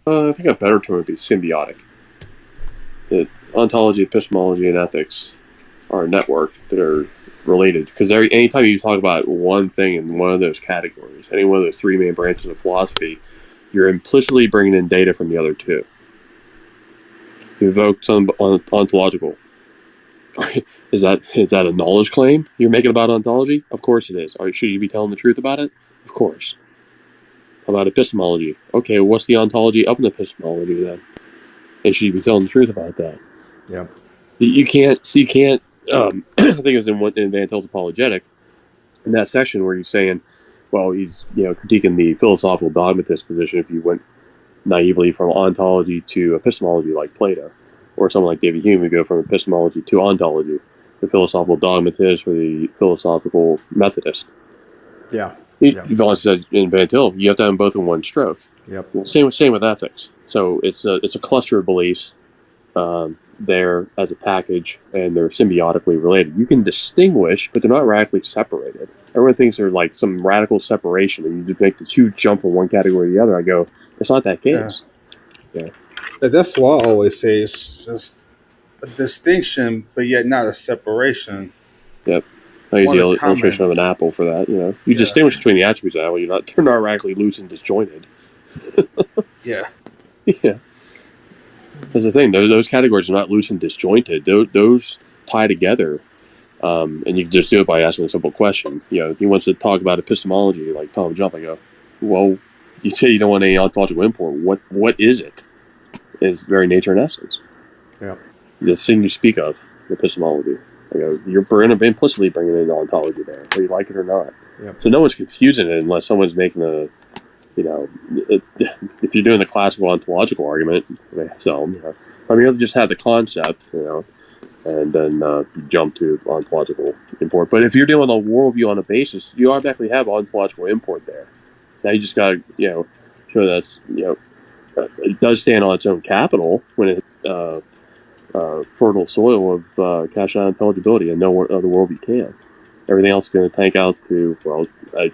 I think a better term would be symbiotic. Ontology, epistemology, and ethics are a network that are related. Because anytime you talk about one thing in one of those categories, any one of those three main branches of philosophy, you're implicitly bringing in data from the other two. You evoke some ontological. Is that a knowledge claim you're making about ontology? Of course it is. Should you be telling the truth about it? Of course. How about epistemology? Okay, what's the ontology of an epistemology then? And should you be telling the truth about that? Yeah. You can't. I think it was in Van Til's Apologetic, in that section where he's saying, well, he's critiquing the philosophical dogmatist position if you went naively from ontology to epistemology like Plato, or someone like David Hume would go from epistemology to ontology, the philosophical dogmatist or the philosophical Methodist. Yeah. You've always said in Van Til, you have to have them both in one stroke. Yep. Well, same with ethics. So it's a cluster of beliefs there as a package, and they're symbiotically related. You can distinguish, but they're not radically separated. Everyone thinks they're like some radical separation, and you just make the two jump from one category to the other. I go, it's not that case. Yeah. That's what I always say. It's just a distinction, but yet not a separation. Yep. I use the illustration of an apple for that. You distinguish between the attributes of an apple. They're not radically loose and disjointed. Yeah. Yeah. That's the thing. Those categories are not loose and disjointed. Those tie together, and you can just do it by asking a simple question. If he wants to talk about epistemology, like Tom Jump, I go, well, you say you don't want any ontological import. What is it? It's very nature and essence. Yeah. The thing you speak of, epistemology. I go, you're implicitly bringing in ontology there, whether you like it or not. Yep. So no one's confusing it unless someone's making if you're doing the classical ontological argument, you'll just have the concept, and then jump to ontological import. But if you're doing a worldview on a basis, you automatically have ontological import there. Now you just got to, show that, it does stand on its own capital when it fertile soil of cash out intelligibility, and no other worldview can. Everything else is going to tank out to, I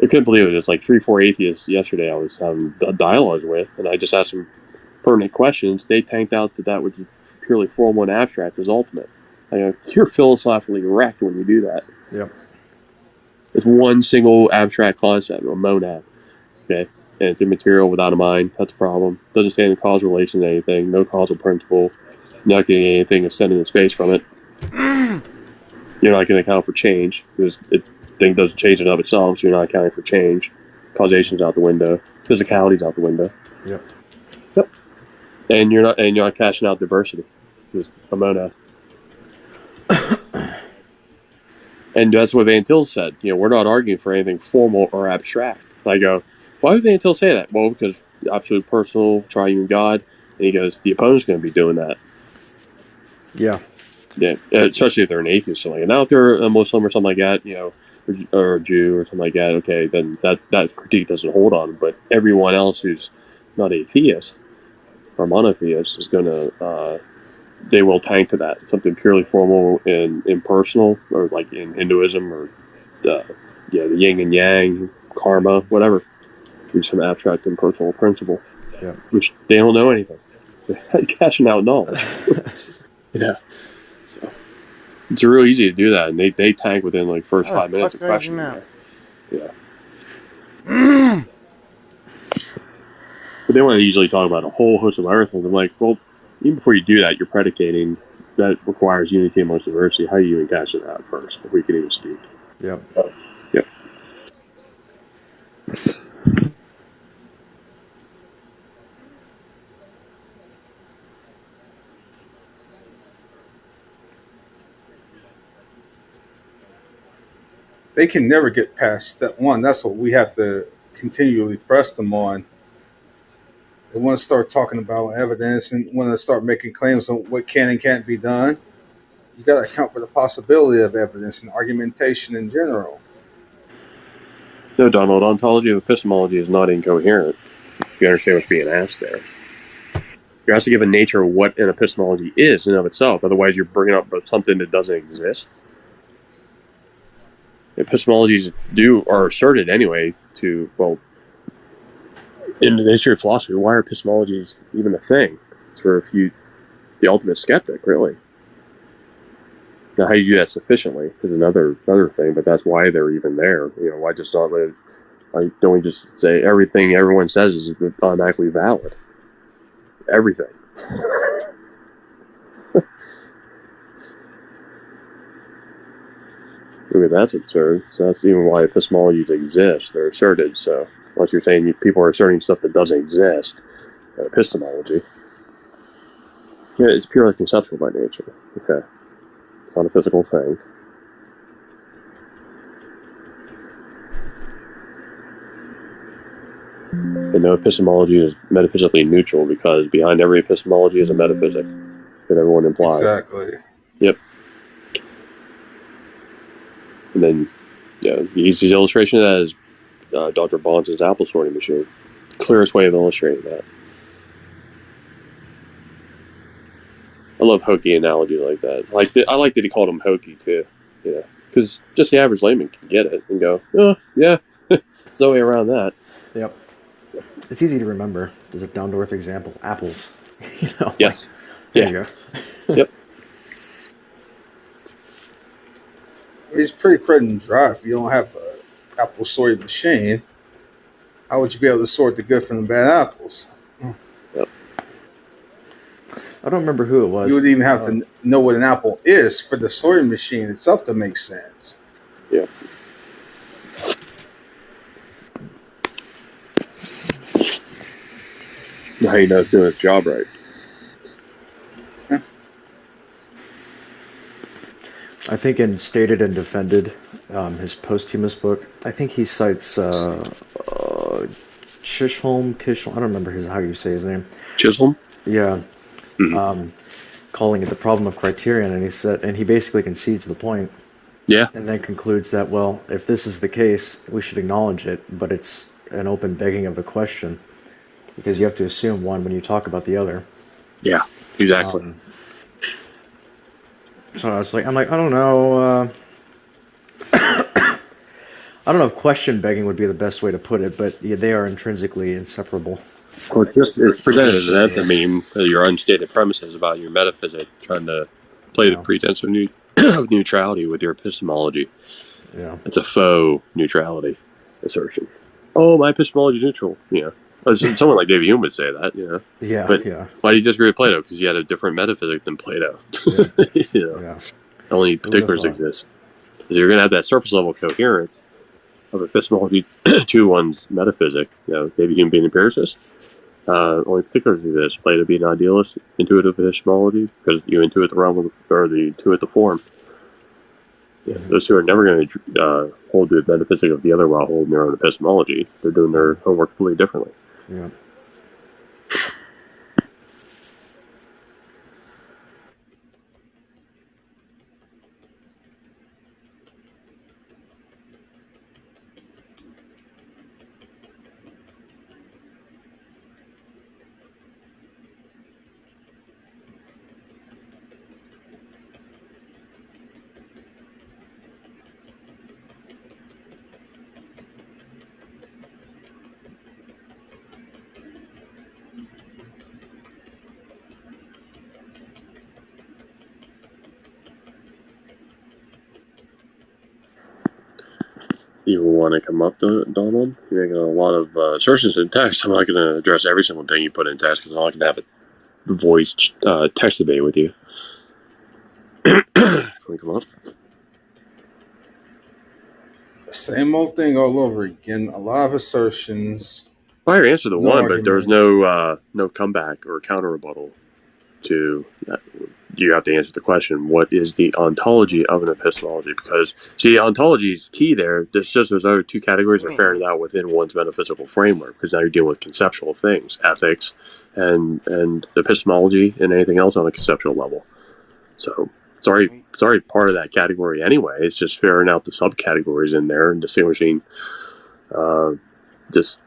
couldn't believe it. It's like 3-4 atheists yesterday I was having a dialogue with, and I just asked them pertinent questions. They tanked out that which is purely formal and abstract is ultimate. I go, you're philosophically wrecked when you do that. Yep. It's one single abstract concept, or monad. Okay? And it's immaterial without a mind. That's a problem. Doesn't stand in causal relation to anything. No causal principle. You're not getting anything extended in space from it. You're not going to account for change because thing doesn't change in and of itself, so you're not accounting for change. Causation's out the window. Physicality's out the window. Yep. And you're not cashing out diversity. Just a monad. And that's what Van Til said. We're not arguing for anything formal or abstract. I go, why would Van Til say that? Well, because absolute personal, triune God. And he goes, the opponent's going to be doing that. Yeah. Yeah, especially if they're an atheist or something. And now if they're a Muslim or something like that, or a Jew or something like that, okay, then that critique doesn't hold on. But everyone else who's not a theist or monotheist is going to, they will tank to that. Something purely formal and impersonal, or like in Hinduism, or the yin and yang, karma, whatever. There's some abstract impersonal principle, which they don't know anything. They're cashing out knowledge. Yeah. So it's real easy to do that, and they tank within like first 5 minutes of questioning. Yeah. But they want to usually talk about a whole host of other things. I'm like, well, even before you do that, you're predicating that requires unity amongst diversity. How do you even cash it out first before you can even speak? Yep. Yep. They can never get past step one. That's what we have to continually press them on. They want to start talking about evidence and want to start making claims on what can and can't be done. You got to account for the possibility of evidence and argumentation in general. No, Donald, ontology of epistemology is not incoherent. You understand what's being asked there. You're asked to give a nature of what an epistemology is in and of itself. Otherwise, you're bringing up something that doesn't exist. Epistemologies are asserted anyway to, in the history of philosophy, why are epistemologies even a thing? It's for the ultimate skeptic, really. Now, how you do that sufficiently is another thing, but that's why they're even there. Why just not don't we just say everything everyone says is automatically valid? Everything. I mean, that's absurd. So that's even why epistemologies exist. They're asserted. So unless you're saying people are asserting stuff that doesn't exist, epistemology, yeah, it's purely conceptual by nature. Okay, it's not a physical thing. And no epistemology is metaphysically neutral because behind every epistemology is a metaphysic that everyone implies. Exactly. Yep. And then, the easiest illustration of that is Dr. Bonds' apple sorting machine. Clearest way of illustrating that. I love hokey analogies like that. I like that he called them hokey too. Because just the average layman can get it and go, oh, yeah, there's no way around that. Yep. It's easy to remember. There's a down-to-earth example. Apples. Yes. There you go. Yep. It's pretty cut and dry. If you don't have an apple sorting machine, how would you be able to sort the good from the bad apples? Yep. I don't remember who it was. You would even have to know what an apple is for the sorting machine itself to make sense. Yeah. How you know it's doing its job right. I think in Stated and Defended, his posthumous book, I think he cites Chisholm, I don't remember how you say his name. Chisholm? Yeah. Mm-hmm. Calling it the problem of criterion, and he basically concedes the point. Yeah. And then concludes that, well, if this is the case, we should acknowledge it, but it's an open begging of the question, because you have to assume one when you talk about the other. Yeah, exactly. So I'm like, I don't know. I don't know if question begging would be the best way to put it, but yeah, they are intrinsically inseparable. Well, it's presented as an enthymeme, your unstated premises about your metaphysics, trying to play the pretense of neutrality with your epistemology. Yeah. It's a faux neutrality assertion. Oh, my epistemology is neutral. Someone like David Hume would say that, Yeah, but yeah. why do you disagree with Plato? Because he had a different metaphysic than Plato. Yeah. Only particulars exist. So you're going to have that surface level coherence of epistemology to one's metaphysic. David Hume being an empiricist. Only particulars exist. Plato being an idealist, intuitive epistemology, because you intuit the realm or the intuit the form. Yeah, those two are never going to hold the metaphysic of the other while holding their own epistemology. They're doing their homework completely differently. Yeah. You want to come up to Donald? You're making a lot of assertions in text. I'm not going to address every single thing you put in text because I'm not going to have a voice text debate with you. Can we come up? Same old thing all over again. A lot of assertions. Well, I answered the No one, arguments. but there's no comeback or counter rebuttal to that. You have to answer the question, what is the ontology of an epistemology? Because, see, ontology is key there. It's just those other two categories are ferreted out within one's metaphysical framework, because now you're dealing with conceptual things, ethics, and epistemology, and anything else on a conceptual level. So it's already part of that category anyway. It's just ferreting out the subcategories in there and distinguishing it's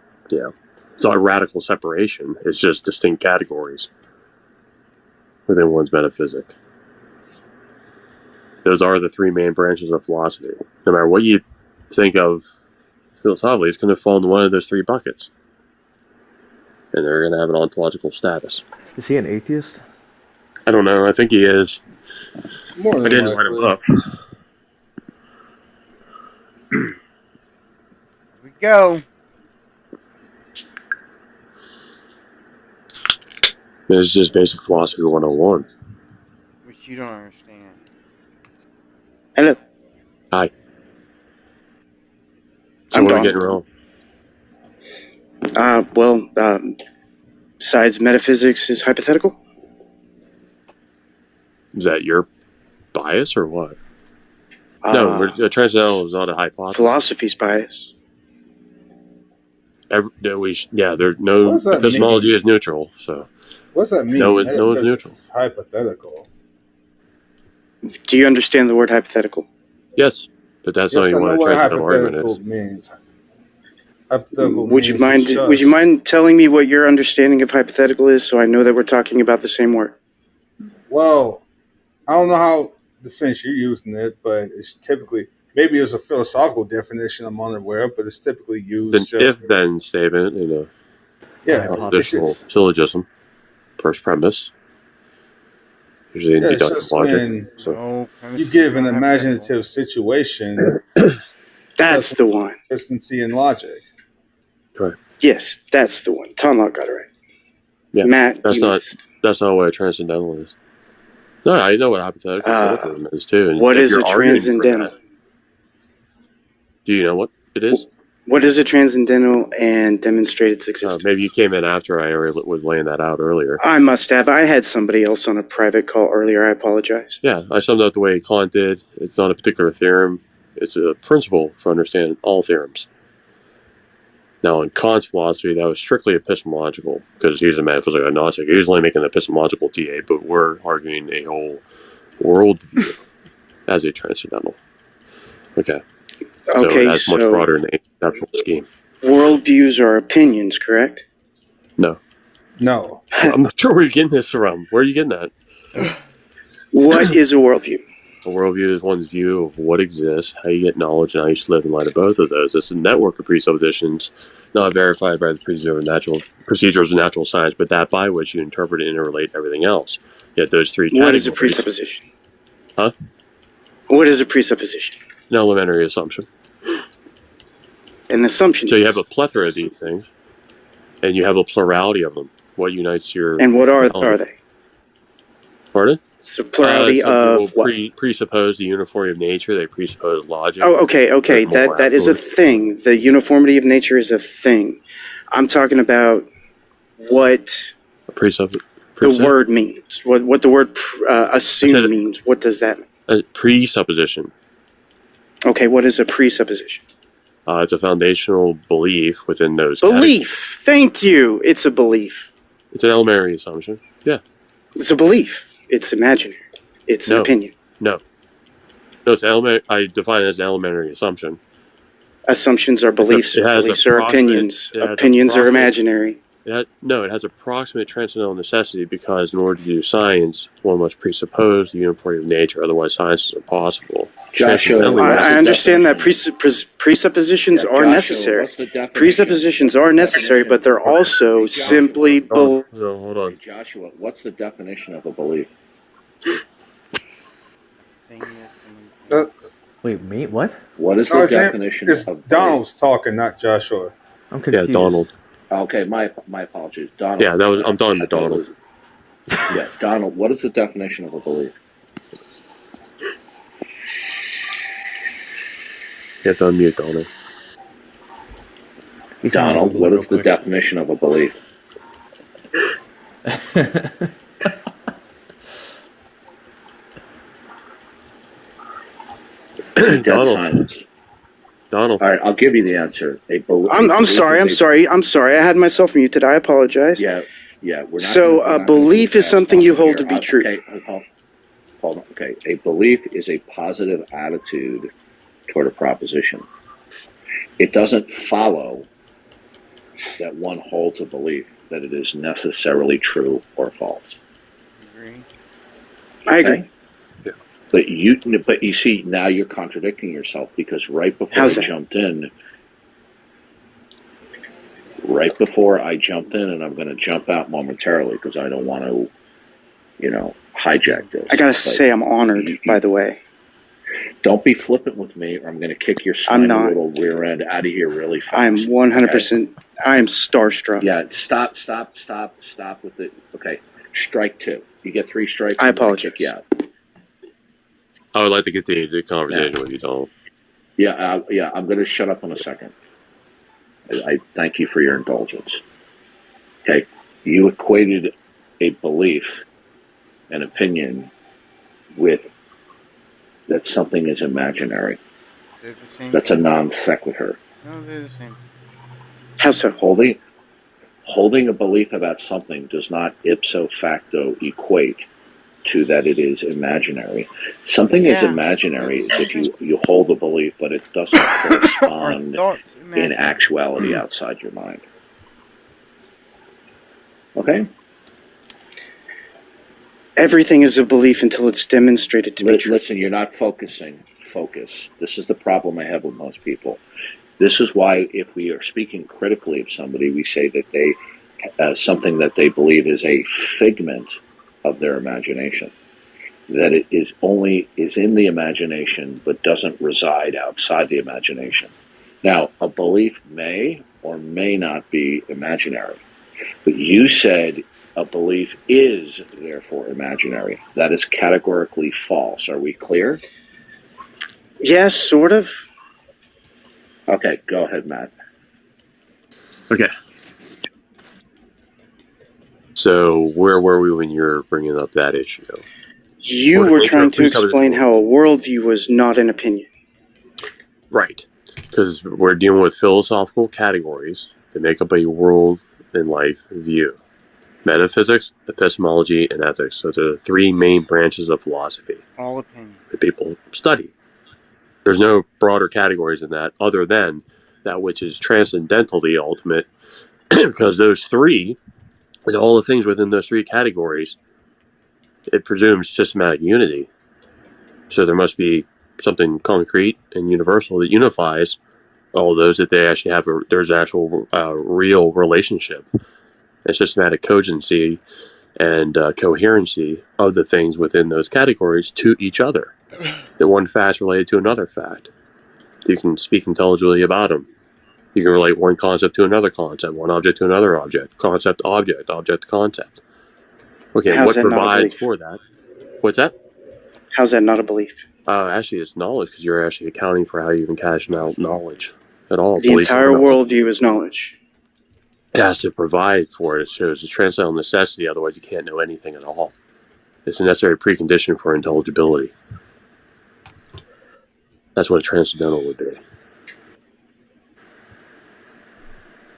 not a radical separation. It's just distinct categories within one's metaphysic. Those are the three main branches of philosophy. No matter what you think of philosophically, it's going to fall into one of those three buckets. and they're going to have an ontological status. Is he an atheist? I don't know. I think he is. More I than didn't write him likely. up. Here we go. It's just basic philosophy 101. Which you don't understand. Hello. Hi. So I'm what are we Donald. getting wrong? Besides metaphysics is hypothetical? Is that your bias or what? No, transcendental is not a hypothesis. Philosophy's bias. There's What no does that epistemology mean? is neutral. So What does that mean? No, it's Metaphysics neutral. is hypothetical. Do you understand the word hypothetical? yes, but that's Yes, not I even know what a what transcendental argument hypothetical is. means. Hypothetical Would you means mind? it's just- Would you mind telling me what your understanding of hypothetical is, so I know that we're talking about the same word? Well, I don't know how the sense you're using it, but it's typically maybe there's a philosophical definition I'm unaware of, but it's typically used Then just if-then statement in a yeah. oppositional syllogism, first premise, usually in Yeah, it's deductive just logic. when So No, you premises give an don't have imaginative situation That's the one. consistency and logic. Yes, that's the one. Tom got it right. Yeah, Matt, that's you not- missed. that's not what a transcendental is. No, I know what hypothetical syllogism is too. And What if is you're a arguing for transcendental? that- do you know what it is? What is a transcendental and demonstrate its existence? Maybe you came in after I was laying that out earlier. I must have. I had somebody else on a private call earlier. I apologize. Yeah, I summed up the way Kant did. It's not a particular theorem. It's a principle for understanding all theorems. Now, in Kant's philosophy, that was strictly epistemological because he's a metaphysical agnostic. He was only making an epistemological TA, but we're arguing a whole worldview as a transcendental. Okay. So Okay, that's much so broader in the conceptual scheme. worldviews are opinions, correct? No. I'm not sure where you're getting this from. Where are you getting that? What is a worldview? A worldview is one's view of what exists, how you get knowledge, and how you should live in light of both of those. It's a network of presuppositions, not verified by the procedures of natural science, but that by which you interpret and interrelate everything else. Yet those three What is a categories- presupposition? Huh? What is a presupposition? An elementary assumption. An assumption. So you have a plethora of these things, and you have a plurality of them. What unites your... And what are they? Pardon? It's a plurality Some of people what? presuppose the uniformity of nature. They presuppose logic. Oh, okay. There's more That is a afterwards. thing. The uniformity of nature is a thing. I'm talking about what the word means. What the word assume means. What does that mean? A presupposition. Okay, what is a presupposition? It's a foundational belief within those Belief. Thank you. It's a belief. It's an elementary assumption. Yeah. It's a belief. It's imaginary. It's an No. opinion. No, it's I define it as an elementary assumption. Assumptions are beliefs. it has Beliefs are approximate- opinions. it has Opinions are approximate- imaginary. It has approximate transcendental necessity because in order to do science, one must presuppose the uniformity of nature. Otherwise, science is impossible. Joshua, Transcendentally, What's I the understand that definition? presuppositions Yeah, are Joshua, necessary. what's the definition? Presuppositions are necessary, but they're also simply No, hold on. Joshua, what's the definition of a belief? Thing that someone- Wait, me? What? What is No, the his name definition is of Donald's talking, not Joshua. I'm Yeah, confused. Donald. belief? Okay, my apologies. Donald. Yeah, I'm talking to I thought it Donald. was- Yeah, Donald, what is the definition of a belief? You have to unmute Donald. He's on Donald, Google what real is the quick. definition of a belief? Dead Donald. silence. Donald. All right, I'll give you the answer. I'm sorry. I had myself muted. I apologize. Yeah. We're not So, gonna- we're a not gonna belief do is fast something you talking hold to here. be true. Okay, hold on. Okay, a belief is a positive attitude toward a proposition. It doesn't follow that one holds a belief that it is necessarily true or false. Agree. I agree. But you see, now you're contradicting yourself because right before How's I that? jumped in, right before I jumped in, and I'm going to jump out momentarily because I don't want to, hijack this. I gotta But say, I'm honored, by the way. don't be flippant with me, or I'm going to kick your I'm slimy not. little rear end out of here really fast. I'm 100%, I am starstruck. Yeah, stop with it. Okay, strike 2. You get 3 strikes. I I'm gonna apologize. kick you out. I would like to continue the conversation with you, Tom. Yeah, I'm going to shut up in a second. I thank you for your indulgence. Okay, you equated a belief, an opinion, with that something is imaginary. They're the same. That's a non sequitur. No, they're the same. How so? Holding a belief about something does not ipso facto equate to that it is imaginary. Something is Yeah. imaginary is if you hold a belief, but it doesn't correspond Thoughts, in imagine. actuality outside your mind. Okay? Everything is a belief until it's demonstrated to be true. Listen, you're not focusing. Focus. This is the problem I have with most people. This is why, if we are speaking critically of somebody, we say that they something that they believe is a figment of their imagination. That it is in the imagination, but doesn't reside outside the imagination. Now, a belief may or may not be imaginary, but you said a belief is therefore imaginary. That is categorically false. Are we clear? Yes, sort of. Okay, go ahead, Matt. Okay. So where were we when you were bringing up that issue? You Or were nature trying of to explain how a worldview was not an opinion. Right. Because we're dealing with philosophical categories that make up a world and life view. Metaphysics, epistemology, and ethics. Those are the 3 main branches of philosophy All opinion. that people study. There's no broader categories than that other than that which is transcendentally ultimate, because those 3, and all the things within those 3 categories, it presumes systematic unity. So there must be something concrete and universal that unifies all those, that they actually have there's actual real relationship and systematic cogency and coherency of the things within those categories to each other. That one fact related to another fact. You can speak intelligibly about them. You can relate one concept to another concept, one object to another object, concept to object, object to concept. Okay, How's what that not a provides belief? for that? What's that? How's that not a belief? Actually, it's knowledge, because you're actually accounting for how you even cash out knowledge at all. The Beliefs entire are knowledge. worldview is knowledge. It has to provide for it. It shows a transcendental necessity, otherwise you can't know anything at all. It's a necessary precondition for intelligibility. That's what a transcendental would be.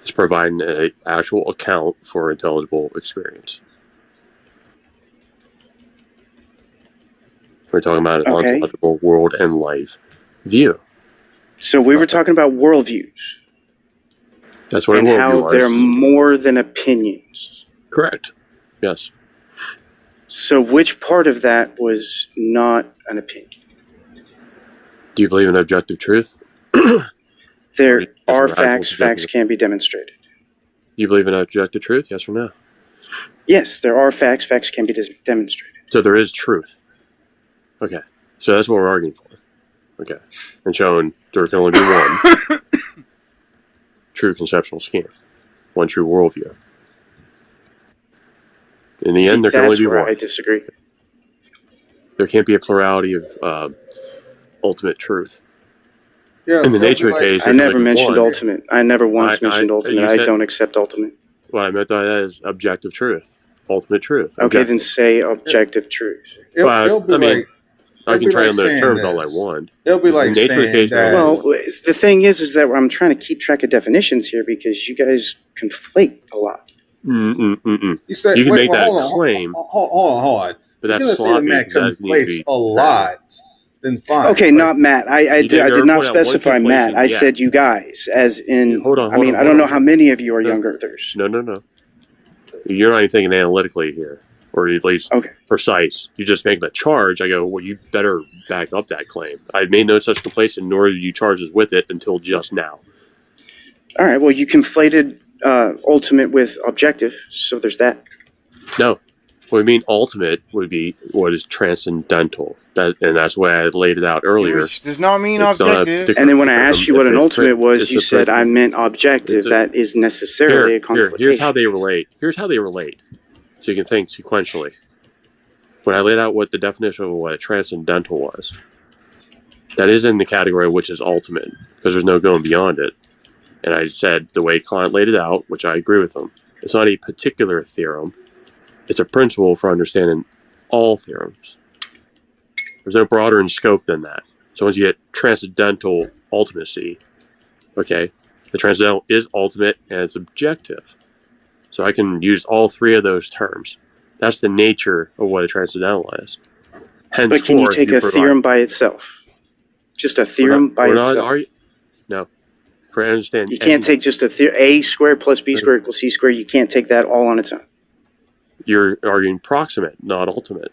It's providing an actual account for intelligible experience. We're talking about an Okay. ontological world and life view. So we were talking about worldviews That's what and a worldview how was. they're more than opinions. Correct. Yes. So which part of that was not an opinion? Do you believe in objective truth? There Or is are there actual facts. subjective- Facts can be demonstrated. You believe in objective truth? Yes or no? Yes, there are facts. Facts can be demonstrated. So there is truth. Okay. So that's what we're arguing for. Okay. And showing there can only be one true conceptual scheme, one true worldview. In the end, there can that's only be where one. I disagree. There can't be a plurality of ultimate truth. Yeah, In the it'll nature be of the case, I there's never only mentioned one. ultimate. I never once mentioned ultimate. you I said- don't accept ultimate. What I meant by that is objective truth, ultimate truth. Okay, Objective. then say objective truth. It'll be I mean, like I it'll can be trade like on those saying terms all I this. want. It'll be It's the like nature of the saying case, that. well, Well, the thing is that I'm trying to keep track of definitions here because you guys conflate a lot. You said You can wait, make that hold on, claim, hold on. but You're that's gonna say the sloppy man because that needs to conflates be a lot. Then fine. Okay, Like, not Matt. I You did never not put out one specify Matt. conflation I yet. said you guys, as in. Hold on, I mean, I don't know how many of you are No. young earthers. No. You're not even thinking analytically here, or at least Okay. precise. You just make the charge. I go, well, you better back up that claim. I made no such conflation, nor did you charge us with it until just now. All right. Well, you conflated ultimate with objective, so there's that. No. What I mean ultimate would be what is transcendental. And that's the way I laid it out earlier. Which does not mean It's not a objective. particular And then when I asked you what an ultimate was, it's you a said I principle. meant objective. It's a- That is necessarily a conflict. Here's how they relate. So you can think sequentially. When I laid out what the definition of what a transcendental was, that is in the category of which is ultimate, because there's no going beyond it. And I said the way Kant laid it out, which I agree with him, it's not a particular theorem. It's a principle for understanding all theorems. There's no broader in scope than that. So once you get transcendental ultimacy, okay, the transcendental is ultimate and it's objective. So I can use all three of those terms. That's the nature of what a transcendental is. But can you take a theorem by itself? Just a theorem by itself? No. For I understand, You can't take just a squared plus b squared equals c squared. You can't take that all on its own. you're arguing proximate, not ultimate.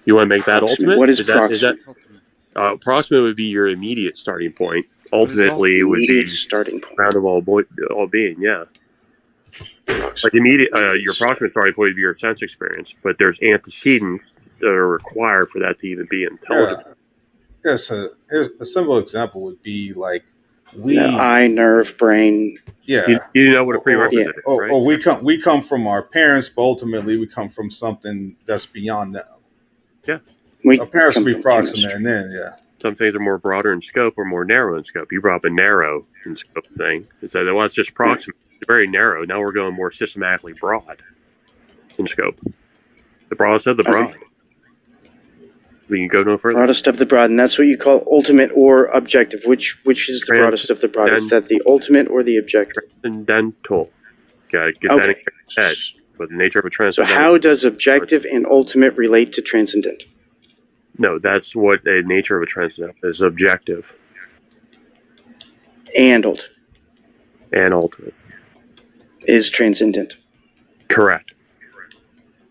You want to make that Proximate. ultimate? What is that Ultimate. proximate would be your immediate starting point. Ultimately, it would be Immediate starting point. round of all being. Yeah, like immediate. Your proximate starting point would be your sense experience, but there's antecedents that are required for that to even be intelligible. Yeah. Yes, here's a simple example would be like we, The eye, nerve, brain. yeah, You know what a prerequisite is, or, right? or we come from our parents, but ultimately we come from something that's beyond them. Our parents come will be from proximate, chemistry. and then yeah, Some things are more broader in scope or more narrow in scope. You brought up a narrow in scope thing. It said, well, it's just proximate. It's very narrow. Now we're going more systematically broad in scope. The broadest of the Okay. broad. We can go no further. Broadest of the broad, and that's what you call ultimate or objective. Which is the broadest of the broad? Is that the ultimate or the objective? Transcendental. Got to get that in Okay. your head. But the nature of a So transcendental. how does objective and ultimate relate to transcendental? No, that's what a nature of a transcendental is. Objective And ultimate and ultimate. is transcendental. Correct.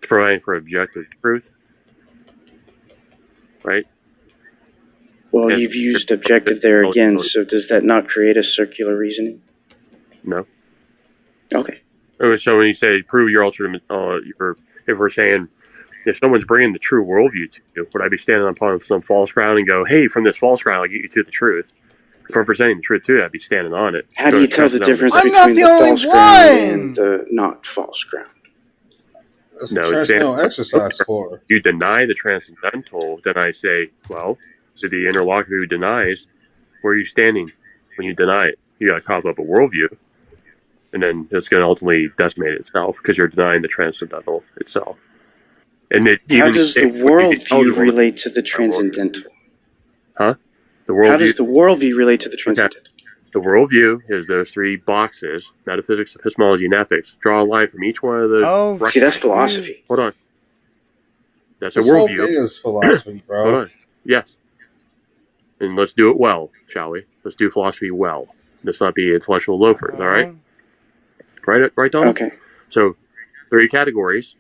Providing for objective truth. Right? Well, Yes. you've used objective there again, so does that not create a circular reasoning? No. Okay. So when you say prove your ultimate, if we're saying if someone's bringing the true worldview to you, would I be standing upon some false ground and go, hey, from this false ground, I'll get you to the truth? If I'm presenting the truth to you, I'd be standing on it. How do So you it's tell the transcendental. difference I'm not between the the only false ground one! and the not false ground? that's No, a it's transcendental exercise for. You deny the transcendental, then I say, well, to the interlocutor who denies, where are you standing when you deny it? You got to cough up a worldview, and then it's going to ultimately decimate itself because you're denying the transcendental itself. And it How even does the worldview relate to the transcendental? The How worldview. does the worldview relate to the transcendental? The worldview is those three boxes: metaphysics, epistemology, and ethics. Draw a line from each one of those. Oh, See, that's philosophy. Hold on. That's a This whole thing worldview. is philosophy, bro. Hold on. Yes. And let's do it well, shall we? Let's do philosophy well. Let's not be intellectual loafers, all right? Right, Donald? Okay. So, three categories.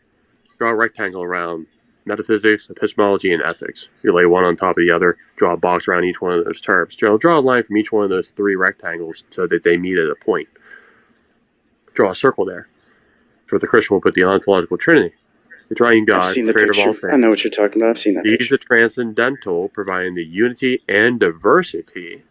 Draw a rectangle around metaphysics, epistemology, and ethics. You lay one on top of the other, draw a box around each one of those terms. Draw a line from each one of those three rectangles so that they meet at a point. Draw a circle there. For the Christian, we'll put the ontological trinity. The triune I've God, seen the creator of all picture. I things. know what you're talking about. I've seen that He's picture. the transcendental, providing the unity and diversity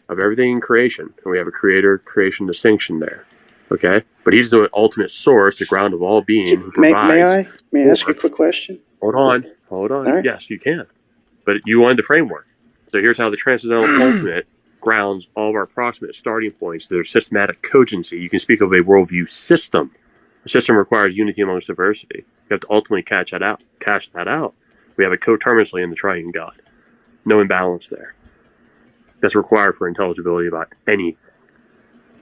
of everything in creation. And we have a creator-creation distinction there. Okay? But he's the ultimate source, the ground of all being, who May provides. I ask you a quick question? Hold on. All right. Yes, you can. But you wanted the framework. So here's how the transcendental ultimate grounds all of our approximate starting points. There's systematic cogency. You can speak of a worldview system. A system requires unity amongst diversity. You have to ultimately cash that out. We have it coterminously in the triune God. No imbalance there. That's required for intelligibility about anything.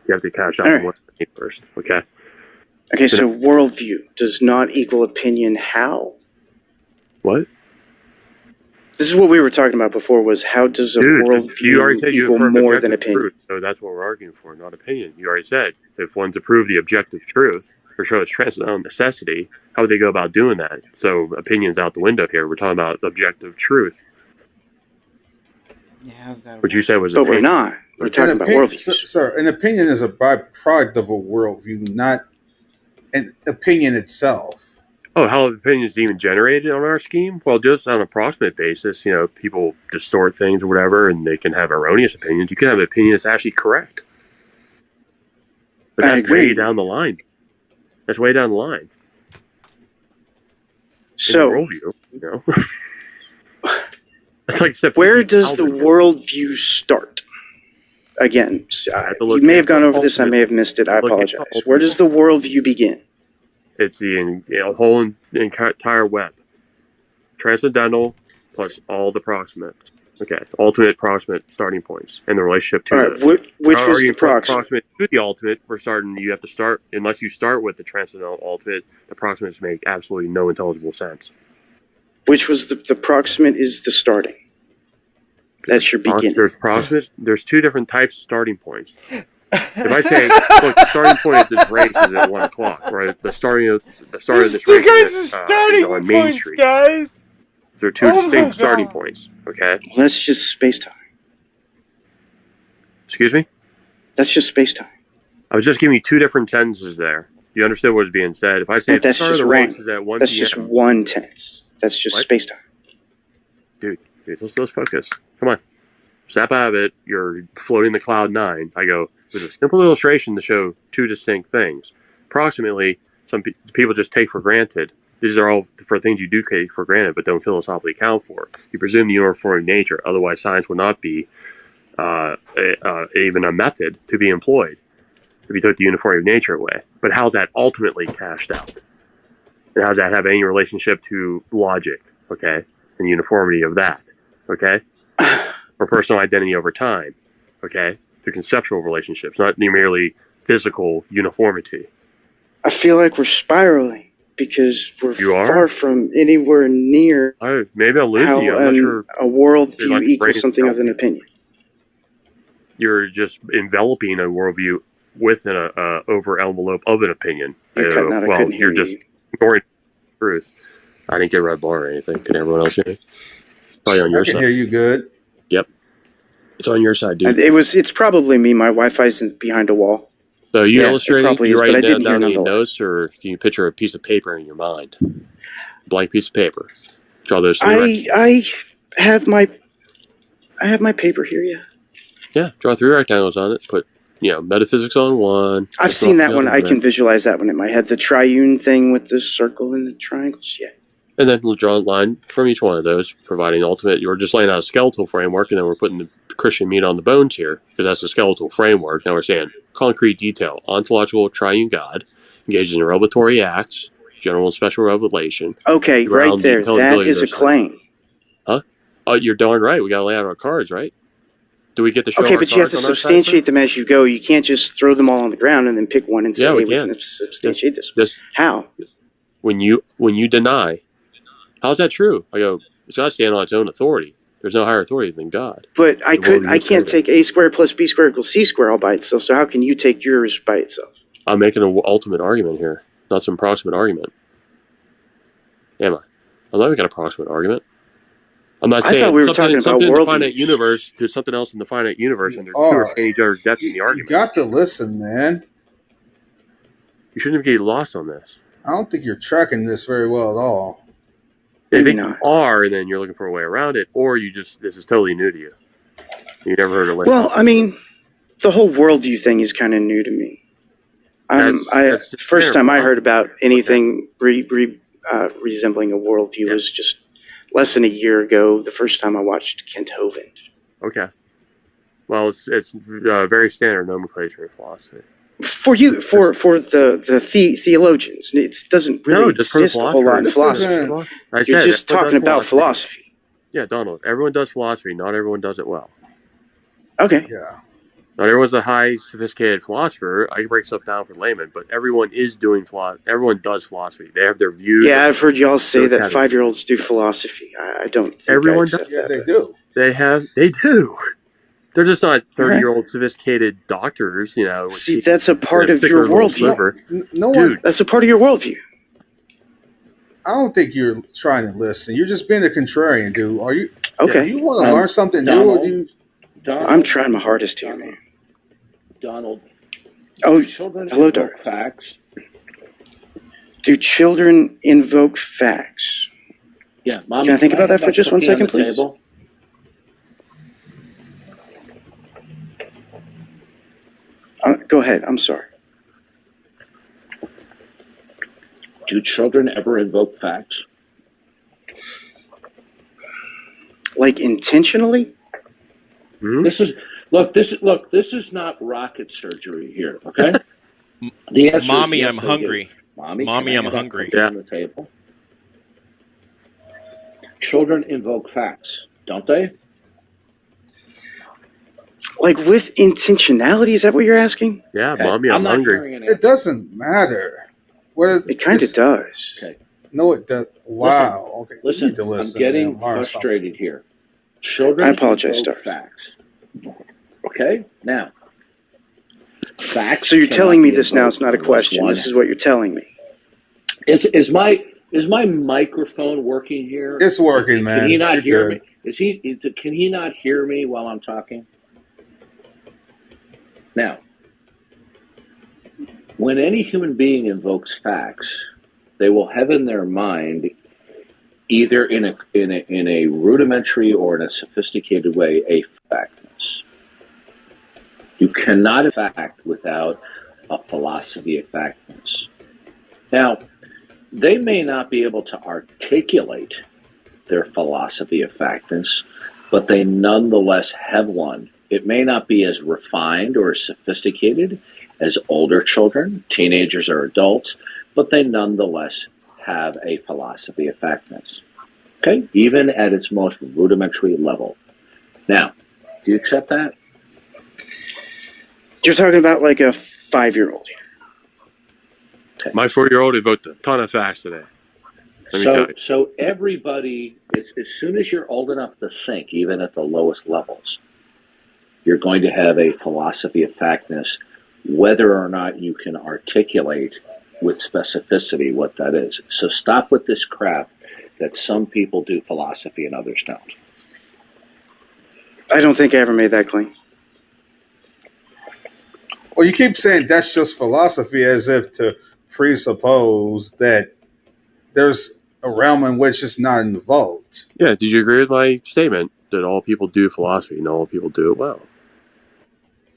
You have to cash out All right. one thing first. Okay? Okay, so worldview does not equal opinion. How? What? This is what we were talking about before. Was how does a Dude, worldview you already said you equal affirmed more objective than opinion? truth, so that's what we're arguing for, not opinion. You already said if one's approved the objective truth or show its transcendental necessity, how would they go about doing that? So opinion's out the window here. We're talking about objective truth, Yeah, how's that which you work? said was But we're opinion. not. We're talking about worldviews. Sir, an opinion is a byproduct of a worldview, not an opinion itself. Oh, how opinions even generated on our scheme? Well, just on an approximate basis, people distort things or whatever, and they can have erroneous opinions. You can have an opinion that's actually correct. But that's way down the line. That's way down the line. So, worldview, That's like where does the worldview start? Again, you may have gone over this. I may have missed it. I apologize. Where does the worldview begin? It's the whole entire web. Transcendental plus all the proximates. Okay, ultimate proximate starting points and the relationship to those. Which was the proximate? To the ultimate, you have to start, unless you start with the transcendental ultimate, the proximates make absolutely no intelligible sense. Which was the proximate is the starting. That's your beginning. There's proximates. There's two different types of starting points. If I say, look, the starting point of this race is at 1 o'clock, right? The start of this race is on Main Street. Guys. They're two distinct starting points. Okay. Well, that's just space time. Excuse me. That's just space time. I was just giving you two different tenses there. You understood what was being said. If I say the start of the race is at 1 that's p.m. just one tense. That's just space time. Dude, let's focus. Come on. Snap out of it. You're floating the cloud 9. I go, there's a simple illustration to show two distinct things. Approximately, some people just take for granted. These are all for things you do take for granted, but don't philosophically account for. You presume the uniform nature. Otherwise, science would not be even a method to be employed if you took the uniformity of nature away. But how's that ultimately cashed out? And how does that have any relationship to logic, okay, and the uniformity of that, okay? Or personal identity over time, okay? To conceptual relationships, not merely physical uniformity. I feel like we're spiraling because we're far from anywhere near maybe I'm losing you. I'm not sure. A worldview equals something of an opinion. You're just enveloping a worldview with an over envelope of an opinion. You're just ignoring the truth. I didn't get a red bar or anything. Can everyone else hear me? Probably on your side. I can hear you good. Yep. It's on your side, dude. It's probably me. My Wi-Fi's behind a wall. So you illustrating, you write down any notes, or can you picture a piece of paper in your mind? Blank piece of paper. Draw those three. I have my paper here, yeah. Yeah, draw 3 rectangles on it. Put, metaphysics on one. I've seen that one. I can visualize that one in my head. The triune thing with the circle and the triangles, yeah. And then we'll draw a line from each one of those, providing ultimate. You're just laying out a skeletal framework, and then we're putting the Christian meat on the bones here, because that's the skeletal framework. Now we're saying concrete detail, ontological triune God, engages in revelatory acts, general and special revelation. Okay, right there. That is a claim. Huh? Oh, you're darn right. We got to lay out our cards, right? Do we get to show Okay, but you have to substantiate them as you go. You can't just throw them all on the ground and then pick one and say, hey, we can substantiate this. How? When you deny, how's that true? I go, it's got to stand on its own authority. There's no higher authority than God. But I can't take a squared plus b squared equals c squared all by itself. So how can you take yours by itself? I'm making an ultimate argument here, not some proximate argument. Am I? I'm not making a proximate argument. I'm not saying I thought we were talking about in the finite universe to something else in the finite universe, and they're each other's debts in the argument. You got to listen, man. You shouldn't get lost on this. I don't think you're tracking this very well at all. I think you are, and then you're looking for a way around it, or this is totally new to you. You never heard of it. Well, I mean, the whole worldview thing is kind of new to me. The first time I heard about anything resembling a worldview was just less than a year ago, the first time I watched Kent Hovind. Okay. Well, it's very standard nomenclature of philosophy. For you, for the theologians, it doesn't really exist a whole lot in philosophy. You're just talking about philosophy. Yeah, Donald. Everyone does philosophy. Not everyone does it well. Okay. Yeah. Not everyone's a high, sophisticated philosopher. I can break stuff down for laymen, but everyone is doing philosophy. Everyone does philosophy. They have their views. Yeah, I've heard y'all say that 5-year-olds do philosophy. I don't think everyone I accept does. that. Yeah, they do. They do. They're just not 30-year-old sophisticated doctors, See, that's a part of your worldview. Dude, that's a part of your worldview. I don't think you're trying to listen. You're just being a contrarian, dude. Are you? Okay. Do you want to learn something new, or do you Donald, I'm trying my hardest here, man. Donald, Oh, children hello, invoke Darth. facts. Do children invoke facts? Yeah, Mommy, Can I think can about that have for just one cookie on second, the please? table? Go ahead. I'm sorry. Do children ever invoke facts? Like intentionally? Hmm? This is not rocket surgery here, okay? The answer Mommy, is yes, I'm they do. hungry. Mommy, Mommy, can I I'm have that hungry. cookie on the table? Children invoke facts, don't they? Like with intentionality? Is that what you're asking? Yeah, Okay. mommy, I'm not hungry. hearing an It answer. doesn't matter. Well, It kind of does. Okay. No, it does. Wow. Okay. You Listen, need to I'm listen, getting man. Learn frustrated here. Children I apologize, invoke Stars. facts. Okay, now facts. So you're cannot telling me be this now? It's not a invoked question. unless This is what you're telling me. Is my microphone working here? something. It's working, Can man. he not You're hear good. me? Can he not hear me while I'm talking? Now, when any human being invokes facts, they will have in their mind, either in a rudimentary or in a sophisticated way, a factness. You cannot have fact without a philosophy of factness. Now, they may not be able to articulate their philosophy of factness, but they nonetheless have one. It may not be as refined or sophisticated as older children, teenagers, or adults, but they nonetheless have a philosophy of factness. Okay? Even at its most rudimentary level. Now, do you accept that? You're talking about like a 5-year-old. My 4-year-old evoked a ton of facts today. Let me tell you. So everybody, as soon as you're old enough to think, even at the lowest levels, you're going to have a philosophy of factness, whether or not you can articulate with specificity what that is. So stop with this crap that some people do philosophy and others don't. I don't think I ever made that claim. Well, you keep saying that's just philosophy as if to presuppose that there's a realm in which it's not invoked. Yeah, did you agree with my statement that all people do philosophy and all people do it well?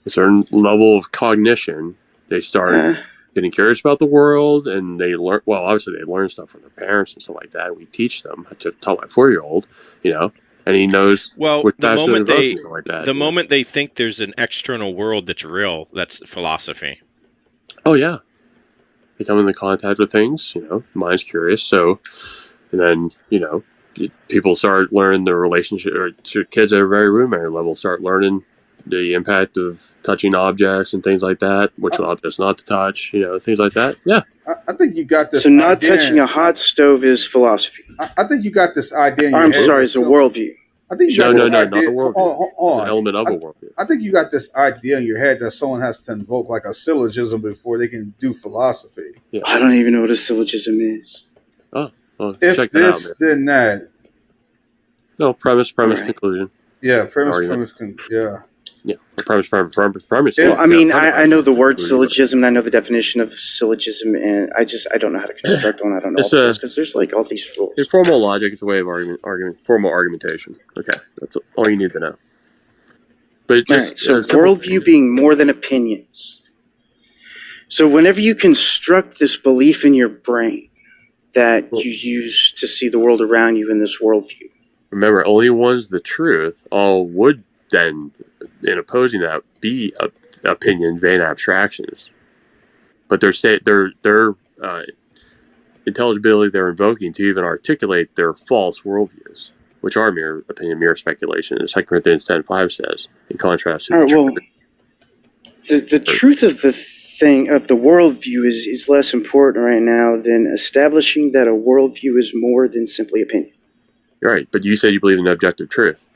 A certain level of cognition, they start getting curious about the world, and they learn. Well, obviously they learn stuff from their parents and stuff like that. We teach them. I taught my 4-year-old, and he knows. Well, which the facts to moment invoke they and stuff like that. the moment they think there's an external world that's real, that's philosophy. Oh yeah, they come into contact with things. Mind's curious. So, and then people start learning the relationship, or to kids at a very rudimentary level start learning the impact of touching objects and things like that, which allows us not to touch, things like that. Yeah. I think you got this. So not idea. touching a hot stove is philosophy. I think you got this idea. In your I'm head sorry, it's a worldview. I think you got No, this not idea. the worldview. Hold An on. element of a worldview. I think you got this idea in your head that someone has to invoke like a syllogism before they can do philosophy. Yeah. I don't even know what a syllogism is. Well, If check that out, this, man. then that. No, premise, All right. conclusion. Yeah, Argument. yeah. Yeah, premise. Well, I mean, I know the word conclusion. syllogism, and I know the definition of syllogism, and I don't know how to construct one. I don't know It's all this because there's like all these rules. Informal logic is a way of formal argumentation. Okay, that's all you need to know. But All just right, so simple worldview things. being more than opinions. So whenever you construct this belief in your brain that you use to see the world around you in this worldview, Remember, only one's the truth. All would then, in opposing that, be opinion, vain abstractions. But their intelligibility they're invoking to even articulate their false worldviews, which are mere opinion, mere speculation, as 2 Corinthians 10:5 says, in contrast to all the right, well, truth. the truth of the thing of the worldview is less important right now than establishing that a worldview is more than simply opinion. Right, but you said you believe in objective truth.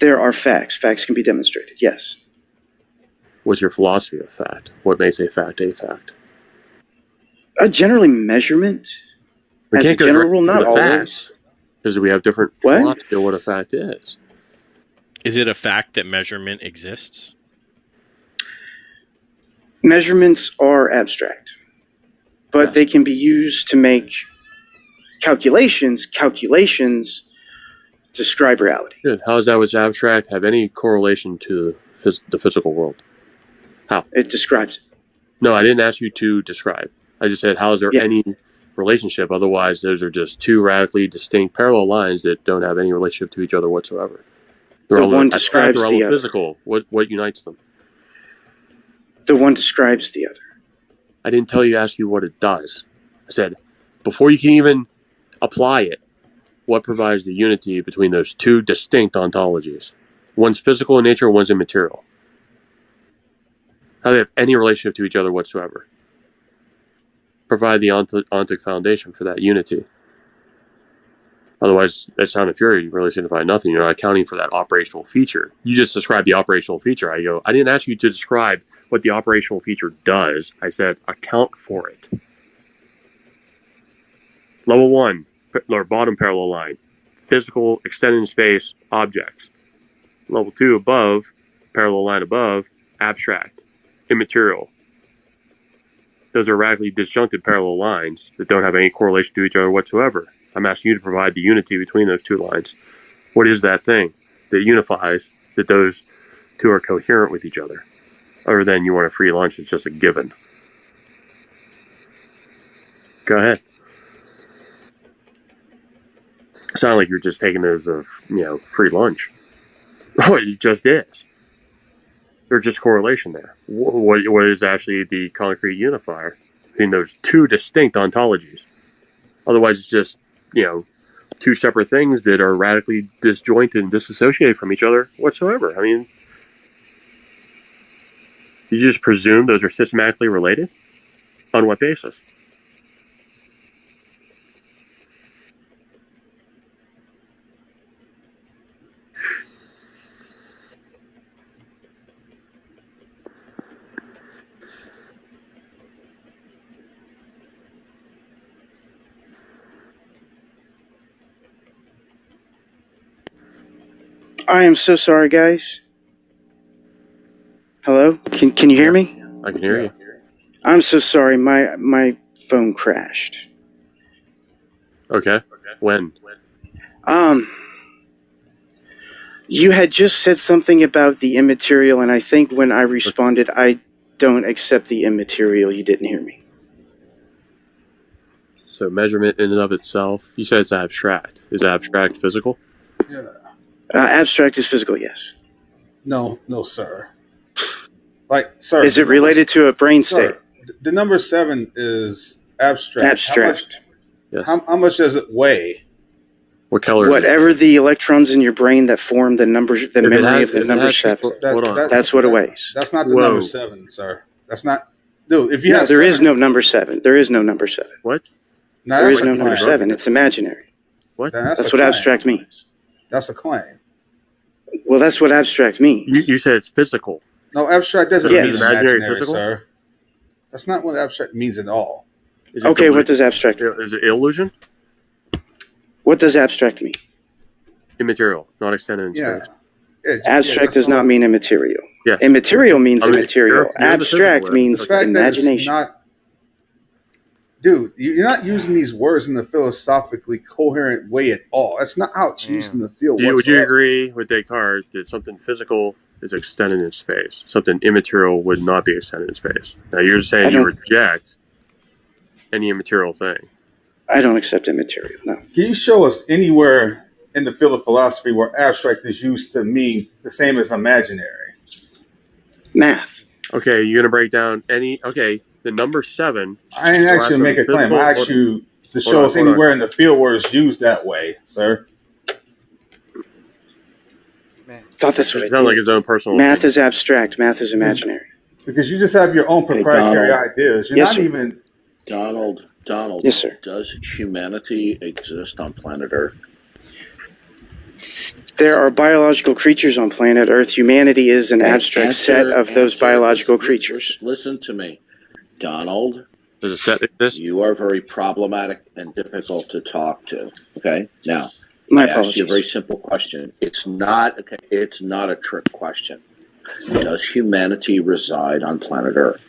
There are facts. Facts can be demonstrated. Yes. What's your philosophy of fact? What makes a fact a fact? Generally, measurement. We As a can't go general directly rule, not to always. facts, because we have different What? philosophy of what a fact is. Is it a fact that measurement exists? Measurements are abstract, but Yes. they can be used to make calculations. Calculations describe reality. Good. How is that what's abstract have any correlation to the physical world? It describes it. No, I didn't ask you to describe. I just said, how is there Yeah. any relationship? Otherwise, those are just two radically distinct parallel lines that don't have any relationship to each other whatsoever. They're The all one abstract, describes they're all the other. physical. What unites them? The one describes the other. I didn't tell you to ask you what it does. I said, before you can even apply it, what provides the unity between those two distinct ontologies? One's physical in nature, one's immaterial. How do they have any relationship to each other whatsoever? Provide the ontic foundation for that unity. Otherwise, that sound of fury really signify nothing. You're not accounting for that operational feature. You just described the operational feature. I didn't ask you to describe what the operational feature does. I said, account for it. Level 1, or bottom parallel line, physical, extended in space, objects. Level 2, above, parallel line above, abstract, immaterial. Those are radically disjuncted parallel lines that don't have any correlation to each other whatsoever. I'm asking you to provide the unity between those two lines. What is that thing that unifies that those two are coherent with each other? Other than you want a free lunch, it's just a given. Go ahead. Sound like you're just taking it as a free lunch. Oh, it just is. There's just correlation there. What is actually the concrete unifier between those two distinct ontologies? Otherwise, it's just two separate things that are radically disjointed and disassociated from each other whatsoever. I mean, you just presume those are systematically related? On what basis? I am so sorry, guys. Hello? Can you hear me? I can hear you. I'm so sorry. My phone crashed. Okay. When? You had just said something about the immaterial, and I think when I responded, I don't accept the immaterial, you didn't hear me. So measurement in and of itself, you said it's abstract. Is abstract physical? Yeah. Abstract is physical, yes. No, sir. Like, sir. Is it related to a brain state? Sir, the number 7 is abstract. Abstract. Yes. How much does it weigh? What color? Whatever the electrons in your brain that form the numbers, the memory of the number 7. Hold on. That's what it weighs. That's not the Whoa. number 7, sir. That's not. Dude, if you No, have there is 7, no number 7. There is no number 7. What? no, There that's is a no number claim. 7. It's imaginary. What? That's That's a what claim. abstract means. That's a claim. Well, that's what abstract means. You said it's physical. No, abstract doesn't Yeah. mean Is imaginary imaginary, physical? sir. That's not what abstract means at all. Is it Okay, what delusion? does abstract mean? Is it illusion? What does abstract mean? Immaterial, not extended in Yeah. space. Abstract that's does not all. mean immaterial. Yes. Immaterial means I mean, immaterial. you're the Abstract physical means The fact that it's imagination. not. Dude, you're not using these words in a philosophically coherent way at all. That's not how it's used in the field. Would you whatsoever. agree with Descartes that something physical is extended in space? Something immaterial would not be extended in space. Now you're saying I you don't- reject any immaterial thing. I don't accept immaterial, no. Can you show us anywhere in the field of philosophy where abstract is used to mean the same as imaginary? Math. Okay, you're gonna break down the number 7. I didn't actually make a claim. I asked you to show us anywhere in the field where it's used that way, sir. Thought that's what It I sounds like did. his own personal. Math opinion. is abstract. Math is imaginary. Because you just have your own proprietary Donald. ideas. You're Yes, not sir. even. Donald, Yes, sir. does humanity exist on planet Earth? There are biological creatures on planet Earth. Humanity is an abstract set of those biological creatures. Listen to me. Donald, Does a set exist? you are very problematic and difficult to talk to. Okay? Now, My I asked you a very apologies. simple question. It's not a trick question. Does humanity reside on planet Earth?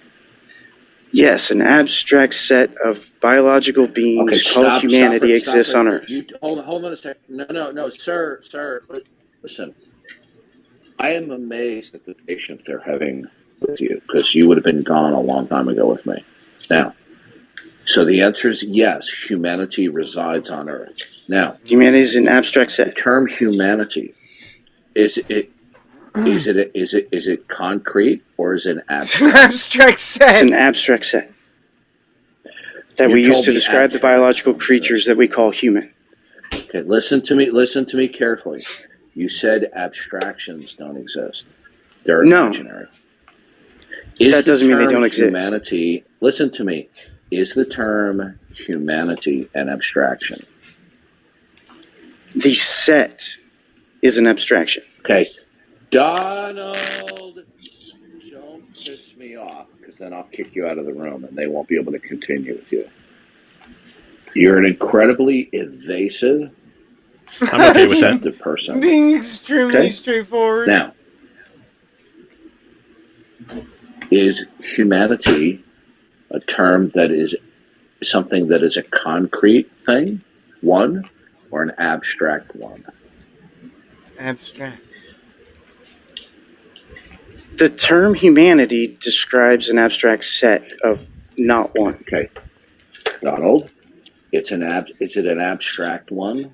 Yes, an abstract set of biological Okay, beings called stop. humanity Stop exists right on there. Earth. Hold on a second. No, sir. Listen, I am amazed at the patience they're having with you because you would have been gone a long time ago with me. Now, so the answer is yes. Humanity resides on Earth. Now, Humanity is an abstract the set. term humanity is it concrete or is it It's an abstract? abstract It's set. an abstract set that You we use told to me describe the abstract. biological creatures that we call human. Okay, listen to me carefully. You said abstractions don't exist. They're No. imaginary. Is That the doesn't mean they term don't exist. humanity, listen to me, is the term humanity an abstraction? The set is an abstraction. Okay, Donald, don't piss me off because then I'll kick you out of the room and they won't be able to continue with you. You're an incredibly evasive, I'm okay with that. deceptive person. Being extremely Okay. straightforward. Now, is humanity a term that is something that is a concrete thing, one, or an abstract one? It's abstract. The term humanity describes an abstract set of not one. Okay, Donald, is it an abstract one?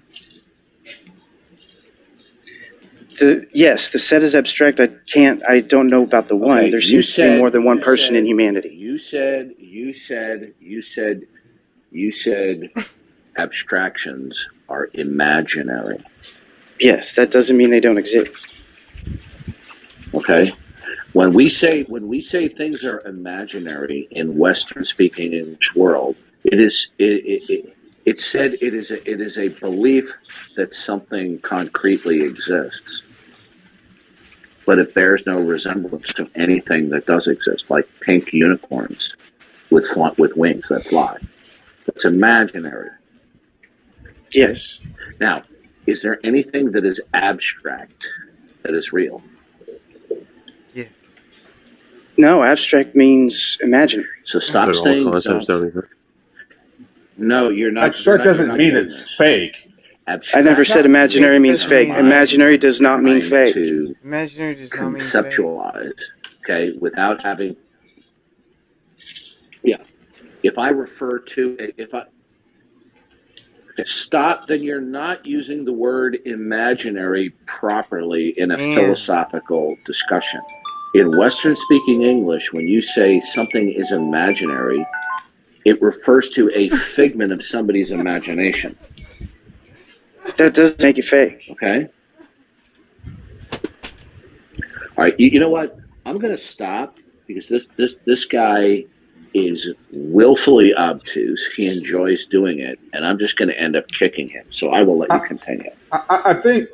Yes, the set is abstract. I don't know about the one. Okay, There you seems to be said- more than one you person said- in humanity. You said abstractions are imaginary. Yes, that doesn't mean they don't exist. Okay, when we say things are imaginary in Western speaking English world, it's said it is a belief that something concretely exists, but it bears no resemblance to anything that does exist, like pink unicorns with wings that fly. It's imaginary. Yes. Now, is there anything that is abstract that is real? No, abstract means imaginary. So stop But all saying concepts don't. don't exist. No, you're not. Abstract you're doesn't not mean getting it's this. fake. Abstract I never said imaginary means fake. Imaginary does not mean trying fake. To Imaginary does not mean fake. conceptualize, okay, without having. Yeah, if I refer to stop, then you're not using the word imaginary properly in a Man. philosophical discussion. In Western speaking English, when you say something is imaginary, it refers to a figment of somebody's imagination. That doesn't make it fake. Okay? All right, you know what? I'm going to stop because this guy is willfully obtuse. He enjoys doing it, and I'm just going to end up kicking him. So I will let you continue. I think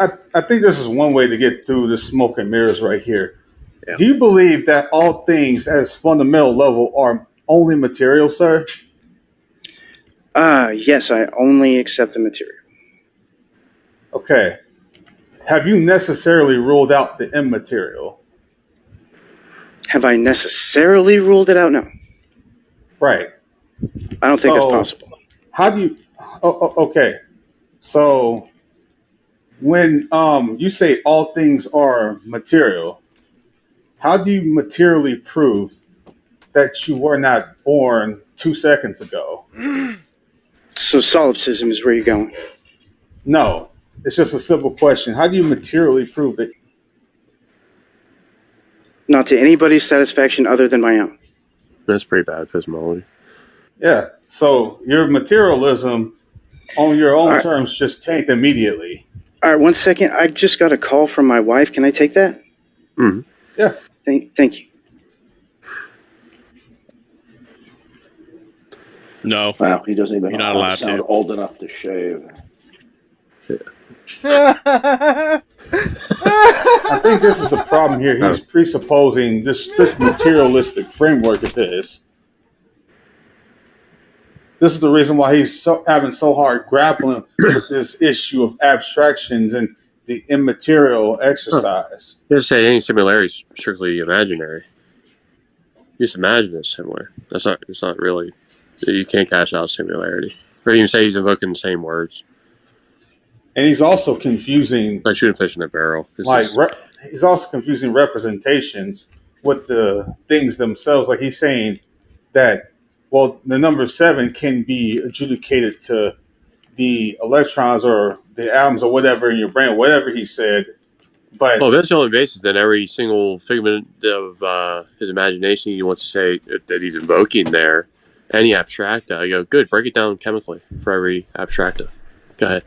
this is one way to get through the smoke and mirrors right here. Yeah. Do you believe that all things at its fundamental level are only material, sir? Yes, I only accept the material. Okay. Have you necessarily ruled out the immaterial? Have I necessarily ruled it out? No. Right. I don't think that's So- possible. How do you? Okay. So when you say all things are material, how do you materially prove that you were not born 2 seconds ago? So solipsism is where you're going. No, it's just a simple question. How do you materially prove it? Not to anybody's satisfaction other than my own. That's pretty bad epistemology. Yeah. So your materialism on your own All right. terms just tanked immediately. All right, 1 second. I just got a call from my wife. Can I take that? Mhm. Yeah. Thank you. No. Wow, he doesn't even You're not allowed sound to. old enough to shave. I think this is the problem here. He's presupposing this strict materialistic framework of his. This is the reason why he's having so hard grappling with this issue of abstractions and the immaterial exercise. You just say any similarity is strictly imaginary. You just imagine it's similar. It's not really. You can't cash out similarity. Or even say he's invoking the same words. And he's also confusing, Like shooting fish in a barrel. he's also confusing representations with the things themselves. Like he's saying that, well, the number 7 can be adjudicated to the electrons or the atoms or whatever in your brain, whatever he said. But well, if that's the only basis, then every single figment of his imagination he wants to say that he's invoking there, any abstracta, I go, good, break it down chemically for every abstracta. Go ahead.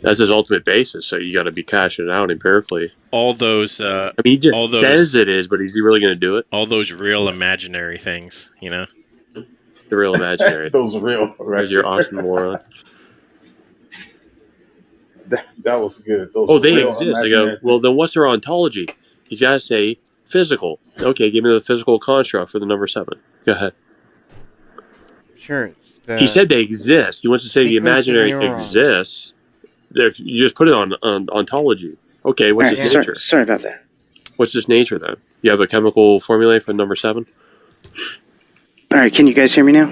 That's his ultimate basis, so you got to be cashing it out empirically. All those, I mean, he just says it is, but is he really going to do it? all those real imaginary things, you know? The real imaginary. those are real. Right? You're oxymoron. That was good. Those Oh, are they real exist. I imaginary. go, well, then what's their ontology? He's got to say physical. Okay, give me the physical construct for the number 7. Go ahead. Sure. It's the He said they exist. He wants to say the sequence of imaginary neurons. exists. You just put it on ontology. Okay, what's All right, its nature? sorry about that. What's its nature then? You have a chemical formula for number 7? All right, can you guys hear me now?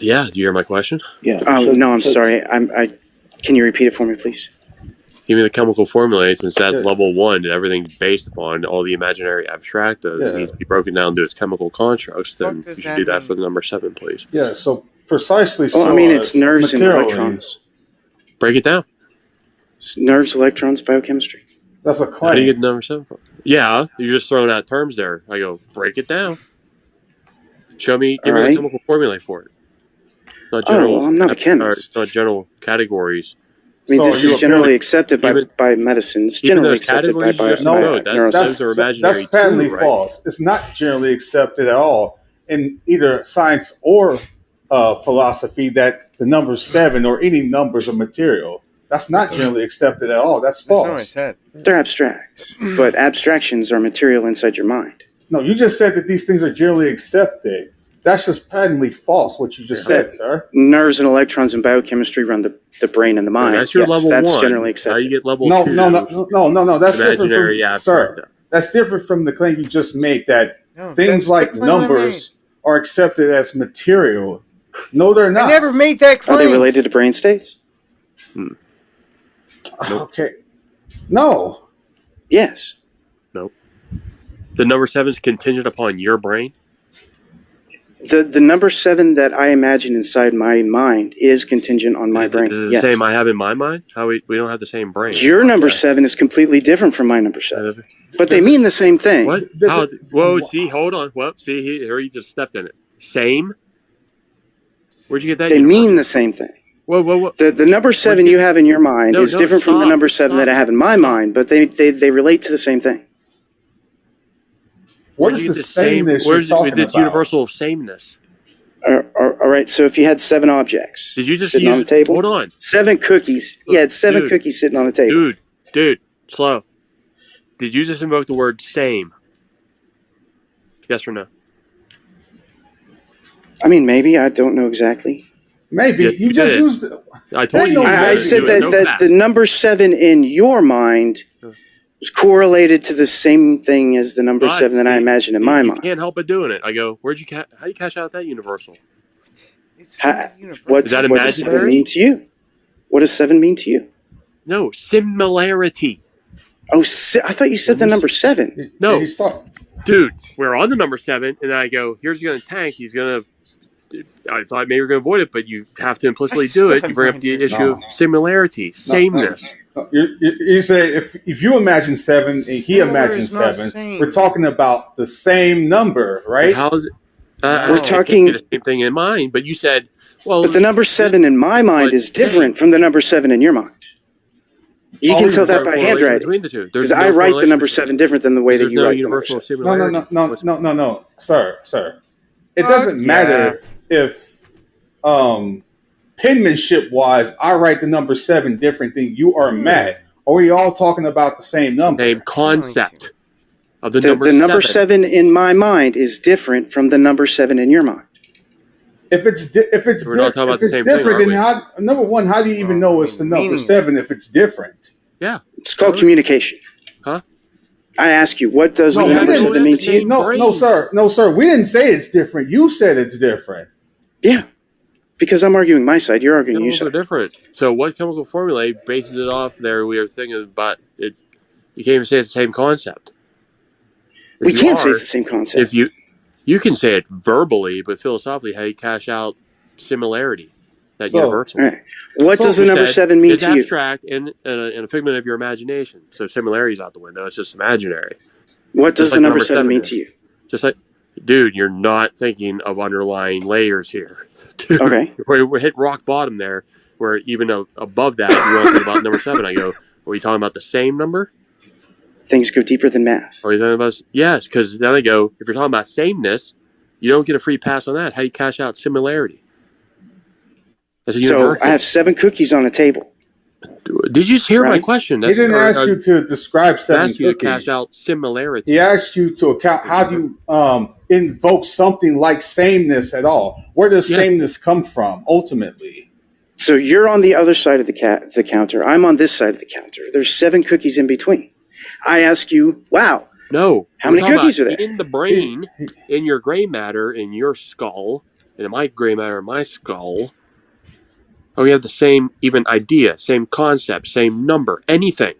Yeah. Do you hear my question? Yeah. Oh So- no, I'm so- sorry. Can you repeat it for me, please? Give me the chemical formula, since that's Yeah. level 1, and everything's based upon all the imaginary abstracta that Yeah. needs to be broken down to its chemical constructs. Then What does you should that do that mean? for the number 7, please. Yeah, so precisely Well, so. I mean, it's nerves and materially, electrons. Break it down. It's nerves, electrons, biochemistry. That's a How do you claim. get the number 7 from? Yeah, you're just throwing out terms there. I go, break it down. Give me the Alright. chemical formula for it. Not Oh, general. well, I'm not a chemist. Not general categories. I mean, So this you is generally apparently- accepted by medicine. It's Even generally those accepted by categories you just No, wrote, those are imaginary that's patently too, right? false. It's not generally accepted at all in either science or philosophy that the number 7 or any numbers are material. That's not generally accepted at all. That's That's not what I false. said. They're abstract, but abstractions are material inside your mind. No, you just said that these things are generally accepted. That's just patently false, what you just said, sir. Nerves and electrons in biochemistry run the brain and the mind. That's your Yes, level that's 1. generally How accepted. you get level No, 2? no. That's different Imaginary from, sir. abstracta. That's different from the claim you just made that No, things that's like the claim I numbers are accepted as material. No, they're made. I not. never made that Are claim. they related to brain states? Nope. Okay. No. Yes. The number 7 is contingent upon your brain. The number 7 that I imagine inside my mind is contingent on my brain. Is it the Yes. same I have in my mind? How we don't have the same brain. Your number 7 is completely different from my number 7, but they Does it- mean the same thing. What? Does How? it- Whoa! See, hold on. Well, see, here you just stepped in it. Same. Where'd you get that? They from? mean the same thing. Whoa! The number 7 you have in your mind No, is no, different from the stop, number 7 that I stop, have in my mind, but they relate to the same thing. What Where'd is you the get same? sameness you're Where's talking this about? universal sameness? All right, so if you had 7 objects Did you just sitting use? on the table, Hold on, 7 cookies. You had 7 Dude. cookies sitting on the table. dude, slow. Did you just invoke the word same? Yes or no? I mean, maybe. I don't know exactly. Maybe. Yeah, you you just did. used it. I told Ain't you. no you way. I had to said do that, it. No that fact. the number 7 in your mind was correlated to the same thing as the number But, 7 that I see, imagine in my you mind. can't help but doing it. I go, how do you cash out that universal? It's Ha- not universal. What Is that what does 7 imaginary? mean to you? What does 7 mean to you? No, similarity. Oh, I thought you said the number 7. No. He's talking. Dude, we're on the number 7, and I go, here's going to tank. He's going to. I thought maybe you were going to avoid it, but you have to implicitly do it. You bring up the issue of similarity, sameness. You say if you imagine 7 and he No, imagines it's not 7, same. we're talking about the same number, right? How is it? We're I can't talking- get the same thing in mind, but you said, well, But the number 7 in my mind But is different from the number 7 in your mind. You Oh, can there's tell there's that no by correlation handwriting. between the two. Because There's no I write the correlation number between 7 different than the way that There's you no write the number universal 7. similarity. No, sir. It Fuck doesn't yeah. matter if penmanship wise I write the number 7 different than you or Matt. Are we all talking about the same number? Same concept of the The number number 7. 7 in my mind is different from the number 7 in your mind. if it's We're not talking about if the it's same thing, different, are we? then how? Number one, how do you even know it's the number Meaning. 7 if it's different? It's called communication. Huh? I ask you, what does No, the we number didn't. 7 mean to you? No, sir. We didn't say it's different. You said it's different. Yeah, because I'm arguing my side. You're arguing your Chemicals are side. different. So what chemical formulae bases it off there? We are thinking about it. You can't even say it's the same concept. If We you can't say are, it's the same concept. If you can say it verbally, but philosophically, how you cash out similarity, that So- universal. All right. What So does the You number said 7 mean it's to you? abstract and a figment of your imagination. So similarity's out the window. It's just imaginary. What does Just the like number number 7 mean is. to you? Just like, dude, you're not thinking of underlying layers here. Dude, Okay. we're hit rock bottom there, where even above that, you want to think about number 7. I go, are we talking about the same number? Things go deeper than math. Or are you talking about, yes, because then I go, if you're talking about sameness, you don't get a free pass on that. How do you cash out similarity? That's a So universal. I have 7 cookies on a table. Did you just hear my Right. question? He didn't ask you to describe I 7 asked you to cookies. cash out similarity. He asked you to account. How do you invoke something like sameness at all? Where does Yeah. sameness come from ultimately? So you're on the other side of the counter. I'm on this side of the counter. There's 7 cookies in between. I ask you, wow, No. How we're many talking cookies about are there? in the brain, in your gray matter, in your skull, and in my gray matter, in my skull? Oh, we have the same even idea, same concept, same number, anything.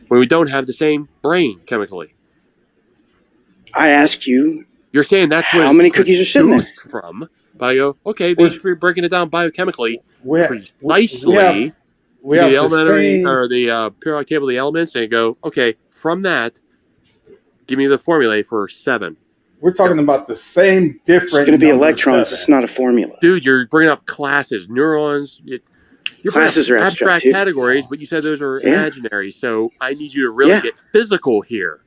When we don't have the same brain chemically. I ask you, You're saying that's what How it's many cookies are sitting there? produced from. But I go, okay, they should be breaking it down biochemically We precisely. we You have do the elementary same. or the periodic table of the elements, and you go, okay, from that, give me the formulae for 7. We're talking about the same different. it's going to be number electrons. 7. It's not a formula. Dude, you're bringing up classes, neurons. You're bringing Classes up are abstract, too. categories, but you said those are Yeah. imaginary. So I need you to really Yeah. get physical here.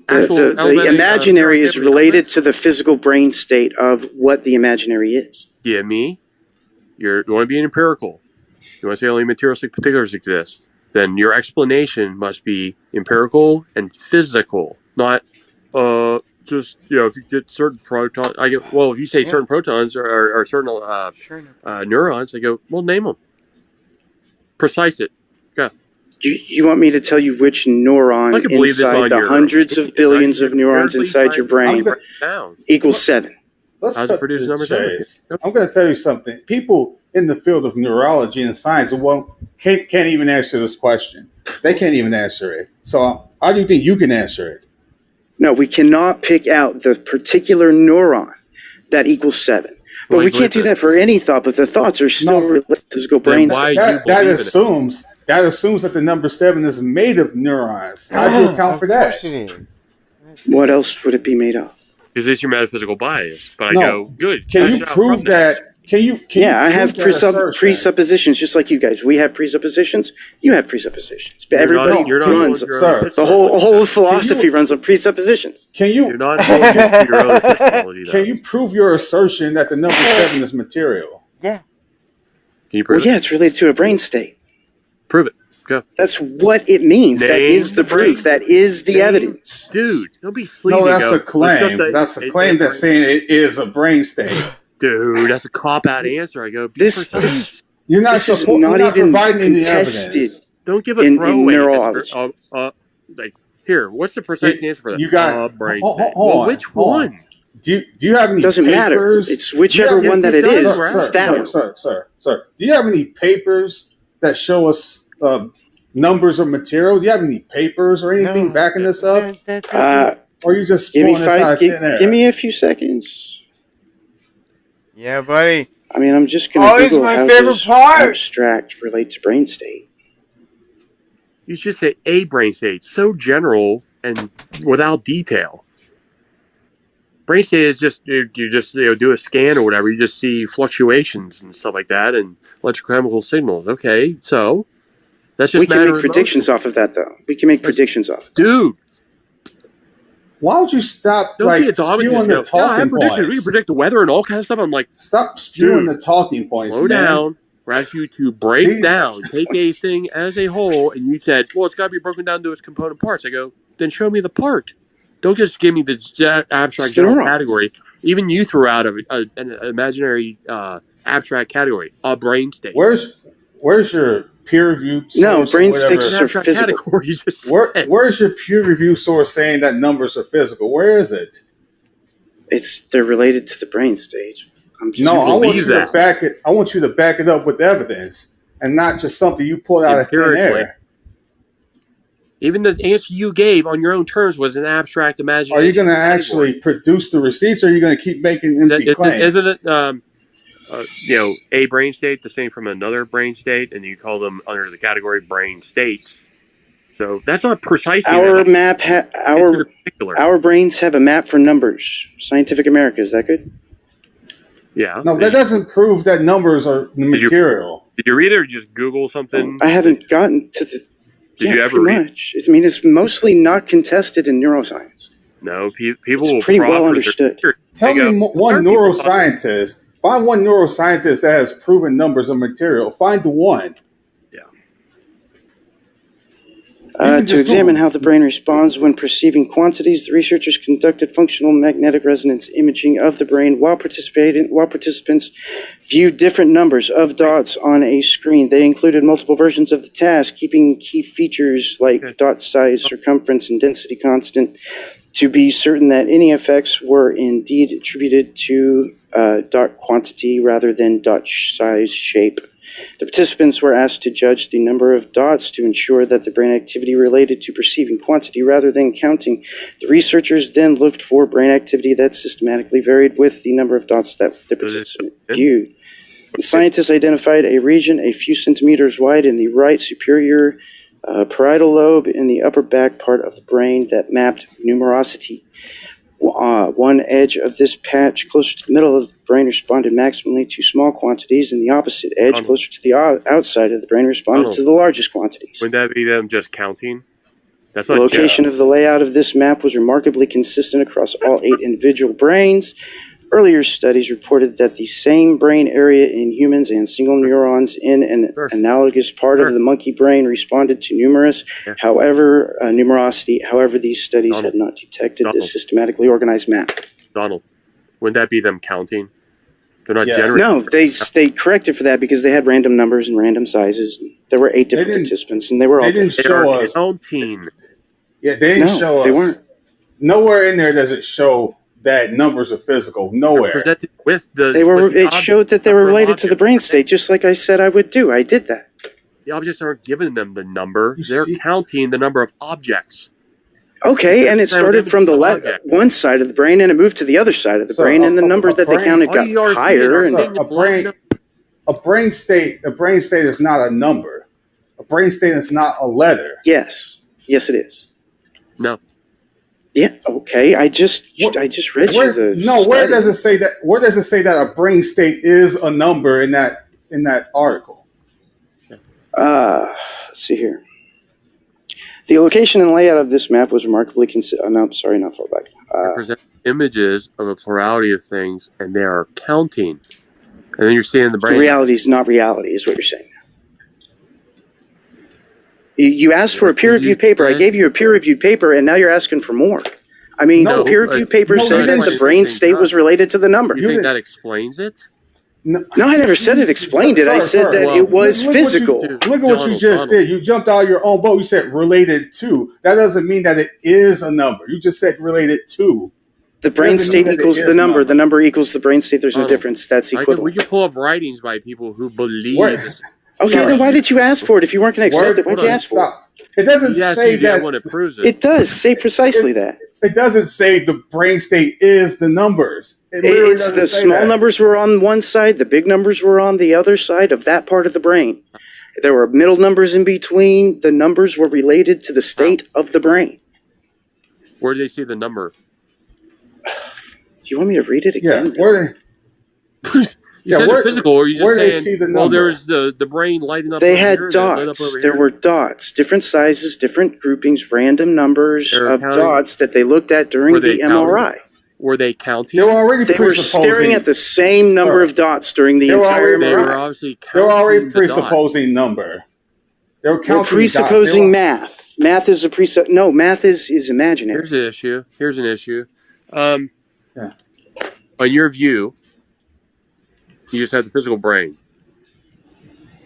The, Actual the elementary, imaginary is periodic table related elements? to the physical brain state of what the imaginary is. Give me. You want to be empirical. You want to say only materialistic particulars exist. Then your explanation must be empirical and physical, not just if you get certain protons. I go, well, if you say certain protons or certain Sure. No. neurons, I go, well, name them. Precise it. You want me to tell you which neuron I can believe this on inside the your hundreds of billions of neurons inside your brain I'm down. equals 7? Let's How's it cut produce to number the 7? chase. I'm going to tell you something. People in the field of neurology and science can't even answer this question. They can't even answer it. So how do you think you can answer it? No, we cannot pick out the particular neuron that equals 7. But Well, we can't do that for any thought, but the thoughts are still No. related to physical Then brain why- state. you That believe in it. assumes that the number 7 is made of neurons. How do you account for Of that? course it is. What else would it be made of? Because it's your metaphysical bias. But I No. go, good. Can cash you out prove from that? Can you? Yeah, I prove have that assertion? presuppositions just like you guys. We have presuppositions. You have presuppositions. But everybody you're not runs. your own sir. epistemology. The whole philosophy runs on presuppositions. Can You're you? not holding to your own epistemology, though. Can you prove your assertion that the number 7 is material? Can you Well, prove yeah, it? it's related to a brain state. Prove it. Go. That's what it means. That Name is the the brain. proof. That is the Name- evidence. Dude, don't be sleazy. No, that's go, a "It's claim. just That's a claim that's saying it is a brain state. Dude, that's a cop-out answer. I go, be This- precise. You're not, This is you're not not even providing any contested. evidence. Don't give a in throwaway neurology. answer. Like, here, what's the precise answer for that? You got- brain hold state. on, Well, which hold on. one? Do you have any It doesn't matter. papers? It's whichever Yeah, one that it it does, is. right? It's that one. Sir. Do you have any papers that show us numbers of material? Do you have any papers or anything No, backing this up? Or are you just Give me pulling this out five. of thin air? Give me a few seconds. Yeah, buddy. I mean, I'm just going Oh, to it's Google my how favorite does part. abstract relate to brain state. You should say a brain state. So general and without detail. Brain state is just you just do a scan or whatever. You just see fluctuations and stuff like that, and electrochemical signals. Okay, so that's just We can matter make of predictions motion. off of that, though. We can make predictions off. Dude, Why don't you stop don't be a like dog and spewing just the go, yeah, I talking predicted. We can points? predict the weather and all kinds of stuff. I'm like, Stop spewing Dude, the talking points. slow man. down. We're asking you to break These- down, take a thing as a whole, and you said, well, it's got to be broken down to its component parts. I go, then show me the part. Don't just give me the abstract It's general neurons. category. Even you threw out an imaginary abstract category, a brain state. Where's your peer review? No, brain states An are abstract physical. category. You just said. Where's your peer review source saying that numbers are physical? Where is it? They're related to the brain state. No, I want believe you to that. back it. I want you to back it up with evidence, and not just something you pulled out of thin Empirically. air. Even the answer you gave on your own terms was an abstract imagination. Are you going to category. actually produce the receipts, or are you going to keep making empty claims? Isn't it? A brain state the same from another brain state, and you call them under the category brain states. So that's not precisely Our that. map, It's particular. our brains have a map for numbers. Scientific America, is that good? Yeah. No, that doesn't prove that numbers are the material. Did you read it or just Google something? I haven't gotten to the. Did you ever pretty read? much. I mean, it's mostly not contested in neuroscience. No, people It's will pretty well proffer their understood. theory. Tell They me go, one "Why are people neuroscientist. Find one neuroscientist that has proven numbers are material. Find the one. can To just examine Google. how the brain responds when perceiving quantities, the researchers conducted functional magnetic resonance imaging of the brain while participants viewed different numbers of dots on a screen. They included multiple versions of the task, keeping key features like dot size, circumference, and density constant to be certain that any effects were indeed attributed to dot quantity rather than dot size shape. The participants were asked to judge the number of dots to ensure that the brain activity related to perceiving quantity rather than counting. The researchers then looked for brain activity that systematically varied with the number of dots that the participant viewed. The scientists identified a region a few centimeters wide in the right superior parietal lobe in the upper back part of the brain that mapped numerosity. One edge of this patch closer to the middle of the brain responded maximally to small quantities, and the opposite edge closer to the outside of the brain responded to the largest quantities. Would that be them just counting? That's The not location of the layout of this map was remarkably consistent across all 8 individual brains. Earlier studies reported that the same brain area in humans and single neurons in an analogous part of the monkey brain responded to numerosity. However, these studies had not detected this systematically organized map. Donald, wouldn't that be them counting? They're not Yeah. generating. No, they corrected for that because they had random numbers and random sizes. There were 8 different participants, and they were all They didn't different. They show are us. counting. Yeah, they didn't No, show us. they weren't. Nowhere in there does it show that numbers are physical. Nowhere. Presented with the. They were. with the It object, showed that they were number of related to the objects. brain state, just like I said I would do. I did that. The objects aren't giving them the number. You They're see- counting the number of objects. Okay, and it They were started given from the some object. one side of the brain, and it moved to the other side of the So brain, and the a number that they brain- counted All got you are higher. seeing And are So a brain state is not a number. A brain state is not a letter. yes, it is. No. Yeah. Okay. I just read you the. Where study. does it say that? Where does it say that a brain state is a number in that article? Let's see here. The location and layout of this map was remarkably consistent. No, sorry, not far back. They present images of a plurality of things, and they are counting. And then you're seeing the The brain. reality is not reality, is what you're saying. You asked for a peer-reviewed paper. I gave you a peer-reviewed paper, and now you're asking for more. I mean, No, the peer-reviewed paper no, said you that didn't. the brain state was related to the number. You think that explains it? No, I never said it explained it. I said that Well, it was look what you- physical. Look at what you just Donald. did. You jumped out of your own boat. You said related to. That doesn't mean that it is a number. You just said related to. The brain doesn't state mean that it equals is the a number. number. The number equals the brain state. There's no Donald, difference. That's We equivalent. can pull up writings by people who believe Where- this. Okay, Sorry. then why did you ask for it? If you weren't going to accept it, why'd hold you on, ask for it? Stop. It doesn't Yes, say you did that. when it proves it. It does say precisely that. It doesn't say the brain state is the numbers. It literally It's doesn't the say small that. numbers were on one side, the big numbers were on the other side of that part of the brain. There were middle numbers in between. The numbers were related to the state of the brain. Where do they see the number? Do you want me to read it Yeah. again? Where? You Yeah, said where- the physical, or you just where do they saying, see the well, number? there's the brain lighting up They over had here, and then lit up dots. over There here. were dots, different sizes, different groupings, random numbers They were of counting- dots that they looked at during Were they the MRI. Were they counting? They were already They were staring at the same number of dots during the They were entire already- They were MRI. obviously They counting were already the dots. presupposing number. They were We're counting dots. presupposing They were- math. Math is a No, math is imaginary. Here's an issue. on your view, you just have the physical brain.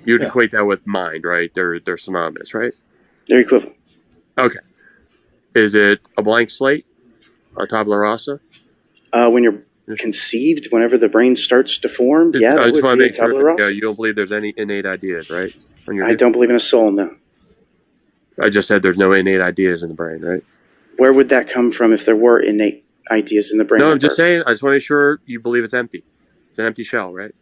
You would Yeah. equate that with mind, right? They're synonymous, right? They're equivalent. Okay. Is it a blank slate, a tabula rasa? When you're conceived, whenever the brain starts to form, yeah, I that just would want be to a make sure tabula that rasa. you don't believe there's any innate ideas, right? On your I don't believe in a soul, no. I just said there's no innate ideas in the brain, right? Where would that come from if there were innate ideas in the brain? No, at I'm just birth? saying. I just want to make sure you believe it's empty. It's an empty shell, right?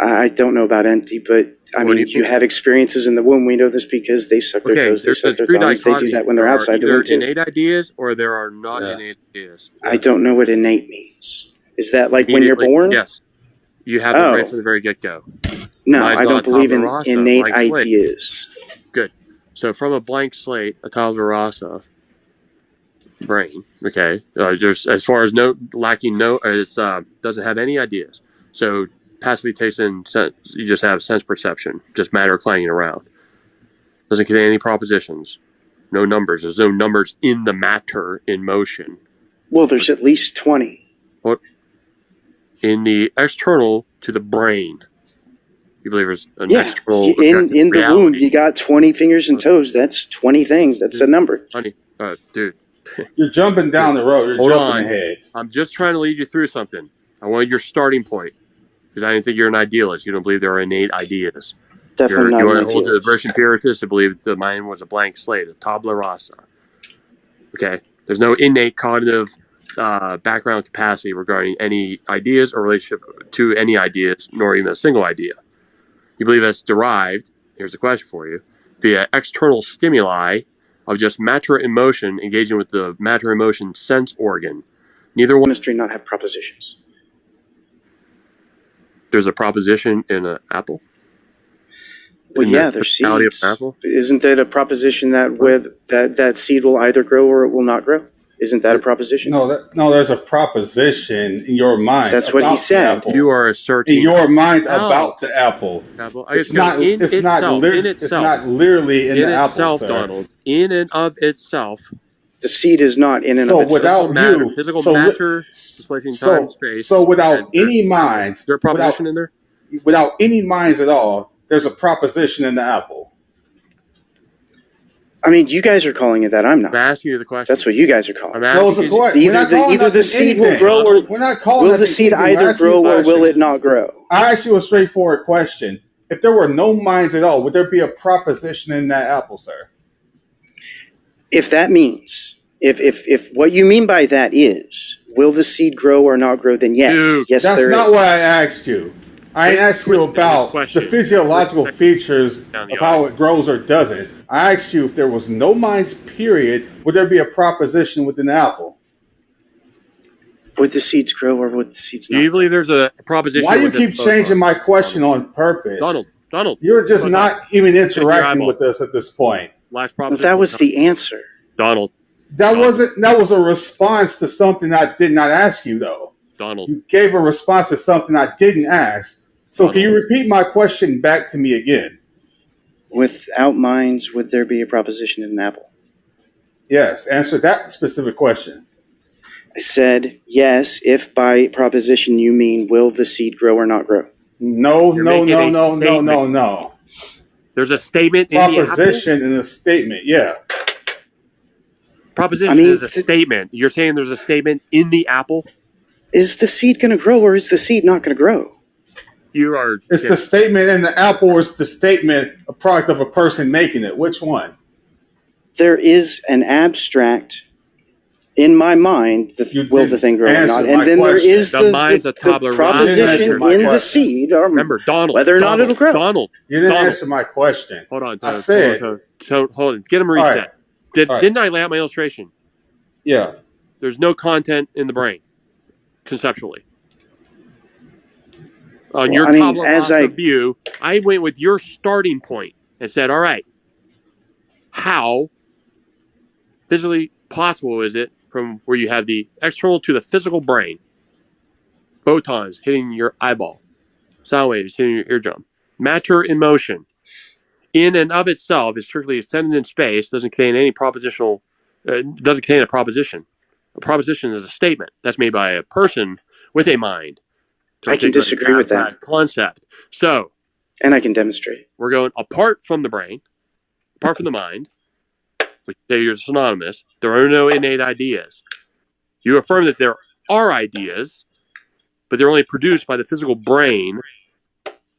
I don't know about empty, but I What do mean, you you think? have experiences in the womb. We know this because they suck their toes, they suck their three thumbs. They do dichotomies. that when they're There are outside the either womb too. innate ideas or there are not Yeah. innate ideas. I don't know what innate means. Is that like when you're Immediately- born? Yes. You have them Oh. right from the very get-go. No, Mine's I not don't believe in tabula rasa, innate blank slate. ideas. So from a blank slate, a tabula rasa brain, okay, there's as far as it's doesn't have any ideas. So passively takes in sense. You just have sense perception, just matter clanging around. Doesn't contain any propositions, no numbers. There's no numbers in the matter in motion. Well, there's at least 20. In the external to the brain, you believe there's an Yeah, external in objective the reality. womb, you got 20 fingers and toes. That's 20 things. That's a number. Dude, You're jumping down the road. You're Hold jumping on. ahead. I'm just trying to lead you through something. I wanted your starting point because I didn't think you're an idealist. You don't believe there are innate ideas. Definitely You not want an to hold to the idealist. British empiricists to believe the mind was a blank slate, a tabula rasa. Okay, there's no innate cognitive background capacity regarding any ideas or relationship to any ideas, nor even a single idea. You believe that's derived. Here's a question for you: via external stimuli of just matter emotion engaging with the matter emotion sense organ. Neither one. Chemistry not have propositions. There's a proposition in an apple. Well, In the yeah, there's physicality of seeds. an apple? Isn't that a proposition that that seed will either grow or it will not grow? Isn't that a proposition? No, there's a proposition in your mind. That's what he about the said. apple. You are asserting in your mind No. about the apple. apple. It's not. In It's itself, not. in It's itself, not literally in in the apple, itself, sir. Donald. In and of itself. The seed is not in and So of itself. without matter, you, physical so wi- matter, displacing time, so space. so without and there's- any minds, Is there a proposition in there? without any minds at all, there's a proposition in the apple. I mean, you guys are calling it that. I'm not. I'm asking you the question. That's what you guys are calling I'm it. No, it's asking a you. question. We're not calling Either the nothing seed will anything. grow or We're not calling will the nothing seed anything. We're either asking you grow or will it questions. not grow? I asked you a straightforward question. If there were no minds at all, would there be a proposition in that apple, sir? If that means, if what you mean by that is, will the seed grow or not grow, then yes. Dude, Yes, That's there not is. what I asked you. I ain't asked you Twist the about question. the physiological features Down the of how it grows or doesn't. I asked you if there was no minds, period, would there be a proposition within the apple? Would the seeds grow or would the seeds Do you not? believe there's a proposition? Why do you within keep both changing of my us? question on purpose? Donald, You're just Hold not on. even your interacting eyeball. with us at this point. Last Well, proposition. that was the answer. Donald. That was a response to something I did not ask you though. Donald. You gave a response to something I didn't ask. So can you repeat my question back to me again? Without minds, would there be a proposition in an apple? Yes, answer that specific question. I said yes, if by proposition you mean will the seed grow or not grow. No, You're no, making no, a no, no, statement. no, no. There's a statement in the apple. Proposition in a statement, yeah. Proposition I mean, is a statement. You're saying there's a statement in the apple? Is the seed going to grow or is the seed not going to grow? You are. It's the statement in the apple or it's the statement, a product of a person making it. Which one? There is an abstract in my mind, You will didn't the thing grow or answer not? my And then there question. is The mind's a tabula rasa. proposition You didn't answer my in the question. seed, or Remember, Donald. whether or not Donald, it'll grow. Donald. You didn't Donald. answer my question. Hold on. I Donald, said- hold on. Get him All reset. right. All right. Didn't I lay out my illustration? Yeah. There's no content in the brain, conceptually. On Well, your I mean, tabula as rasa I- view, I went with your starting point and said, all right, how physically possible is it from where you have the external to the physical brain, photons hitting your eyeball, sound waves hitting your eardrum, matter in motion, in and of itself is strictly extended in space, doesn't contain any doesn't contain a proposition. A proposition is a statement that's made by a person with a mind. I can disagree with that concept. So, and I can demonstrate. We're going apart from the brain, apart from the mind, which say are synonymous. There are no innate ideas. You affirm that there are ideas, but they're only produced by the physical brain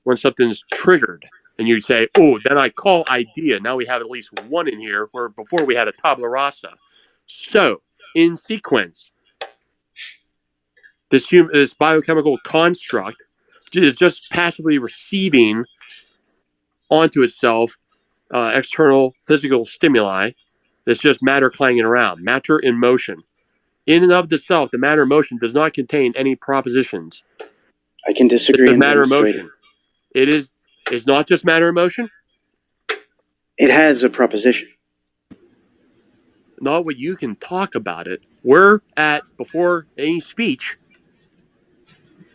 when something's triggered. And you say, oh, then I call idea. Now we have at least one in here, where before we had a tabula rasa. So, in sequence, this biochemical construct is just passively receiving onto itself external physical stimuli. It's just matter clanging around, matter in motion. In and of itself, the matter in motion does not contain any propositions. I can disagree. It's matter in motion. It's not just matter in motion. It has a proposition. Not what you can talk about it. We're at, before any speech,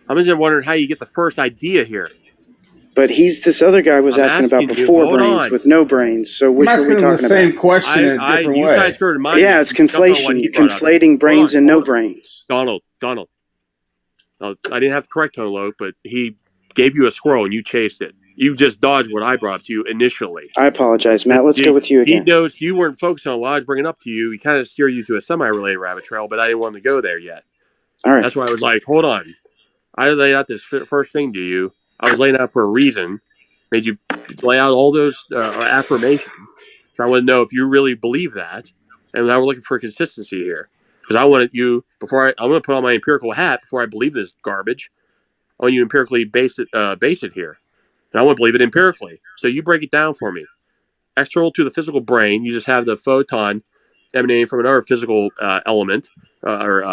I'm just wondering how you get the first idea here. But this other guy was asking about before brains with no brains. So which are we talking about? the same question in a different way. Guys heard mine. Yeah, it's conflation. Conflating brains and no brains. Donald. I didn't have the correct tone, Loke, but he gave you a squirrel and you chased it. You just dodged what I brought up to you initially. I apologize, Matt. Let's go with you again. He knows you weren't focused on what I was bringing up to you. He kind of steered you to a semi-related rabbit trail, but I didn't want to go there yet. All right. That's why I was like, hold on. I laid out this first thing to you. I was laying out for a reason. Made you lay out all those affirmations. So I want to know if you really believe that. And now we're looking for consistency here. Because I wanted you, I'm going to put on my empirical hat before I believe this garbage. I want you to empirically base it here. And I want to believe it empirically. So you break it down for me. External to the physical brain, you just have the photon emanating from another physical element or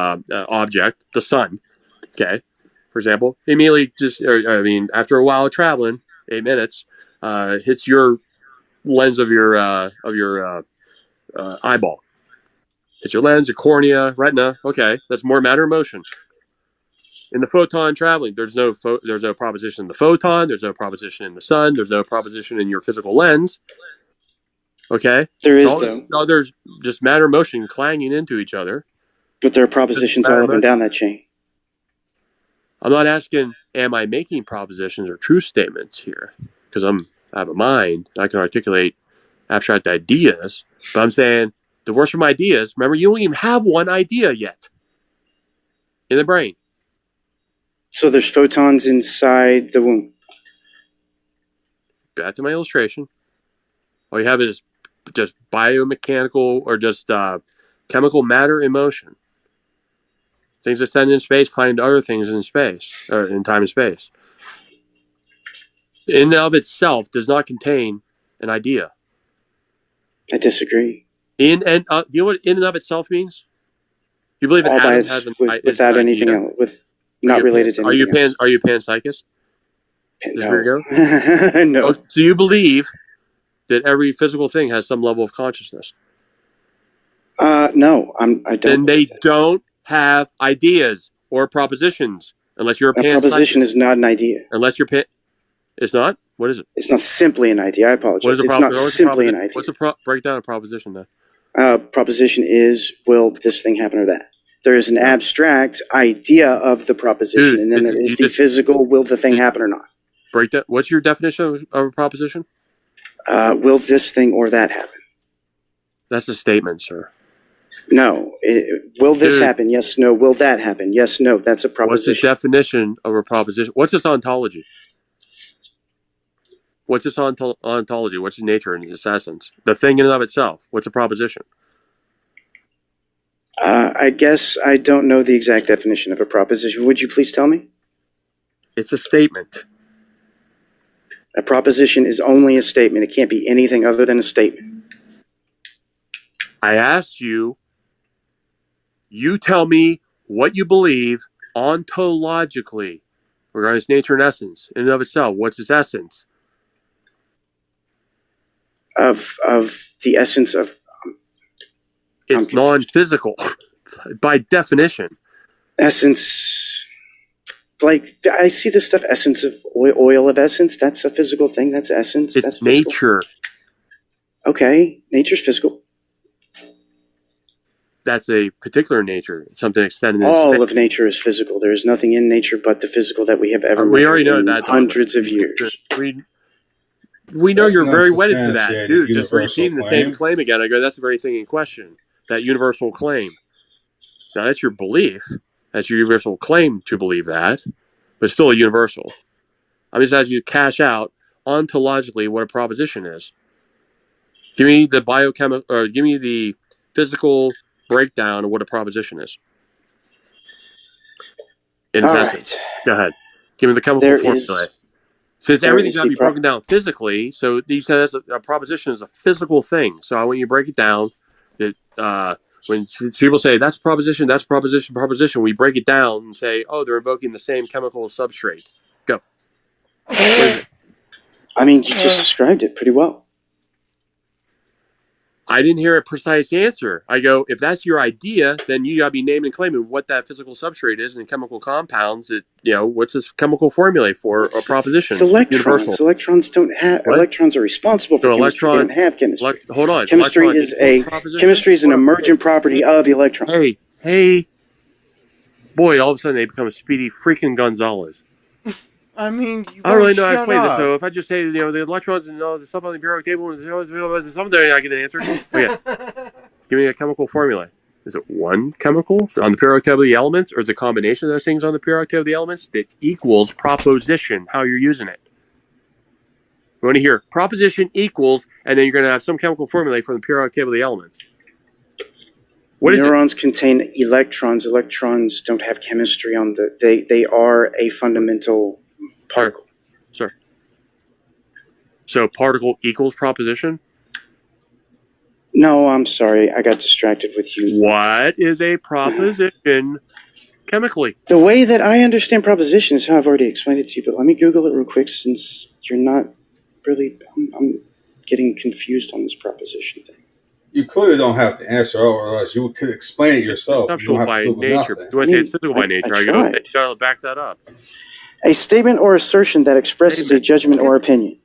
object, the sun. Okay. For example, immediately after a while of traveling, 8 minutes, hits your lens of your eyeball. Hits your lens, your cornea, retina. Okay, that's more matter in motion. In the photon traveling, there's no proposition in the photon. There's no proposition in the sun. There's no proposition in your physical lens. Okay, there is though. No, there's just matter in motion clanging into each other. But there are propositions all up and down that chain. I'm not asking, am I making propositions or true statements here? Because I have a mind. I can articulate abstract ideas. But I'm saying, divorce from ideas. Remember, you don't even have one idea yet in the brain. So there's photons inside the womb. Back to my illustration. All you have is just biomechanical or just chemical matter in motion. Things that stand in space climb to other things in space, or in time and space. In and of itself does not contain an idea. I disagree. Do you know what in and of itself means? You believe an atom has without anything else, not related to anything else. Are you a panpsychist? No. No. So you believe that every physical thing has some level of consciousness? No, I don't. Then they don't have ideas or propositions unless you're a panpsychist. A proposition is not an idea. Unless you're it's not? What is it? It's not simply an idea. I apologize. It's not simply an idea. What's a breakdown of proposition then? Proposition is, will this thing happen or that? There is an abstract idea of the proposition, and then there is the physical, will the thing happen or not? Break that. What's your definition of a proposition? Will this thing or that happen? That's a statement, sir. No. Will this happen? Yes, no. Will that happen? Yes, no. That's a proposition. What's the definition of a proposition? What's its ontology? What's its ontology? What's its nature and its essence? The thing in and of itself. What's a proposition? I guess I don't know the exact definition of a proposition. Would you please tell me? It's a statement. A proposition is only a statement. It can't be anything other than a statement. I asked you, you tell me what you believe ontologically regarding its nature and essence in and of itself. What's its essence? Of the essence of... It's non-physical by definition. Essence, like I see this stuff, essence of oil of essence. That's a physical thing. That's essence. It's that's nature. Okay, nature's physical. that's a particular nature, something extended in All space. of nature is physical. There is nothing in nature but the physical that we have ever We measured already know in that, hundreds Don. of years. We know That's you're an very wedded to that. unsubstantiated Dude, just universal repeating the same claim. claim again. I go, that's the very thing in question. That universal claim. Now, that's your belief. That's your universal claim to believe that, but it's still a universal. I'm just asking you to cash out ontologically what a proposition is. Give me the biochemical, or give me the physical breakdown of what a proposition is. In its All essence. right. Go ahead. Give me the chemical There formula. is Since there everything's is got to the be broken down physically, so you said that's a proposition is a physical thing. So when you break it down, that when people say that's proposition, we break it down and say, oh, they're invoking the same chemical substrate. Go. What is it? I mean, you just described it pretty well. I didn't hear a precise answer. I go, if that's your idea, then you got to be naming and claiming what that physical substrate is and chemical compounds. What's this chemical formula for a proposition? It's electrons. Universal. Electrons don't have. What? Electrons are responsible for So chemistry. They don't have chemistry. Hold on. Chemistry Electron is equals proposition? chemistry is an emergent property of the electron. Hey. Boy, all of a sudden they become Speedy freaking Gonzalez. I mean, you I don't really know how to shut explain this. up. So if I just say, the electrons and all the stuff on the periodic table and something, I get an answer. Okay. Give me a chemical formula. Is it one chemical on the periodic table of the elements, or is it a combination of those things on the periodic table of the elements that equals proposition, how you're using it? We want to hear proposition equals, and then you're going to have some chemical formula from the periodic table of the elements. What is it? Neurons contain electrons. Electrons don't have chemistry on the. They are a fundamental particle. Sir. So particle equals proposition? No, I'm sorry. I got distracted with you. What is a proposition chemically? The way that I understand proposition is how I've already explained it to you, but let me Google it real quick since you're not really. I'm getting confused on this proposition thing. You clearly don't have to answer, otherwise you could explain it yourself. Conceptual by nature. Do I say it's physical by nature? I go, you gotta back that up. A statement or assertion that expresses a judgment or opinion.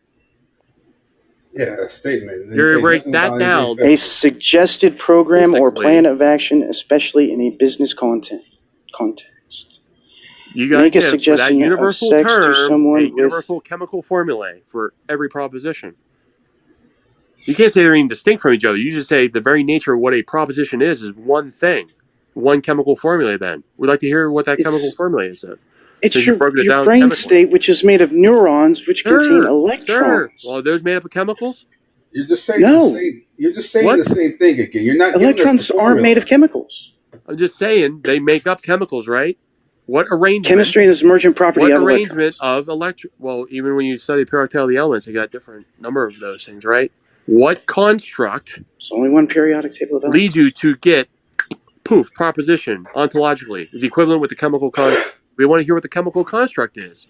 Yeah, a statement. You're break that down. A suggested program or plan of action, especially in a business context. You got to Make a give suggestion that of universal sex to term someone a with- universal chemical formula for every proposition. You can't say they're even distinct from each other. You just say the very nature of what a proposition is one thing, one chemical formula. Then we'd like to hear what that chemical formula is. Then. It's Because your you broke it down brain chemically. state, which is made of neurons, which contain electrons. Sure. Well, are those made up of chemicals? You're just saying No. the same. You're just saying What? the same thing again. You're not. Electrons aren't made of chemicals. I'm just saying they make up chemicals, right? What arrangement? Chemistry is an emergent property What of arrangement electrons. of Well, even when you study periodic table of the elements, you got different number of those things, right? What construct There's only one periodic table of elements. leads you to get proposition ontologically is equivalent with the chemical construct? We want to hear what the chemical construct is.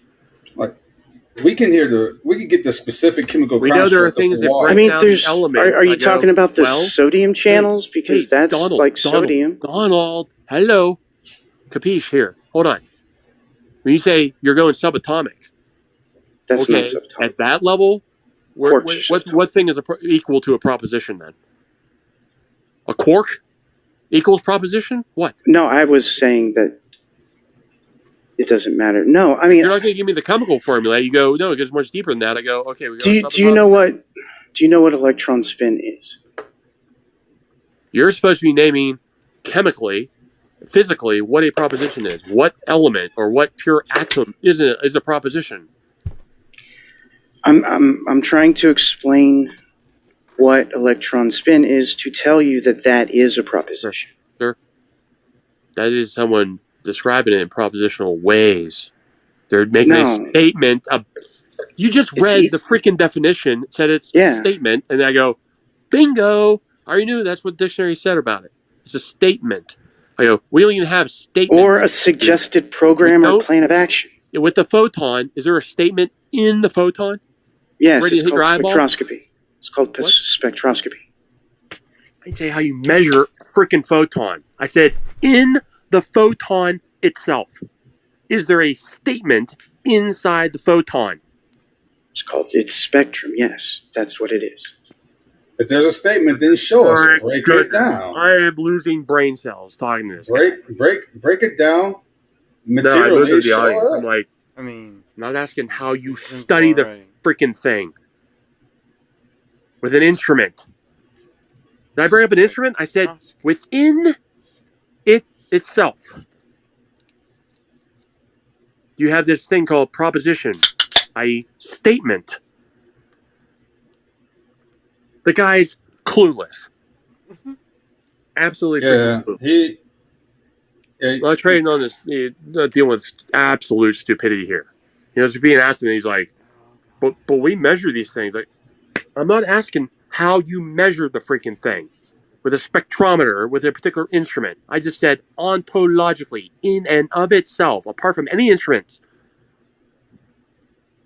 We can get the specific chemical. We know there are construct of things that water. break I mean, down there's. the elements. Are you I go, talking about the well, sodium channels? Because that's Donald, like sodium. Donald, hello. Capiche here. Hold on. When you say you're going subatomic, That's okay, not subatomic. at that level, Quarks are what thing is equal to a proposition then? A quark equals proposition? What? No, I was saying that it doesn't matter. No, I mean, You're not going to give me the chemical formula. You go, no, it goes much deeper than that. I go, okay, we go. do you know what? Do you know what electron spin is? You're supposed to be naming chemically, physically, what a proposition is. What element or what pure atom is a proposition? I'm trying to explain what electron spin is to tell you that is a proposition. Sure. That is someone describing it in propositional ways. They're making a statement. You just read the freaking definition, said it's a statement, and I go, bingo! I already knew that's what the dictionary said about it. It's a statement. I go, we don't even have statements. Or a suggested program or plan of action. With the photon, is there a statement in the photon? Yes, Ready it's to hit called your eyeball? spectroscopy. It's called spectroscopy. I didn't say how you measure a freaking photon. I said in the photon itself. Is there a statement inside the photon? It's spectrum. Yes, that's what it is. If there's a statement, then show us. My Break it goodness. down. I am losing brain cells talking to this guy. Break it down. No, I Materially, look at the show audience. it. I'm like, I mean, I'm not asking how you Simple, study the right. freaking thing with an instrument. Did I bring up an instrument? I said within it itself. You have this thing called proposition, i.e., statement. The guy's clueless. Absolutely Yeah, freaking clueless. he. Not trading on this, not dealing with absolute stupidity here. You know, just being asked him, and he's like, but we measure these things. Like, I'm not asking how you measure the freaking thing with a spectrometer, with a particular instrument. I just said ontologically, in and of itself, apart from any instruments.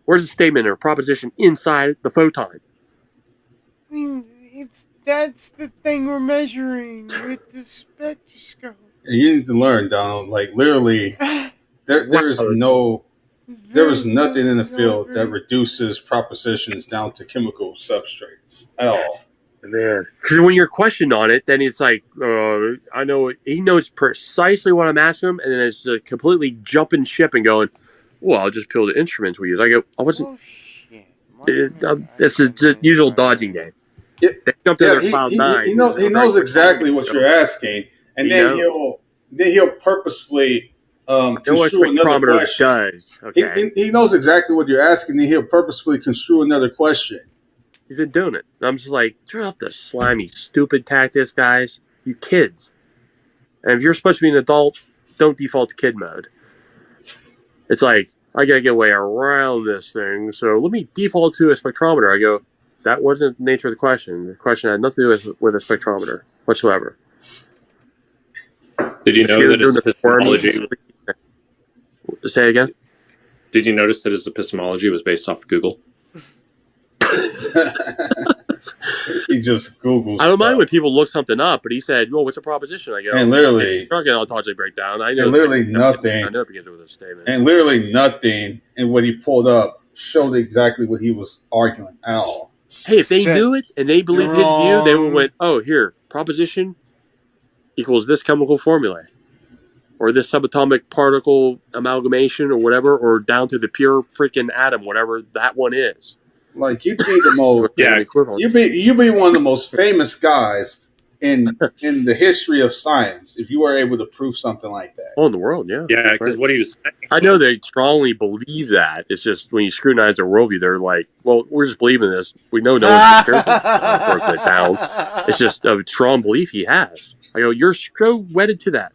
Where's the statement or proposition inside the photon? I mean, that's the thing we're measuring with the spectroscope. You need to learn, Donald. Like literally, there is nothing in the field that reduces propositions down to chemical substrates at all. Man, because when you're questioned on it, then it's like, I know he knows precisely what I'm asking him, and then it's completely jumping ship and going, well, I'll just peel the instruments we use. I go, I wasn't. It's a usual dodging game. Yeah, They jumped in their cloud nine. He knows exactly what you're asking, and then he'll purposefully know what construe another spectrometer question. does. Okay, He knows exactly what you're asking, and he'll purposefully construe another question. he's been doing it. And I'm just like, drop the slimy, stupid tactics, guys. You kids. And if you're supposed to be an adult, don't default to kid mode. It's like, I gotta get a way around this thing, so let me default to a spectrometer. I go, that wasn't the nature of the question. The question had nothing to do with a spectrometer whatsoever. Did you know that his epistemology? Say again? Did you notice that his epistemology was based off of Google? He just Googles. I don't mind stuff. when people look something up, but he said, well, what's a proposition? I go, And literally, you're not getting ontology breakdown. I know. and literally nothing. I know it begins with a statement. And literally nothing in what he pulled up showed exactly what he was arguing at all. Hey, if they knew it and they believed his view, they would went, oh, here, proposition equals this chemical formula, or this subatomic particle amalgamation, or whatever, or down to the pure freaking atom, whatever that one is. Like you'd be the most, equivalent. you'd be one of the most famous guys in the history of science if you were able to prove something like that. Oh, in the world, yeah. Yeah, because what he was saying. I know they strongly believe that. It's just when you scrutinize their worldview, they're like, well, we're just believing this. We know no one's broken it down. It's just a strong belief he has. I go, you're so wedded to that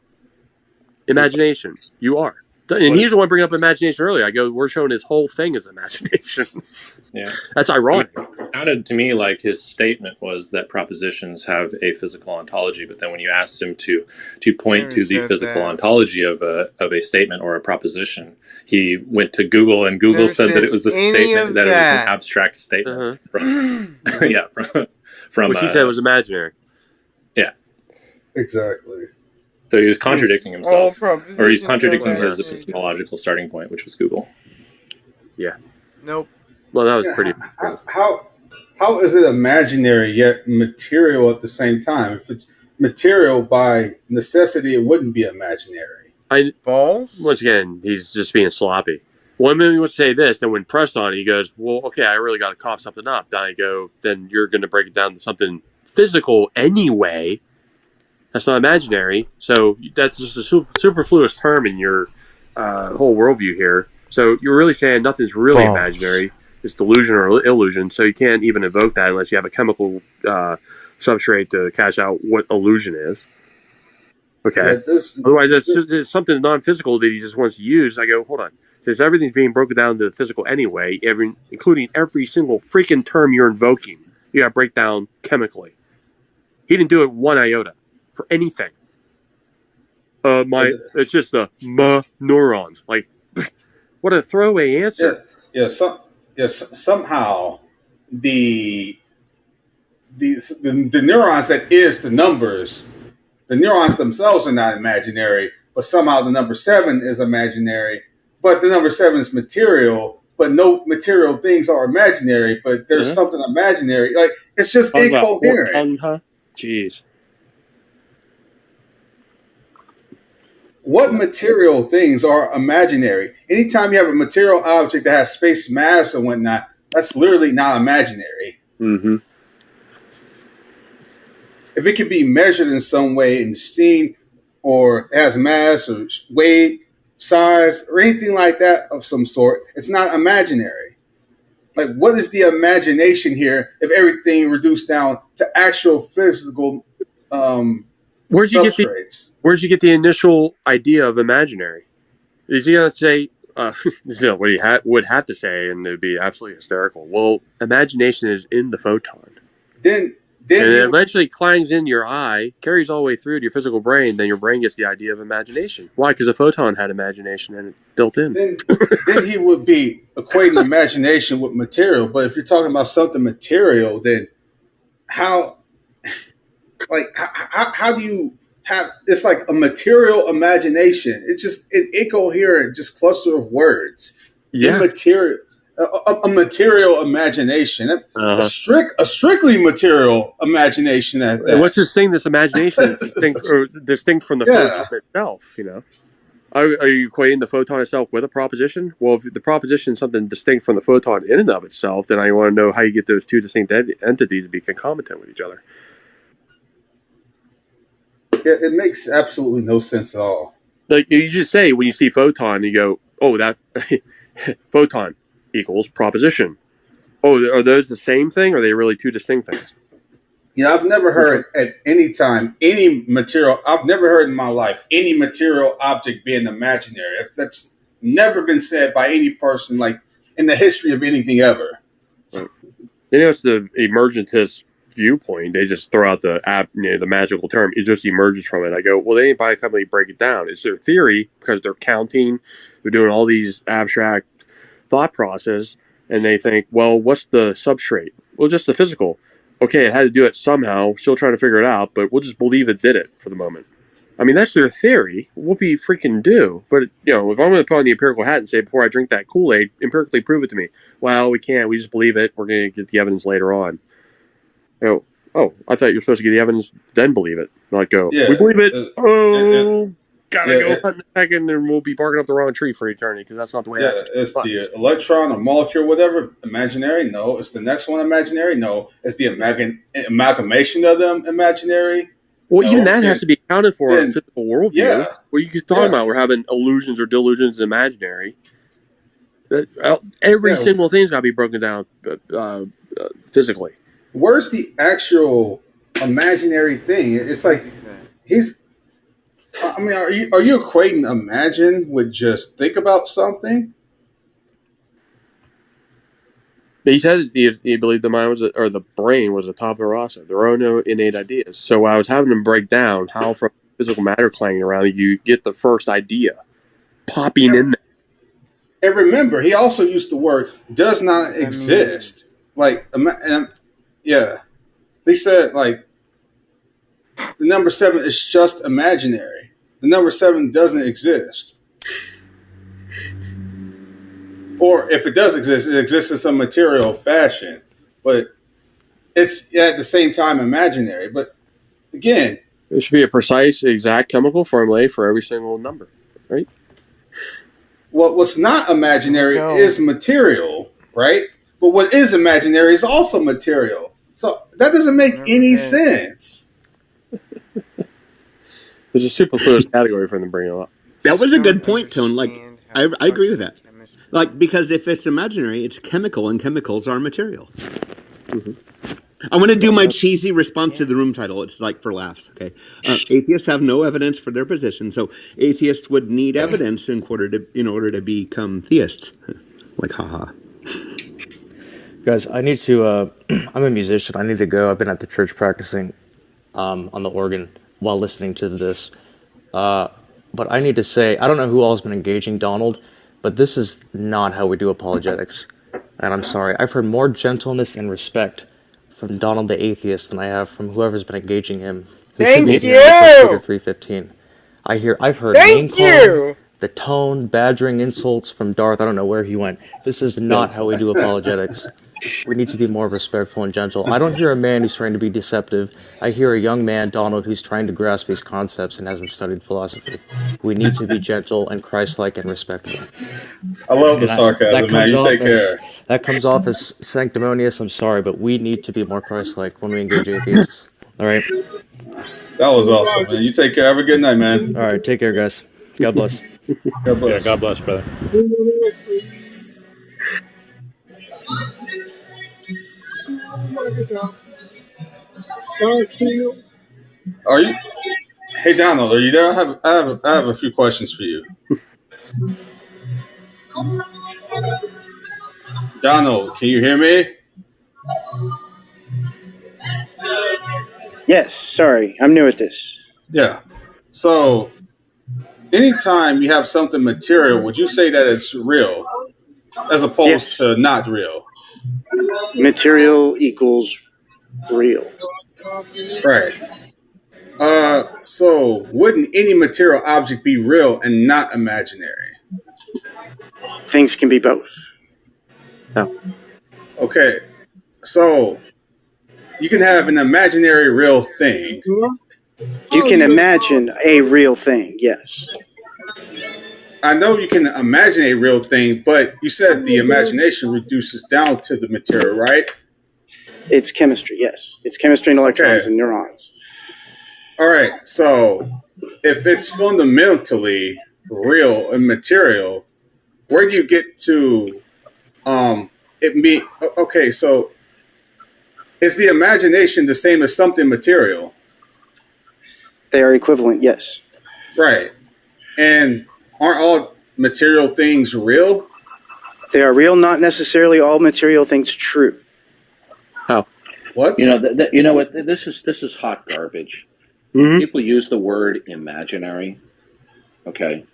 imagination. You are. And he was the one bringing up imagination earlier. I go, we're showing his whole thing as imagination. Yeah. That's ironic. It sounded to me like his statement was that propositions have a physical ontology, but then when you asked him to point to the physical ontology of a statement or a proposition, he went to Google, and Google said that it was a statement, that it was an abstract statement. From which he said was imaginary. Yeah. Exactly. So he was contradicting himself, or he's contradicting his imaginary. epistemological starting point, which was Google. Yeah. Nope. Well, that was pretty. How is it imaginary yet material at the same time? If it's material by necessity, it wouldn't be imaginary. Balls? Once again, he's just being sloppy. One minute he wants to say this, then when pressed on it, he goes, well, okay, I really got to cough something up. Then I go, then you're going to break it down to something physical anyway. That's not imaginary. So that's just a superfluous term in your whole worldview here. So you're really saying nothing's really imaginary. It's delusion or illusion. So you can't even evoke that unless you have a chemical substrate to catch out what illusion is. Okay. Yeah, Otherwise, it's something non-physical that he just wants to use. I go, hold on. Since everything's being broken down to the physical anyway, including every single freaking term you're invoking, you got to break down chemically. He didn't do it one iota for anything. It's just the neurons. Like, what a throwaway answer. Somehow the neurons that is the numbers, the neurons themselves are not imaginary, but somehow the number 7 is imaginary, but the number 7 is material, but no material things are imaginary, but there's something imaginary. Like, it's just incoherent. Huh? Jeez. What material things are imaginary? Anytime you have a material object that has space, mass, and whatnot, that's literally not imaginary. Mm-hmm. If it can be measured in some way and seen, or has mass or weight, size, or anything like that of some sort, it's not imaginary. Like, what is the imagination here if everything reduced down to actual physical Where'd you get the initial idea of imaginary? Is he gonna say what he would have to say, and it'd be absolutely hysterical? Well, imagination is in the photon. Then and it eventually clangs in your eye, carries all the way through to your physical brain. Then your brain gets the idea of imagination. Why? Because a photon had imagination and it built in. Then he would be equating imagination with material. But if you're talking about something material, then how do you have? It's like a material imagination. It's just an incoherent, just cluster of words. Yeah, immaterial. A material imagination, a strictly material imagination. At that. What's this thing? This imagination is distinct from the photon itself. You know, are you equating the photon itself with a proposition? Well, if the proposition is something distinct from the photon in and of itself, then I want to know how you get those two distinct entities to be concomitant with each other. Yeah, it makes absolutely no sense at all. Like you just say when you see photon, you go, "Oh, that photon equals proposition." Oh, are those the same thing, or are they really two distinct things? Yeah, I've never heard at any time any material. I've never heard in my life any material object being imaginary. That's never been said by any person, like in the history of anything ever. You know, it's the emergentist viewpoint. They just throw out the the magical term. It just emerges from it. I go, well, they ain't by the time they break it down. It's their theory because they're counting, they're doing all these abstract thought process, and they think, well, what's the substrate? Well, just the physical. Okay, it had to do it somehow. Still trying to figure it out, but we'll just believe it did it for the moment. I mean, that's their theory. What we freaking do? But if I'm going to put on the empirical hat and say, before I drink that Kool-Aid, empirically prove it to me. Well, we can't. We just believe it. We're going to get the evidence later on. Oh, I thought you were supposed to get the evidence, then believe it. Not go, we believe it. Gotta go hunt in a second, and we'll be barking up the wrong tree for eternity, because that's not the way it's the electron or molecule, whatever, imaginary? No. It's the next one imaginary? No. It's the amalgamation of them imaginary? Well, even that has to be accounted for in physical worldview. Yeah. What are you talking about? We're having illusions or delusions imaginary. Every single thing's got to be broken down physically. Where's the actual imaginary thing? It's like I mean, are you equating imagine with just think about something? He said he believed the mind or the brain was a tabula rasa. There are no innate ideas. So I was having him break down how from physical matter clanging around you get the first idea popping in there. And remember, he also used the word does not exist. He said like the number 7 is just imaginary. The number 7 doesn't exist. Or if it does exist, it exists in some material fashion. But it's at the same time imaginary. But again, there should be a precise, exact chemical formula for every single number, right? Well, what's not imaginary is material, right? But what is imaginary is also material. So that doesn't make any sense. There's a superfluous category for them to bring it up. That was a good point, Tone. Like, I agree with that. Like, because if it's imaginary, it's chemical, and chemicals are material. Mm-hmm. I want to do my cheesy response to the room title. It's like for laughs, okay? Atheists have no evidence for their position, so atheists would need evidence in order to become theists. Like, haha. Guys, I need to, I'm a musician. I need to go. I've been at the church practicing on the organ while listening to this. But I need to say, I don't know who all has been engaging Donald, but this is not how we do apologetics. And I'm sorry. I've heard more gentleness and respect from Donald the Atheist than I have from whoever's been engaging him. Thank you! 3:15. I've heard name calling. the tone, badgering insults from Darth. I don't know where he went. This is not how we do apologetics. We need to be more respectful and gentle. I don't hear a man who's trying to be deceptive. I hear a young man, Donald, who's trying to grasp these concepts and hasn't studied philosophy. We need to be gentle and Christ-like and respectful. I love the sarcasm, man. You take care. That comes off as sanctimonious. I'm sorry, but we need to be more Christ-like when we engage atheists. All right? That was awesome, man. You take care. Have a good night, man. All right, take care, guys. God bless. God bless. Yeah, God bless, brother. Are you? Hey, Donald, are you there? I have a few questions for you. Donald, can you hear me? Yes, sorry, I'm new at this. Yeah. So, anytime you have something material, would you say that it's real as opposed to not real? Material equals real. Right. So wouldn't any material object be real and not imaginary? Things can be both. No. Okay. So you can have an imaginary real thing. You can imagine a real thing, yes. I know you can imagine a real thing, but you said the imagination reduces down to the material, right? It's chemistry, yes. It's chemistry and electrons and neurons. All right. So if it's fundamentally real and material, where do you get to okay, so is the imagination the same as something material? They are equivalent, yes. Right. And aren't all material things real? They are real, not necessarily all material things true. How? What? You know what? This is hot garbage. Mm-hmm. People use the word imaginary. Okay.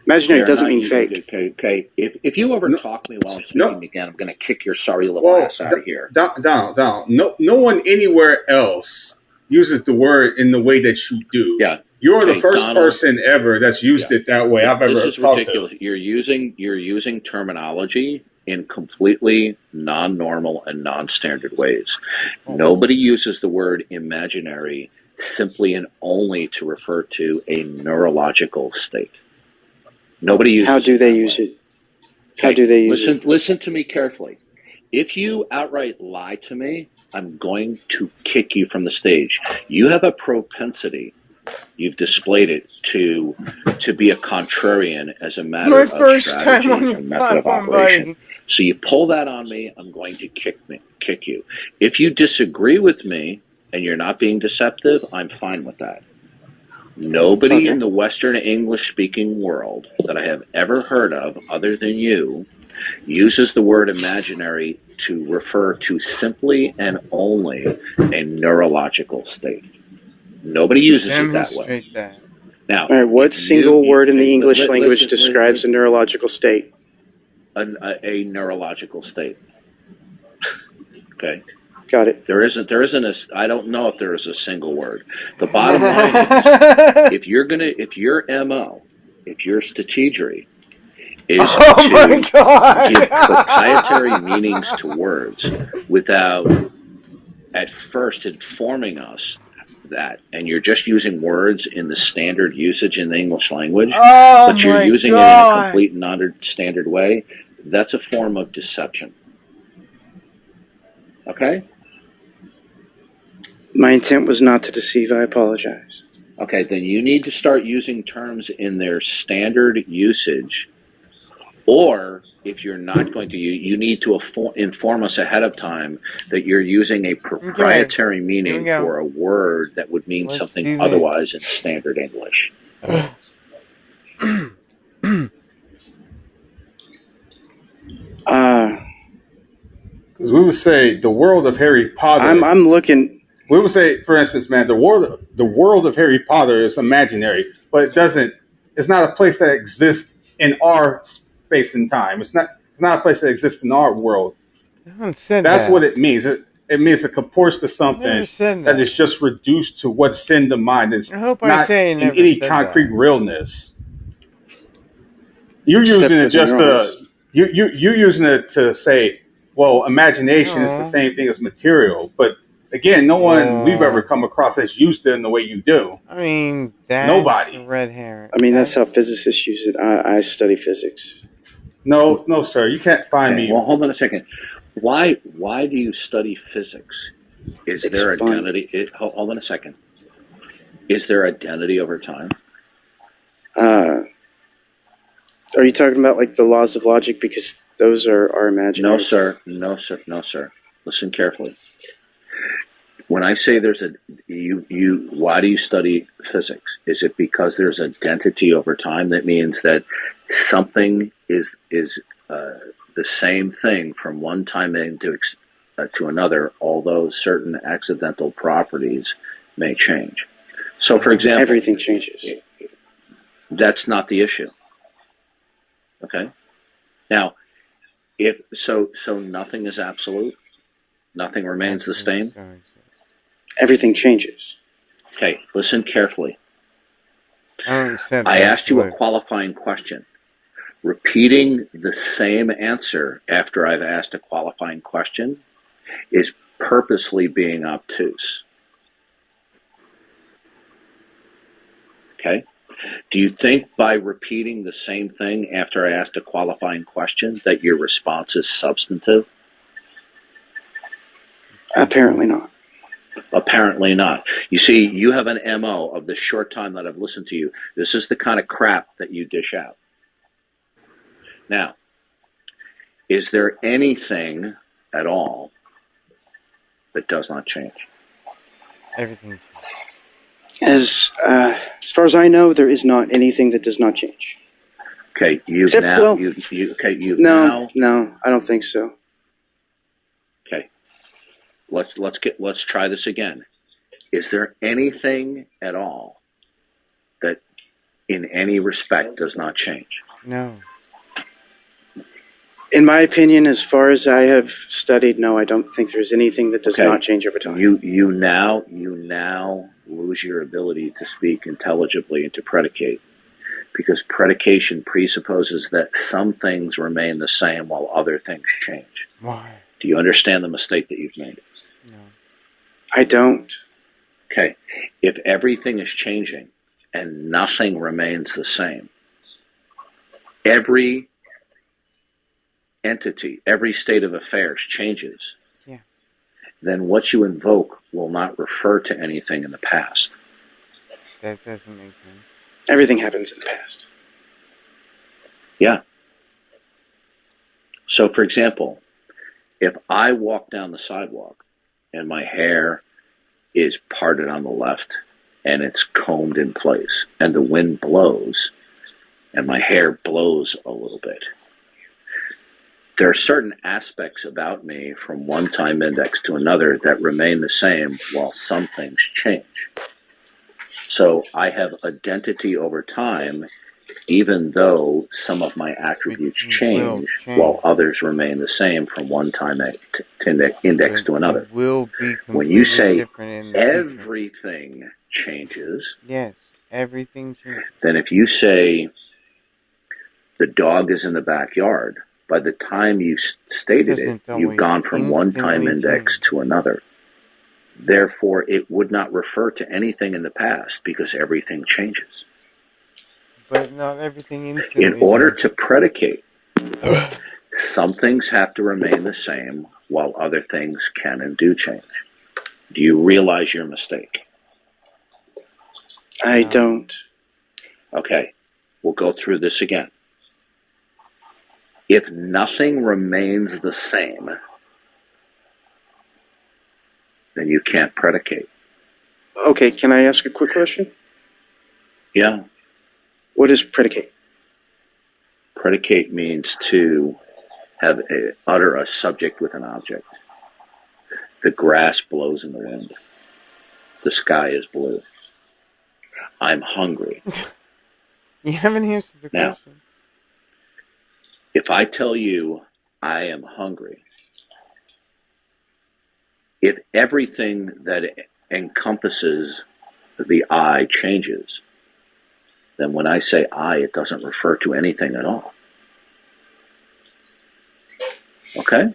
Imaginary doesn't mean fake. Okay. If you ever talk to me while I'm speaking again, I'm going to kick your sorry little ass out of here. Down. No one anywhere else uses the word in the way that you do. Yeah. You're the first person ever that's used it that way I've ever This is talked ridiculous. to. You're using terminology in completely non-normal and non-standard ways. Nobody uses the word imaginary simply and only to refer to a neurological state. Nobody uses it. How do they use it? How do they use it? Listen to me carefully. If you outright lie to me, I'm going to kick you from the stage. You have a propensity, you've displayed it, to be a contrarian as a matter of strategy and method of operation. So you pull that on me, I'm going to kick you. If you disagree with me and you're not being deceptive, I'm fine with that. Nobody in the Western English-speaking world that I have ever heard of, other than you, uses the word imaginary to refer to simply and only a neurological state. Nobody uses it that way. Now, all right, what single word in the English language describes a neurological state? A neurological state. Okay. Got it. There isn't I don't know if there is a single word. The bottom line is, if your MO, if your strategy is to give proprietary meanings to words without at first informing us that, and you're just using words in the standard usage in the English language, but you're using it in a complete non-standard way, that's a form of deception. Okay? My intent was not to deceive. I apologize. Okay, then you need to start using terms in their standard usage. Or if you're not going to, you need to inform us ahead of time that you're using a proprietary meaning for a word that would mean something otherwise in standard English. Because we would say the world of Harry Potter. I'm looking. We would say, for instance, man, the world of Harry Potter is imaginary, but it doesn't. It's not a place that exists in our space and time. It's not a place that exists in our world. That's what it means. It means it comports to something that is just reduced to what's in the mind. It's not in any concrete realness. You're Except using for it the just neurons. to you're using it to say, well, imagination is the No. same thing as material. But again, no one we've ever Well, come across has used it in the way you do. I mean, that's Nobody. a red herring. I mean, that's how physicists use it. I study physics. No, no, sir. You can't find Okay, me. well, hold on a second. Why do you study physics? Is It's there fun. identity? Hold on a second. Is there identity over time? Are you talking about like the laws of logic? Because those are imaginary. No, sir. No, sir. No, sir. Listen carefully. When I say there's a why do you study physics? Is it because there's identity over time? That means that something is the same thing from one time to another, although certain accidental properties may change. So, for example, Everything changes. that's not the issue. Okay. Now, if so, nothing is absolute. Nothing remains the same. Everything changes. Okay, listen carefully. I don't accept I that asked you a slip. qualifying question. Repeating the same answer after I've asked a qualifying question is purposely being obtuse. Okay? Do you think by repeating the same thing after I asked a qualifying question that your response is substantive? Apparently not. Apparently not. You see, you have an MO of the short time that I've listened to you. This is the kind of crap that you dish out. Now, is there anything at all that does not change? Everything. As far as I know, there is not anything that does not change. Okay, you've Except, now. well, You've No, now. no, I don't think so. Okay, let's try this again. Is there anything at all that, in any respect, does not change? No. In my opinion, as far as I have studied, no, I don't think there's anything that does Okay. not change over time. You now lose your ability to speak intelligibly and to predicate, because predication presupposes that some things remain the same while other things change. Why? Do you understand the mistake that you've made? No. I don't. Okay, if everything is changing and nothing remains the same, every entity, every state of affairs changes, Yeah. then what you invoke will not refer to anything in the past. That doesn't make sense. Everything happens in the past. Yeah. So, for example, if I walk down the sidewalk and my hair is parted on the left and it's combed in place and the wind blows and my hair blows a little bit, there are certain aspects about me from one time index to another that remain the same while some things change. So I have identity over time, even though some of my attributes change while others remain the same from one time index to another. It will be When you say different in the future. everything changes, Yes, everything changes. then if you say the dog is in the backyard, by the time you've stated it, Doesn't you've gone from one time instantly index change. to another. Therefore, it would not refer to anything in the past because everything changes. But not everything instantly. In order changes. to predicate, some things have to remain the same while other things can and do change. Do you realize your mistake? I don't. Okay, we'll go through this again. If nothing remains the same, then you can't predicate. Okay, can I ask a quick question? Yeah, What is predicate? predicate means to utter a subject with an object. The grass blows in the wind. The sky is blue. I'm hungry. You haven't answered the Now, question. if I tell you I am hungry, if everything that encompasses the I changes, then when I say I, it doesn't refer to anything at all. Okay?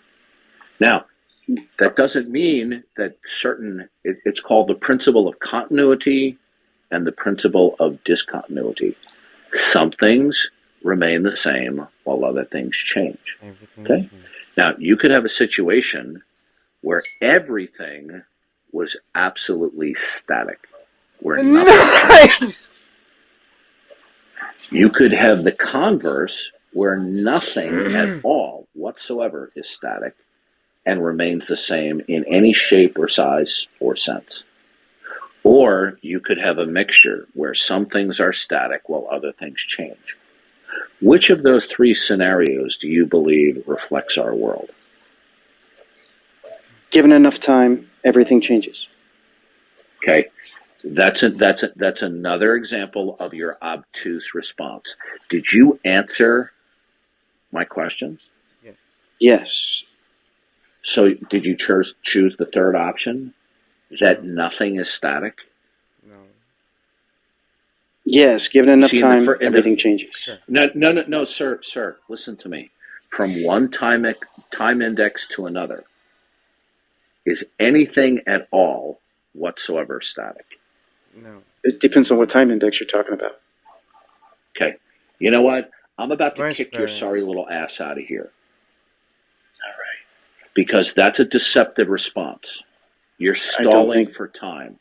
Now, that doesn't mean that it's called the principle of continuity and the principle of discontinuity. Some things remain the same while other things change. Okay? Now, you could have a situation where everything was absolutely static, where nothing changed. You could have the converse, where nothing at all whatsoever is static and remains the same in any shape or size or sense. Or you could have a mixture where some things are static while other things change. Which of those three scenarios do you believe reflects our world? Given enough time, everything changes. Okay, that's another example of your obtuse response. Did you answer my question? Yes. So did you choose the third option, that nothing is static? Yes, given enough See, time, everything changes. No, sir. Listen to me. From one time index to another, is anything at all whatsoever static? No. It depends on what time index you're talking about. Okay. You know what? I'm about to Vice kick your versa. sorry little ass out of here. All right. Because that's a deceptive response. You're stalling for time.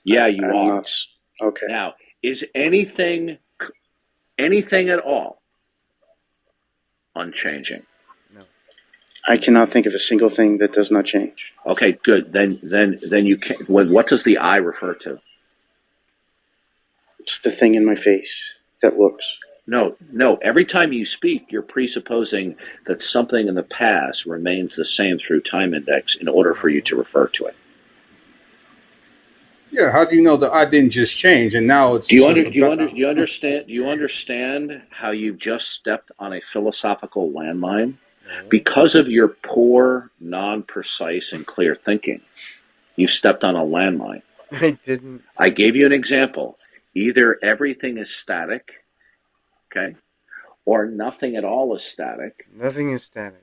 Yeah, you I'm are. not. Okay. Now, is anything at all unchanging? I cannot think of a single thing that does not change. Okay, good. Then you can. What does the eye refer to? It's the thing in my face that looks. No. Every time you speak, you're presupposing that something in the past remains the same through time index in order for you to refer to it. Yeah, how do you know the I didn't just change and now it's Do you understand? Do you understand how you've just stepped on a philosophical landmine? Because of your poor, non-precise, and clear thinking, you stepped on a landmine. I didn't. I gave you an example. Either everything is static, okay, or nothing at all is static, Nothing is static.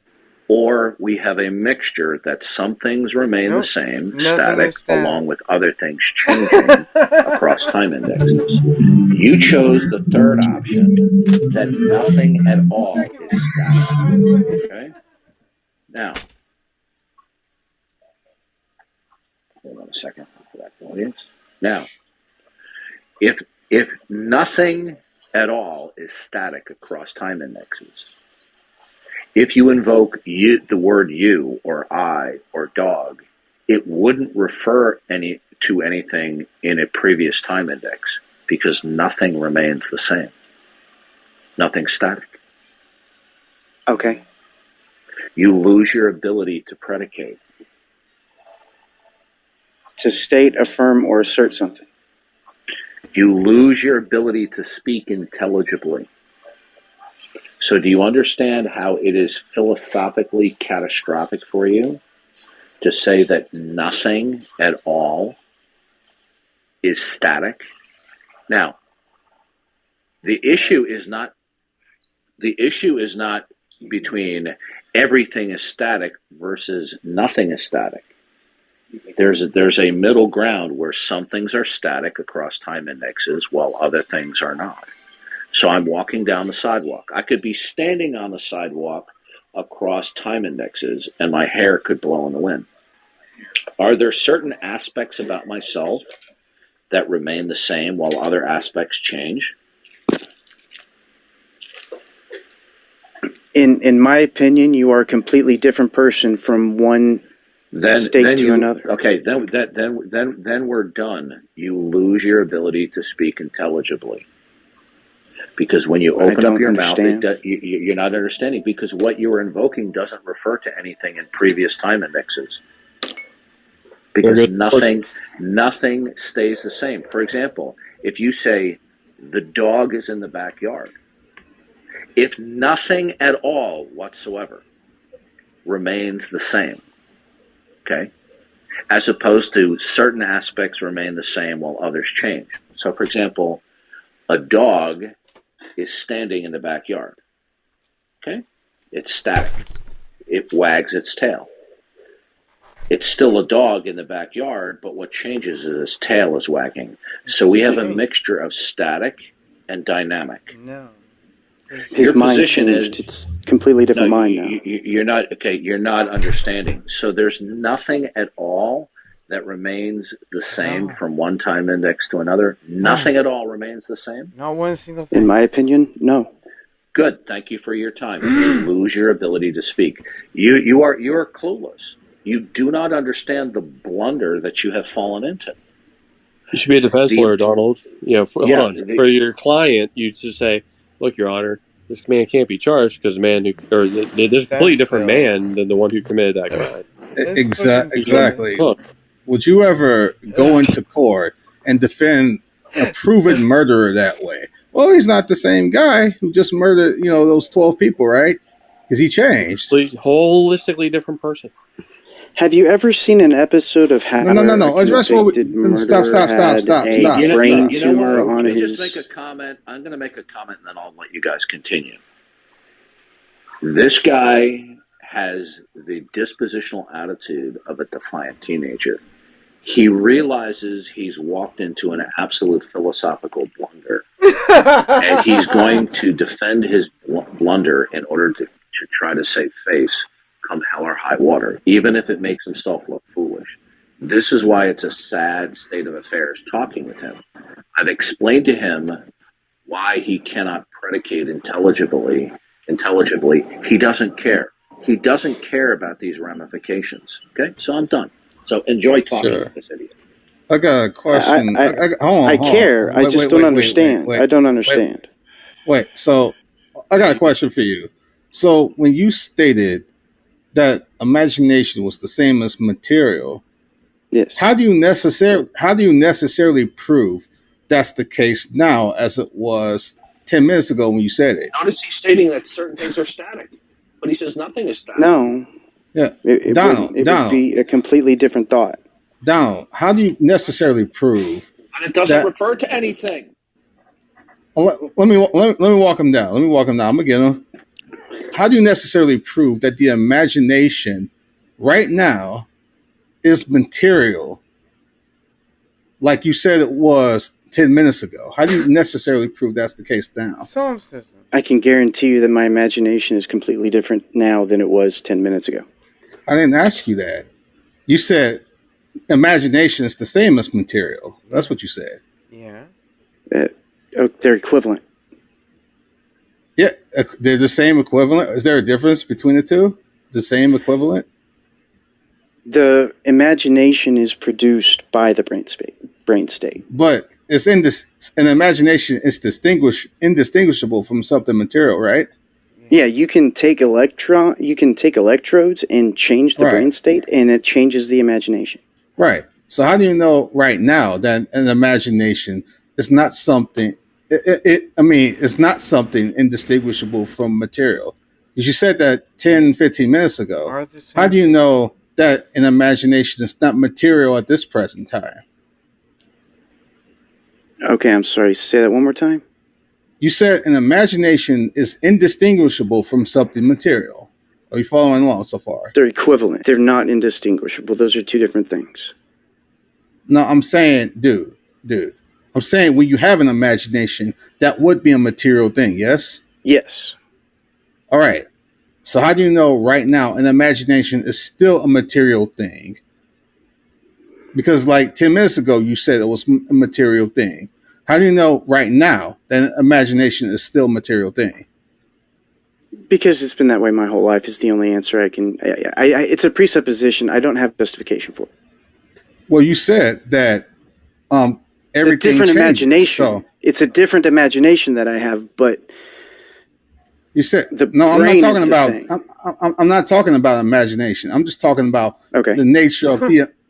or we have a mixture that some things remain the same, nothing static, is static, along with other things changing across time indexes. You chose the third option, that nothing at all is static. Okay? Now, hold on a second for that audience. Now, if nothing at all is static across time indexes, if you invoke the word you or I or dog, it wouldn't refer to anything in a previous time index because nothing remains the same. Nothing's static. Okay. You lose your ability to predicate. To state, affirm, or assert something. You lose your ability to speak intelligibly. So do you understand how it is philosophically catastrophic for you to say that nothing at all is static? Now, the issue is not between everything is static versus nothing is static. There's a middle ground where some things are static across time indexes while other things are not. So I'm walking down the sidewalk. I could be standing on the sidewalk across time indexes and my hair could blow in the wind. Are there certain aspects about myself that remain the same while other aspects change? In my opinion, you are a completely different person from one state to another. Okay, then we're done. You lose your ability to speak intelligibly. Because when you open up your mouth, you're not understanding, because what you are invoking doesn't refer to anything in previous time indexes. Because nothing stays the same. For example, if you say the dog is in the backyard, if nothing at all whatsoever remains the same, okay, as opposed to certain aspects remain the same while others change. So, for example, a dog is standing in the backyard. Okay? It's static. it wags its tail. It's still a dog in the backyard, but what changes is its tail is wagging. So we have a mixture of static and dynamic. No. His Your mind position changed. is It's completely different mind now. you're not okay. You're not understanding. So there's nothing at all that remains the same from one time index to another. Nothing at all remains the same. Not one single thing. In my opinion, no. Good. Thank you for your time. You lose your ability to speak. You are clueless. You do not understand the blunder that you have fallen into. You should be a defense lawyer, Donald. Hold on. the- For your client, you just say, "Look, Your Honor, this man can't be charged because there's a completely different man than the one who committed that crime." Exactly. Look, Would you ever go into court and defend a proven murderer that way? Well, he's not the same guy who just murdered, those 12 people, right? Because he changed. holistically different person. Have you ever seen an episode of how No. Address what we stop. a brain You know tumor what? on Let me his... just make a comment. I'm going to make a comment, and then I'll let you guys continue. This guy has the dispositional attitude of a defiant teenager. He realizes he's walked into an absolute philosophical blunder, and he's going to defend his blunder in order to try to save face come hell or high water, even if it makes himself look foolish. This is why it's a sad state of affairs talking with him. I've explained to him why he cannot predicate intelligibly. He doesn't care. He doesn't care about these ramifications. Okay, so I'm done. So enjoy talking with this idiot. I got a question. Hold on. I care. I just don't understand. I don't understand. Wait, so I got a question for you. So when you stated that imagination was the same as material, yes, how do you necessarily prove that's the case now as it was 10 minutes ago when you said it? Notice he's stating that certain things are static, but he says nothing is static. No. Yeah, it would be a completely different thought. Donald, how do you necessarily prove? And it doesn't refer to anything. Let me walk him down. I'm gonna get him. How do you necessarily prove that the imagination right now is material, like you said it was 10 minutes ago? How do you necessarily prove that's the case now? I can guarantee you that my imagination is completely different now than it was 10 minutes ago. I didn't ask you that. You said imagination is the same as material. That's what you said. Yeah. They're equivalent. Yeah, they're the same equivalent. Is there a difference between the two? The same equivalent? The imagination is produced by the brain state. But it's an imagination is indistinguishable from something material, right? Yeah, you can take electrodes and change the brain state, and it changes the imagination. Right. So how do you know right now that an imagination is not something? It's not something indistinguishable from material. Because you said that 10, 15 minutes ago. How do you know that an imagination is not material at this present time? Okay, I'm sorry. Say that one more time. You said an imagination is indistinguishable from something material. Are you following along so far? They're equivalent. They're not indistinguishable. Those are two different things. No, I'm saying, dude. I'm saying when you have an imagination, that would be a material thing, yes? Yes. All right. So how do you know right now an imagination is still a material thing? Because like 10 minutes ago, you said it was a material thing. How do you know right now that imagination is still a material thing? Because it's been that way my whole life is the only answer I can... it's a presupposition. I don't have justification for it. Well, you said that everything different changes, imagination. So. It's a different imagination that I have, but... You said... The no, I'm not brain talking is about... the same. I'm not talking about imagination. I'm just talking about the nature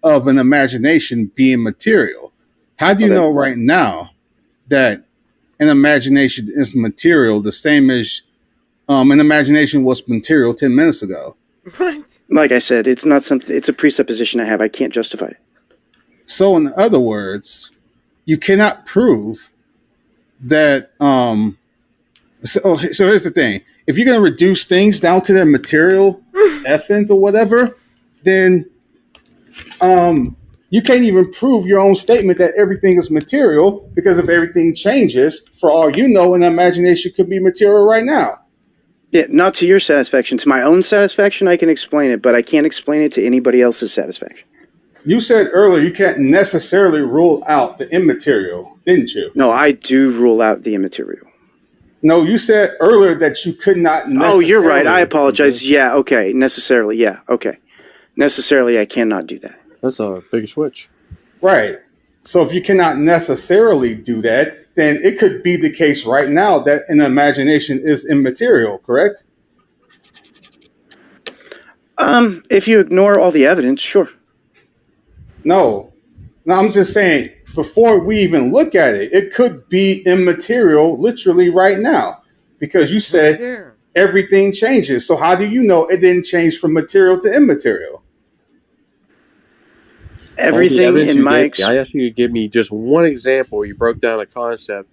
of an imagination being material. How do you know right now that an imagination is material the same as an imagination was material 10 minutes ago? What? Like I said, it's not something. It's a presupposition I have. I can't justify it. So, in other words, you cannot prove that. So here's the thing: if you're going to reduce things down to their material essence or whatever, then you can't even prove your own statement that everything is material, because if everything changes, for all you know, an imagination could be material right now. Yeah, not to your satisfaction. To my own satisfaction, I can explain it, but I can't explain it to anybody else's satisfaction. You said earlier you can't necessarily rule out the immaterial, didn't you? No, I do rule out the immaterial. No, you said earlier that you could not necessarily. Oh, you're right. I apologize. Yeah, okay. Necessarily, yeah, okay. Necessarily, I cannot do that. That's a big switch. Right. So if you cannot necessarily do that, then it could be the case right now that an imagination is immaterial, correct? If you ignore all the evidence, sure. No, I'm just saying, before we even look at it, it could be immaterial literally right now, because you said everything changes. So how do you know it didn't change from material to immaterial? Everything in my... I asked you to give me just one example where you broke down a concept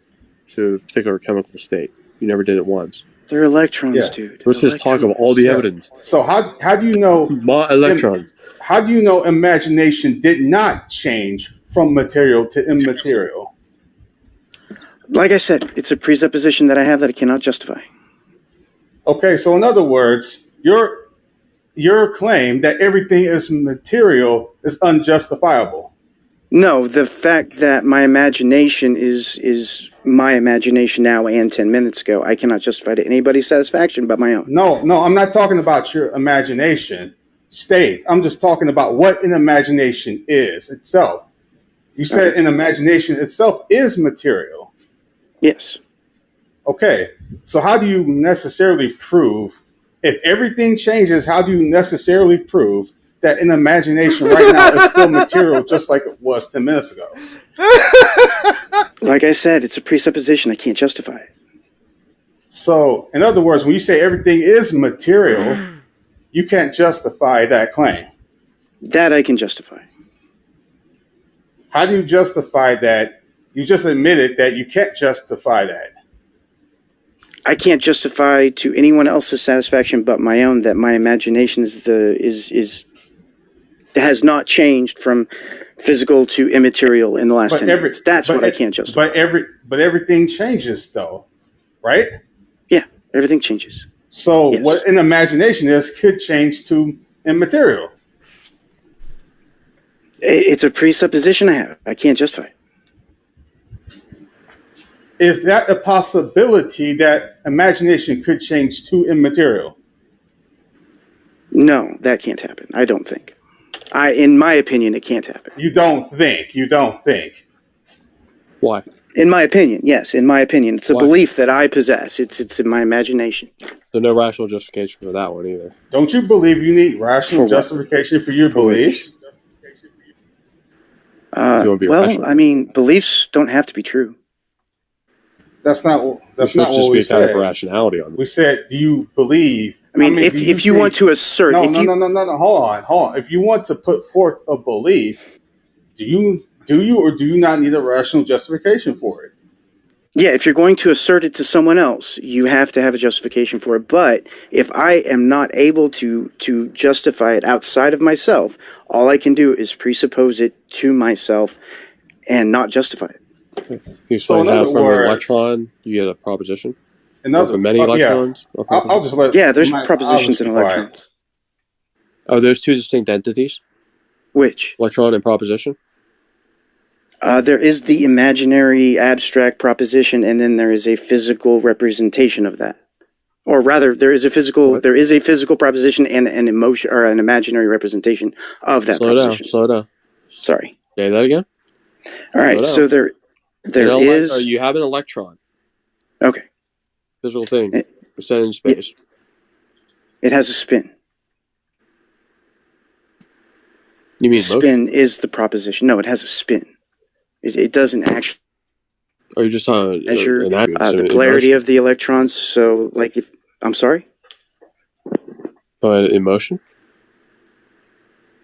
to a particular chemical state. You never did it once. They're electrons, dude. Let's just talk about all the evidence. So how do you know electrons? How do you know imagination did not change from material to immaterial? Like I said, it's a presupposition that I have that I cannot justify. Okay, so in other words, your claim that everything is material is unjustifiable. No, the fact that my imagination is my imagination now and 10 minutes ago, I cannot justify to anybody's satisfaction but my own. No, I'm not talking about your imagination state. I'm just talking about what an imagination is itself. You said an imagination itself is material. Yes. Okay, so how do you necessarily prove, if everything changes, how do you necessarily prove that an imagination right now is still material just like it was 10 minutes ago? Like I said, it's a presupposition. I can't justify it. So, in other words, when you say everything is material, you can't justify that claim. That I can justify. How do you justify that? You just admitted that you can't justify that. I can't justify to anyone else's satisfaction but my own that my imagination has not changed from physical to immaterial in the last 10 minutes. That's what I can't justify. But everything changes, though, right? Yeah, everything changes. So what an imagination is could change to immaterial. It's a presupposition I have. I can't justify it. Is that a possibility that imagination could change to immaterial? No, that can't happen. I don't think. In my opinion, it can't happen. You don't think. Why? In my opinion, yes. In my opinion, it's a belief that I possess. It's in my imagination. There's no rational justification for that one either. Don't you believe you need rational justification for your beliefs? Well, I mean, beliefs don't have to be true. That's not what we said. For rationality on. We said, do you believe? I mean, if you want to assert, no, hold on. If you want to put forth a belief, do you or do you not need a rational justification for it? Yeah, if you're going to assert it to someone else, you have to have a justification for it. But if I am not able to justify it outside of myself, all I can do is presuppose it to myself and not justify it. You so from an electron, you get a proposition. For many electrons. Yeah. I'll just let. Yeah, there's propositions in electrons. Are those two distinct entities? Which? Electron and proposition? There is the imaginary abstract proposition, and then there is a physical representation of that. Or rather, there is a physical proposition and an emotion or an imaginary representation of that proposition. Slow down. Sorry. Say that again. All right. So there is. You have an electron. Okay. Physical thing. Set in space. It has a spin. You mean spin is the proposition? No, it has a spin. It doesn't actually. Are you just on measure the polarity of the electrons? So, like, if I'm sorry. In motion.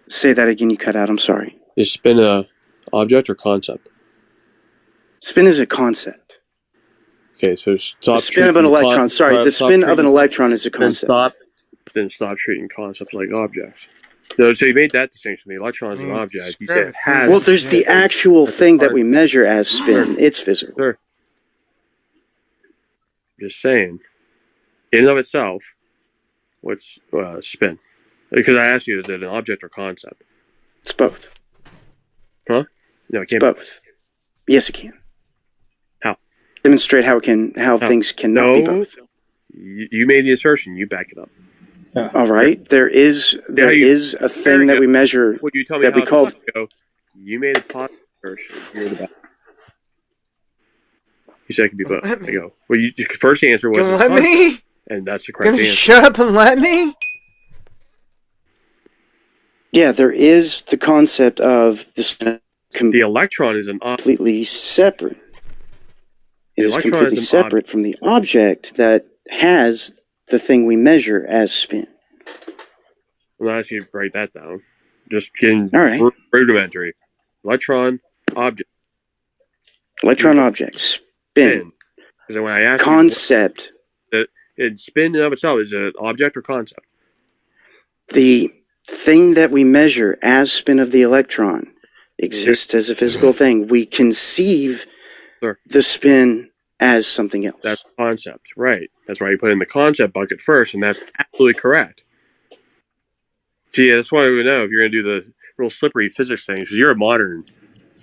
Say that again. You cut out. I'm sorry. Is spin a object or concept? Spin is a concept. Okay, so the spin of an electron. Sorry, the spin of an electron is a concept. then stop treating concepts like objects. No, so you made that distinction. The electron is an object. You said it has. Well, there's the actual thing that we measure as spin. It's physical. Sure. Just saying, in and of itself, what's spin? Because I asked you, is it an object or concept? It's both. Huh? No, it can't. Both. Yes, it can. How? Demonstrate how things cannot be both. You made the assertion. You back it up. All right. There is a thing that we measure Would you tell me that we call. You made a positive assertion. You're the back. You said it could be both. I go. Well, your first answer was. Let me. And that's the correct Gonna answer. shut up and let me. Yeah, there is the concept of the electron is an completely separate. It is electron completely is an separate from the object that has the thing we measure as spin. I'm not asking you to break that down. Just getting All right. rudimentary. Electron, object. Electron object, spin. Because when I asked concept. It spin in of itself is it an object or concept? The thing that we measure as spin of the electron exists as a physical thing. We conceive the spin as something else. That's concept, right? That's why you put in the concept bucket first, and that's absolutely correct. See, that's why we know if you're going to do the real slippery physics thing, because you're a modern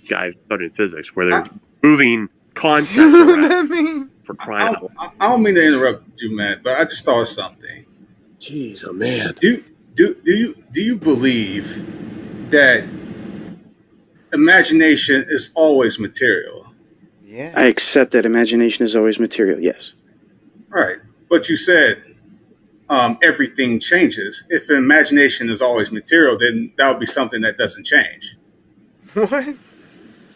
guy studying physics, where they're moving concepts around for crying out loud. I don't mean to interrupt you, man, but I just thought of something. Jeez, oh man. Do you believe that imagination is always material? Yeah. I accept that imagination is always material, yes. Right. But you said everything changes. If imagination is always material, then that would be something that doesn't change. What?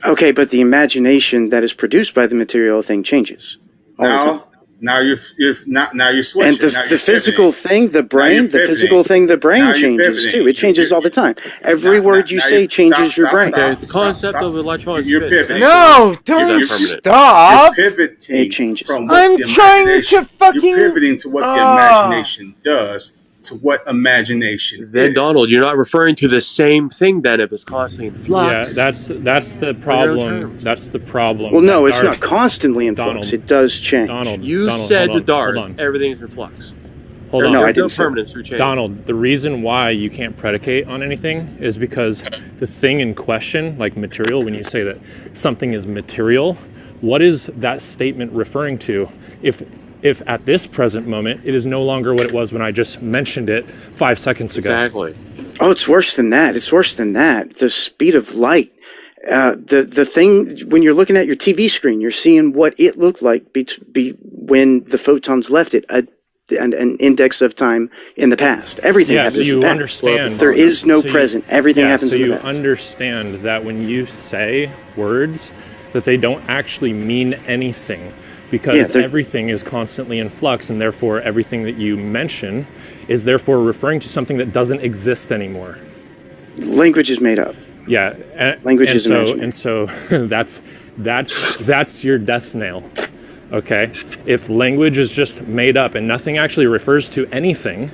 Okay, but the imagination that is produced by the material thing changes. Now you're switching. And the physical thing, the brain changes too. It changes all the time. Every word you say changes your brain. The concept of electron you're spin. pivoting. No, don't stop. You're pivoting It changes. from what I'm the trying imagination- to fucking. You're pivoting to what the imagination does to what imagination Then is. Donald, you're not referring to the same thing then if it's constantly in flux. Yeah, that's the problem. That's the problem. Well, no, it's Dart- not constantly in flux. Donald, It does change. Donald, You Donald, said hold to on, Dart, hold on. everything's in flux. Hold on. No, I There's no didn't say permanence through change. Donald, the reason why you can't predicate on anything is because the thing in question, like material, when you say that something is material, what is that statement referring to? If at this present moment it is no longer what it was when I just mentioned it 5 seconds ago. Exactly. Oh, it's worse than that. It's worse than that. The speed of light. The thing, when you're looking at your TV screen, you're seeing what it looked like be when the photons left it, an index of time in the past. Everything Yeah, happens so you in the past. understand. There is no So you- present. Everything happens so in you the past. understand that when you say words, that they don't actually mean anything. Because everything is constantly in flux, and therefore everything that you mention is therefore referring to something that doesn't exist anymore. Language is made up. Yeah, Language and is imaginary. and so that's your death nail. Okay, if language is just made up and nothing actually refers to anything,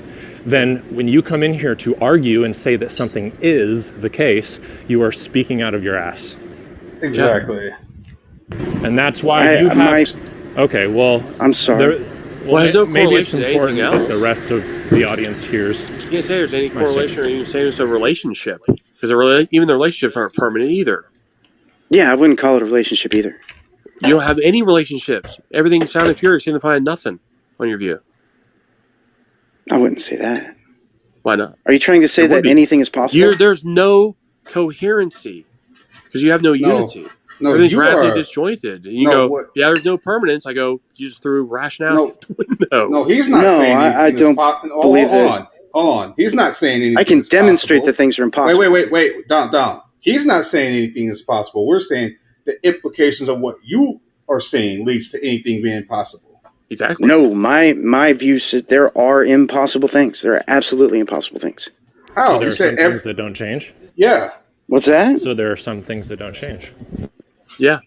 then when you come in here to argue and say that something is the case, you are speaking out of your ass. Exactly. And that's why you have. Okay, well, I'm sorry. There's no maybe it's correlation to important anything that the rest of the audience hears. You can't say there's any correlation or even say it's a relationship. Because even the relationships aren't permanent either. Yeah, I wouldn't call it a relationship either. You don't have any relationships. Everything sound and fury signifying nothing on your view. I wouldn't say that. Why not? Are you trying to say that anything is possible? There's no coherency because you have no unity. No, everything's you radically are. disjointed. And you No, go, what- yeah, there's no permanence. I go, you just threw rationality out the window. No, he's not No, saying anything I is don't Hold believe that. on. Hold on. He's not saying anything I can is demonstrate possible. that things are impossible. Wait. Down. He's not saying anything is possible. We're saying the implications of what you are saying leads to anything being possible. Exactly. No, my view says there are impossible things. There are absolutely impossible things. How? So there You are said some things that don't change. Yeah. What's that? So there are some things that don't change. Yeah.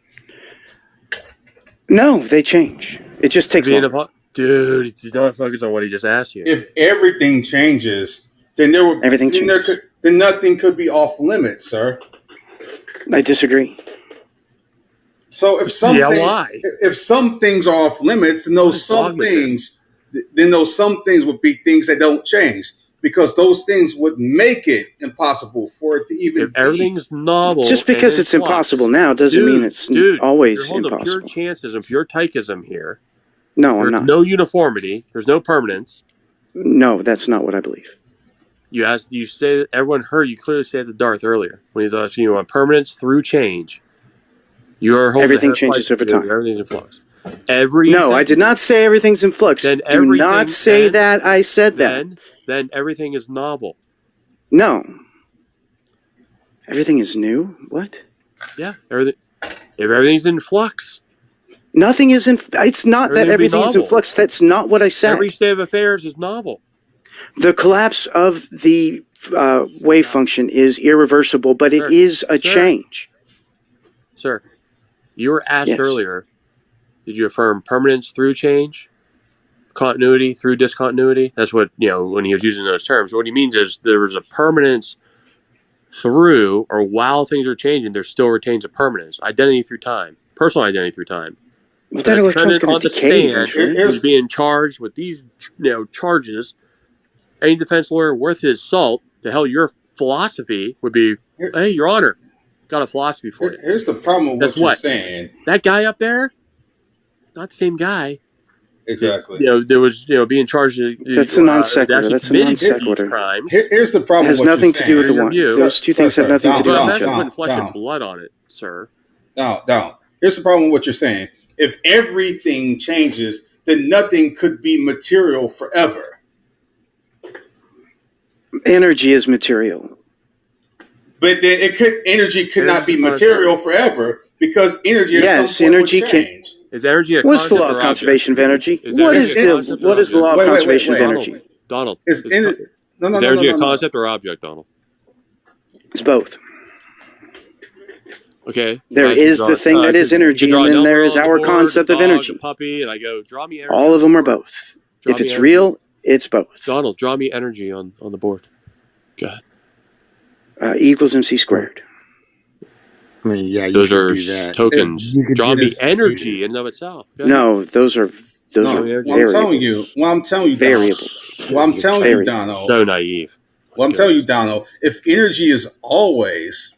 No, they change. It just takes To Dude, you don't focus on what he just asked you. If everything changes, then then nothing could be off limits, sir. I disagree. So if some things are off limits, then those some things would be things that don't change, because those things would make it impossible for it to even. If everything's novel, just because it's impossible now doesn't mean it's always you're impossible. Pure chances and pure tychism here. No, I'm There's not. no uniformity. There's no permanence. No, that's not what I believe. You say everyone heard you clearly say it to Darth earlier when he's asking you on permanence through change. You are holding everything changes over time. Everything's in flux. No, I did not say everything's in flux. Do not say that I said that. Then everything is novel. No. Everything is new? What? Yeah, everything. If everything's in flux. Nothing is in. It's not that everything is in flux. That's not what I said. Every state of affairs is novel. The collapse of the wave function is irreversible, but it is a change. Sir, you were asked earlier, did you affirm permanence through change? Continuity through discontinuity? That's what, when he was using those terms. What he means is there was a permanence through, or while things are changing, there still retains a permanence. Identity through time. Personal identity through time. Well, that electron's going to decay eventually. He's being charged with these, charges. Any defense lawyer worth his salt, to hell, your philosophy would be, hey, Your Honor, got a philosophy for you. Here's the problem with what you're saying. That guy up there, not the same guy. Exactly. There was, being charged. That's a non sequitur. That's a non sequitur. Here's the problem. It has nothing to do with the one. Those two things have nothing to do with each other. That's putting flesh and blood on it, sir. Down. Here's the problem with what you're saying. If everything changes, then nothing could be material forever. Energy is material. But then energy could not be material forever, because energy at some point energy would change. Is energy a What's the law of conservation of energy? What is the law of conservation of energy? Donald. Is energy a concept or object, Donald? It's both. Okay. There is the thing that is energy, and then there is our concept of energy. Puppy, and I go, draw me energy. All of them are both. If it's real, it's both. Donald, draw me energy on the board. Go ahead. E equals MC squared. I mean, yeah, those are tokens. Draw me energy in and of itself. No, those are variables. Well, I'm telling you, variables. Well, I'm telling you, Donald. So naive. Well, I'm telling you, Donald. If energy is always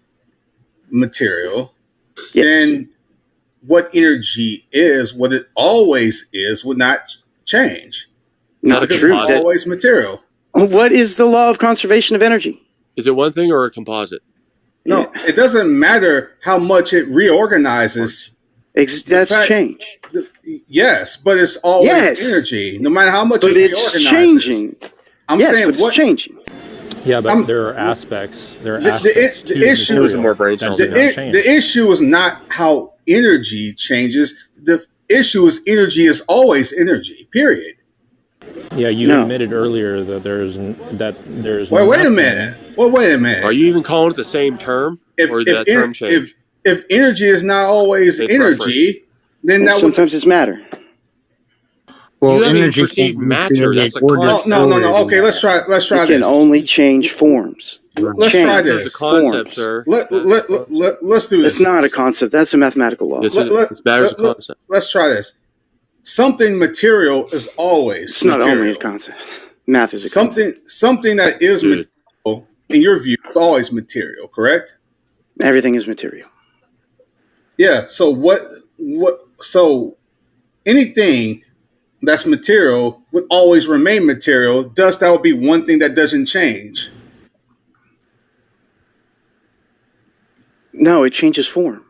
material, then what energy is, what it always is, would not change. Not true. It's always material. What is the law of conservation of energy? Is it one thing or a composite? No, it doesn't matter how much it reorganizes. That's change. Yes, but it's always energy. No matter how much it reorganizes. It's changing. I'm saying but it's changing. Yeah, but there are aspects. There are aspects to the issue is more brain cells. The issue is not how energy changes. The issue is energy is always energy. Period. Yeah, you admitted earlier that there's. Wait a minute. Well, wait a minute. Are you even calling it the same term, or that term change? If energy is not always energy, then that sometimes it's matter. Well, energy perceived matter. That's a concept. No. Okay, let's try this. It can only change forms. Let's try this. It's a concept, sir. Let's do this. It's not a concept. That's a mathematical law. It's bad as a concept. Let's try this. Something material is always. It's not only a concept. Math is a concept. Something that is material, in your view, is always material. Correct? Everything is material. Yeah. So So anything that's material would always remain material. Thus, that would be one thing that doesn't change. No, it changes form.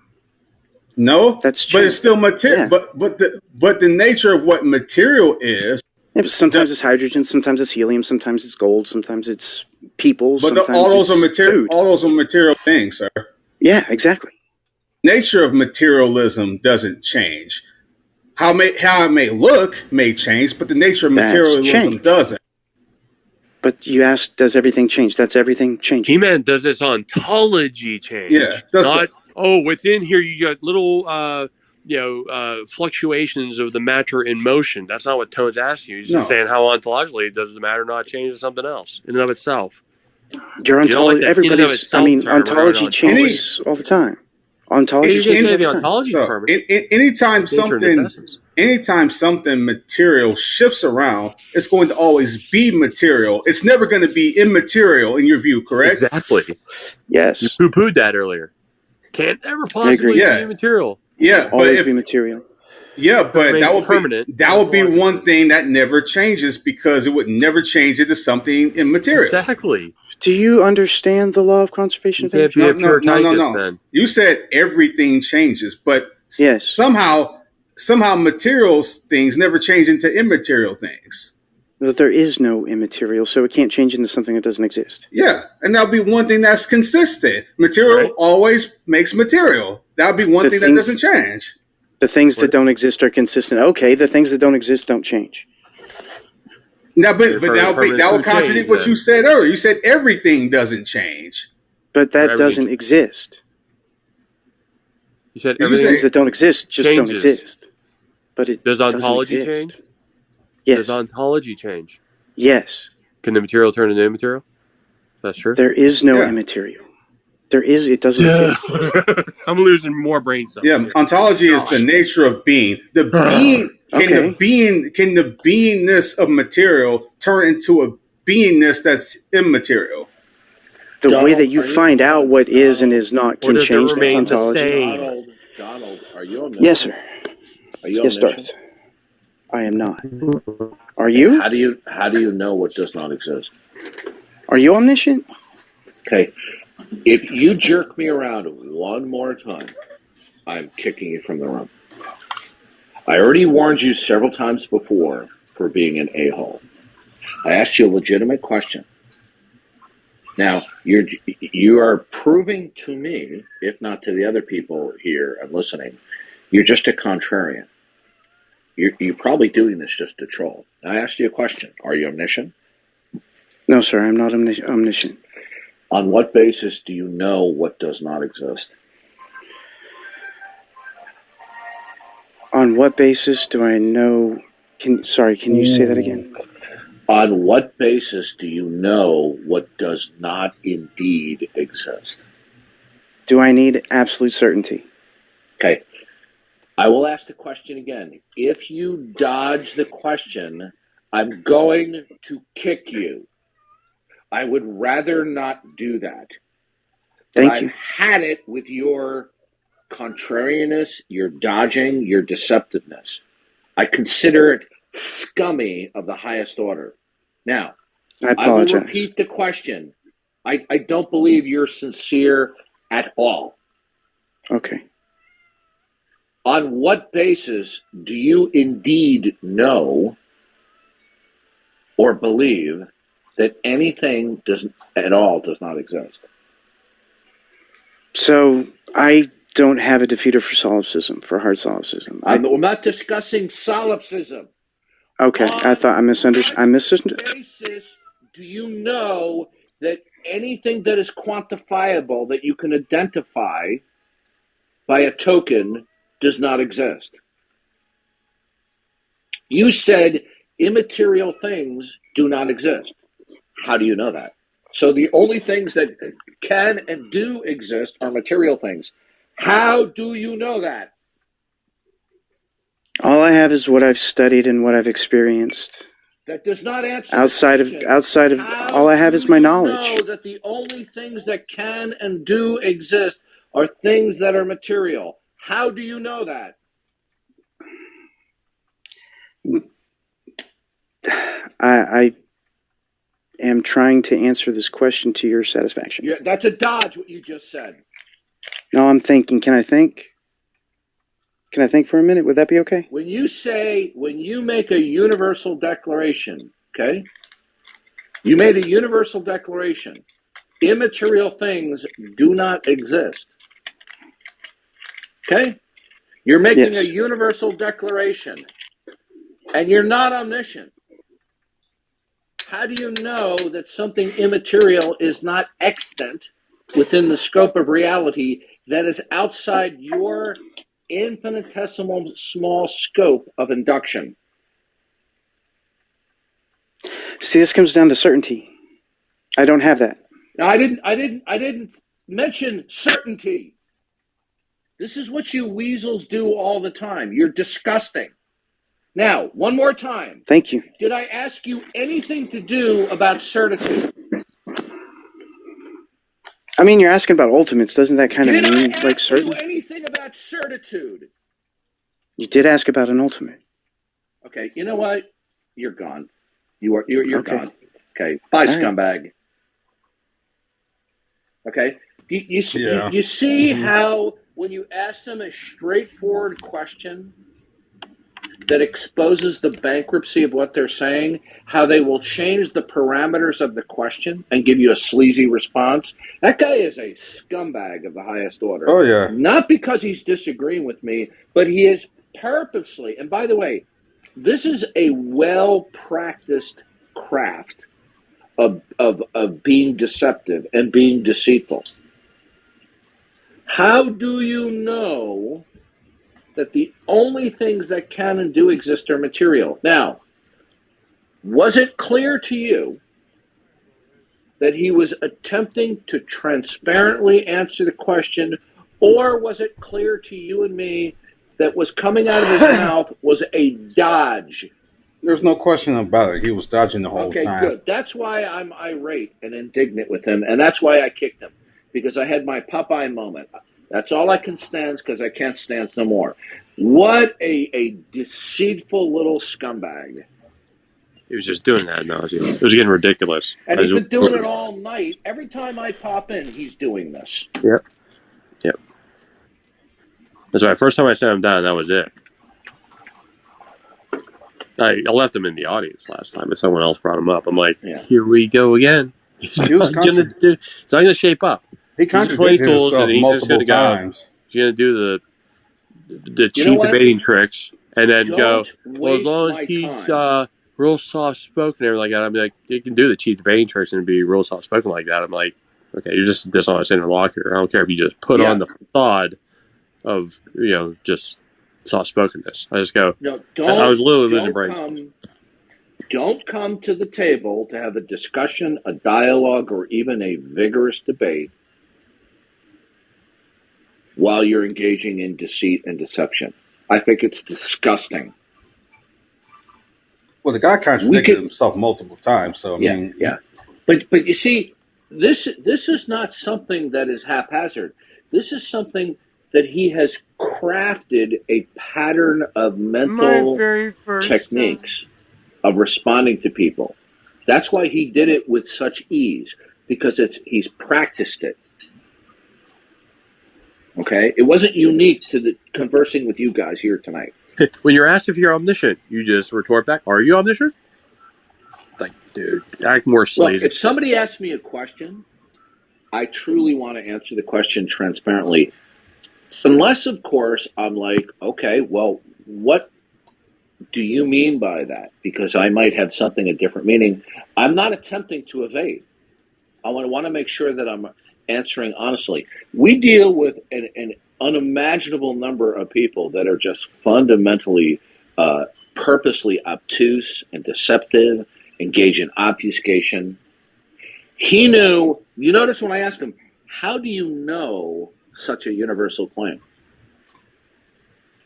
No, but it's still material. Yeah. But the nature of what material is. Yeah, sometimes it's hydrogen, sometimes it's helium, sometimes it's gold, sometimes it's people. But all those are material. All those are material things, sir. Yeah, exactly. Nature of materialism doesn't change. How it may look may change, but the nature of materialism doesn't. But you asked, does everything change? That's everything changing. He meant, does this ontology change? Yeah. Not, within here you got little fluctuations of the matter in motion. That's not what Tone's asking you. He's just No. saying how ontologically does the matter not change to something else in and of itself. Your You don't like ontology, that in and of everybody's, I itself mean, term, whatever ontology ontology changes all the time. Ontology You just changes say all the the time. ontology is So permanent. anytime Nature and its essence. anytime something material shifts around, it's going to always be material. It's never going to be immaterial in your view, correct? Exactly. Yes. You poo-pooed that earlier. Can't ever possibly agree. Yeah. be material. Yeah, but Always if be material. yeah, but remains that would permanent, be that would be one ontologically. thing that never changes because it would never change into something immaterial. Exactly. Do you understand the law of conservation You of can't energy? be a pure tychus No. then. You said everything changes, but Yes. somehow material things never change into immaterial things. But there is no immaterial, so it can't change into something that doesn't exist. Yeah, and that'll be one thing that's consistent. Material Right. always makes material. That'll be one The thing things- that doesn't change. The things What? that don't exist are consistent. Okay, the things that don't exist don't change. Now, but Referring that would permanence to contradict change, what then. you said earlier. You said everything doesn't change. But that Everything- doesn't exist. You said Did you everything. Things that don't exist just don't changes. exist. But it Does doesn't ontology exist. change? Yes. Does ontology change? Yes. Can the material turn into immaterial? That's true. There is no Yeah. immaterial. It doesn't exist. I'm losing more brain cells. Yeah, here. ontology is the nature of being. The being can the beingness of material turn into a beingness that's immaterial? The way Donald, that you are you- find out what is and is not Or can does it change. That's remain the ontology. same? Donald, are you omniscient? Yes, sir. Are you Yes, omniscient? Darth. I am not. Are you? How do you know what does not exist? Are you omniscient? Okay, if you jerk me around one more time, I'm kicking you from the room. I already warned you several times before for being an a-hole. I asked you a legitimate question. Now you are proving to me, if not to the other people here and listening, you're just a contrarian. You're probably doing this just to troll. I asked you a question. Are you omniscient? No, sir. I'm not omniscient. On what basis do you know what does not exist? On what basis do I know? Can you say that again? On what basis do you know what does not indeed exist? Do I need absolute certainty? Okay. I will ask the question again. If you dodge the question, I'm going to kick you. I would rather not do that. Thank I've you. had it with your contrariness, your dodging, your deceptiveness. I consider it scummy of the highest order. Now, I I will apologize. repeat the question. I don't believe you're sincere at all. Okay. On what basis do you indeed know or believe that anything does not exist? So I don't have a defeater for solipsism, for hard solipsism. I'm not discussing solipsism. Okay, I thought I misunderstood. I misunderstood. Basis do you know that anything that is quantifiable that you can identify by a token does not exist? You said immaterial things do not exist. How do you know that? So the only things that can and do exist are material things. How do you know that? All I have is what I've studied and what I've experienced. That does not answer the Outside of question. How all I have is my do you knowledge. know that the only things that can and do exist are things that are material? How do you know that? I am trying to answer this question to your satisfaction. That's a dodge, what you just said. No, I'm thinking. Can I think? Can I think for a minute? Would that be okay? When you make a universal declaration, okay? You made a universal declaration. Immaterial things do not exist. Okay? You're making Yes. a universal declaration. And you're not omniscient. How do you know that something immaterial is not extant within the scope of reality that is outside your infinitesimal small scope of induction. See, this comes down to certainty. I don't have that. Now, I didn't mention certainty. This is what you weasels do all the time. You're disgusting. Now, one more time. Thank you. Did I ask you anything to do about certitude? I mean, you're asking about ultimates. Doesn't that kind of mean like certain? Did I ask you anything about certitude? You did ask about an ultimate. Okay, you know what? You're gone. You're Okay. gone. Okay, bye, All right. scumbag. Okay, you Yeah. see how when you ask them a straightforward question that exposes the bankruptcy of what they're saying, how they will change the parameters of the question and give you a sleazy response. That guy is a scumbag of the highest order. Oh, yeah. Not because he's disagreeing with me, but he is purposely, and by the way, this is a well-practiced craft of being deceptive and being deceitful. How do you know that the only things that can and do exist are material? Now, was it clear to you that he was attempting to transparently answer the question, or was it clear to you and me that was coming out of his mouth was a dodge? There's no question about it. He was dodging the whole Okay, time. good. That's why I'm irate and indignant with him, and that's why I kicked him, because I had my Popeye moment. That's all I can stand, because I can't stand no more. What a deceitful little scumbag. He was just doing that now. It was getting ridiculous. And he's been doing it all night. Every time I pop in, he's doing this. Yep. That's why first time I sent him down, that was it. I left him in the audience last time, and someone else brought him up. I'm like, Here we go again. He's not going to shape up. He contradicted himself multiple times. He's going to do the cheap debating tricks, and then go, well, as long as he's real soft-spoken and everything like that, I'm like, you can do the cheap debating tricks and be real soft-spoken like that. I'm like, okay, you're just a dishonest interlocutor. I don't care if you just put on the facade of, just soft-spokenness. I just go, No, I was literally losing brains. Don't come to the table to have a discussion, a dialogue, or even a vigorous debate while you're engaging in deceit and deception. I think it's disgusting. Well, the guy contradicted himself multiple times, so I mean, But you see, this is not something that is haphazard. This is something that he has crafted a pattern of mental techniques of responding to people. That's why he did it with such ease, because he's practiced it. Okay? It wasn't unique to the conversing with you guys here tonight. When you're asked if you're omniscient, you just retort back, are you omniscient? Like, dude, act more sleazy. Look, if somebody asks me a question, I truly want to answer the question transparently. Unless, of course, I'm like, okay, well, what do you mean by that? Because I might have something a different meaning. I'm not attempting to evade. I want to make sure that I'm answering honestly. We deal with an unimaginable number of people that are just fundamentally, purposely obtuse and deceptive, engage in obfuscation. He knew, you notice when I asked him, how do you know such a universal claim?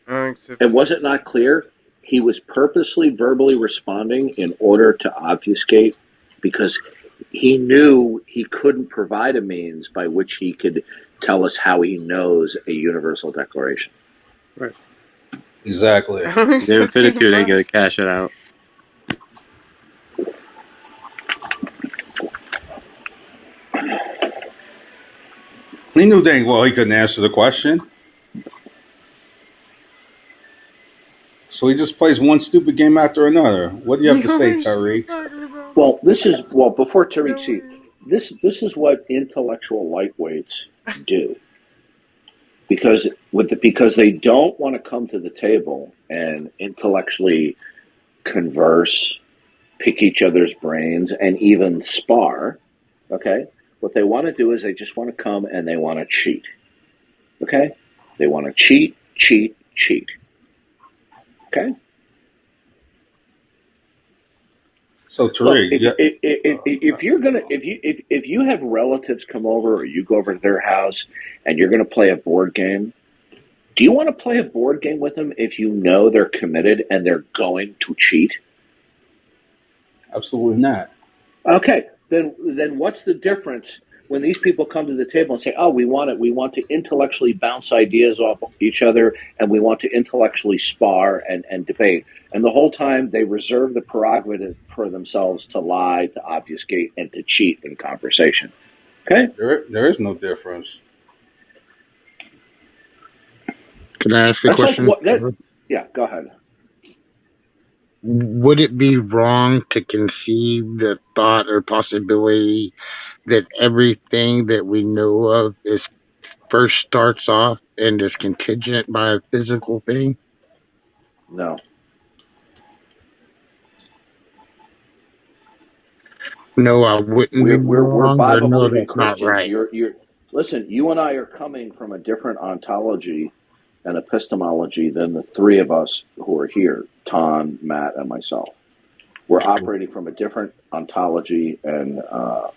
And was it not clear? He was purposely verbally responding in order to obfuscate, because he knew he couldn't provide a means by which he could tell us how he knows a universal declaration. Right. Exactly. The infinitude ain't going to cash it out. He knew dang well he couldn't answer the question. So he just plays one stupid game after another. What do you have to say, Tariq? Well, before Tariq, see, this is what intellectual lightweights do. Because they don't want to come to the table and intellectually converse, pick each other's brains, and even spar, okay? What they want to do is they just want to come and they want to cheat, okay? They want to cheat, cheat, cheat. Okay. So Tariq, if you're gonna if you have relatives come over or you go over to their house and you're gonna play a board game, do you want to play a board game with them if you know they're committed and they're going to cheat? Absolutely not. Okay, then what's the difference when these people come to the table and say, "Oh, we want to intellectually bounce ideas off each other, and we want to intellectually spar and debate," and the whole time they reserve the prerogative for themselves to lie, to obfuscate, and to cheat in conversation. Okay, there is no difference. Can I ask a question? Yeah, go ahead. Would it be wrong to conceive the thought or possibility that everything that we know of is first starts off and is contingent by a physical thing? No. No, I wouldn't. We're Bible no, believing that's not Christians. right. Listen. You and I are coming from a different ontology and epistemology than the three of us who are here: Ton, Matt, and myself. We're operating from a different ontology and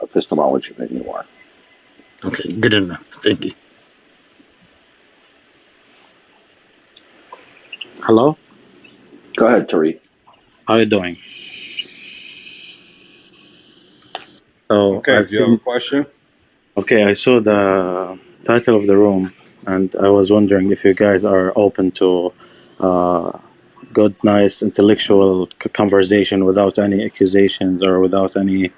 epistemology than you are. Okay, good enough. Thank you. Hello? Go ahead, Tariq. How are you doing? So okay, do you have a question? Okay, I saw the title of the room, and I was wondering if you guys are open to good, nice, intellectual conversation without any accusations or without any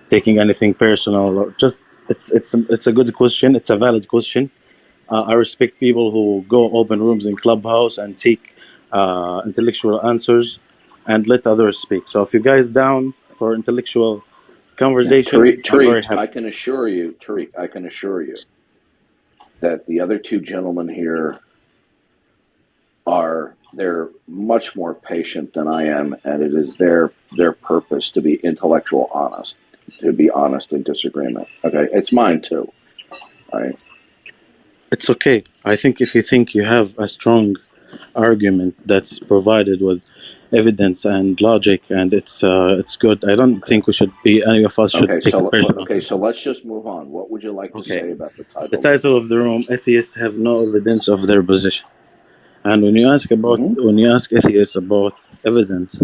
taking anything personal. Or just it's a good question. It's a valid question. I respect people who go open rooms in Clubhouse and seek intellectual answers and let others speak. So if you guys down for intellectual conversation, Tariq, I can assure you, that the other two gentlemen here they're much more patient than I am, and it is their purpose to be intellectual honest, to be honest in disagreement. Okay, it's mine too. All right. It's okay. I think if you think you have a strong argument that's provided with evidence and logic, and it's good. I don't think we should be any of us should take it personal. Okay, so let's just move on. What would you like to say about the title? The title of the room: Atheists have no evidence of their position. And when you ask atheists about evidence,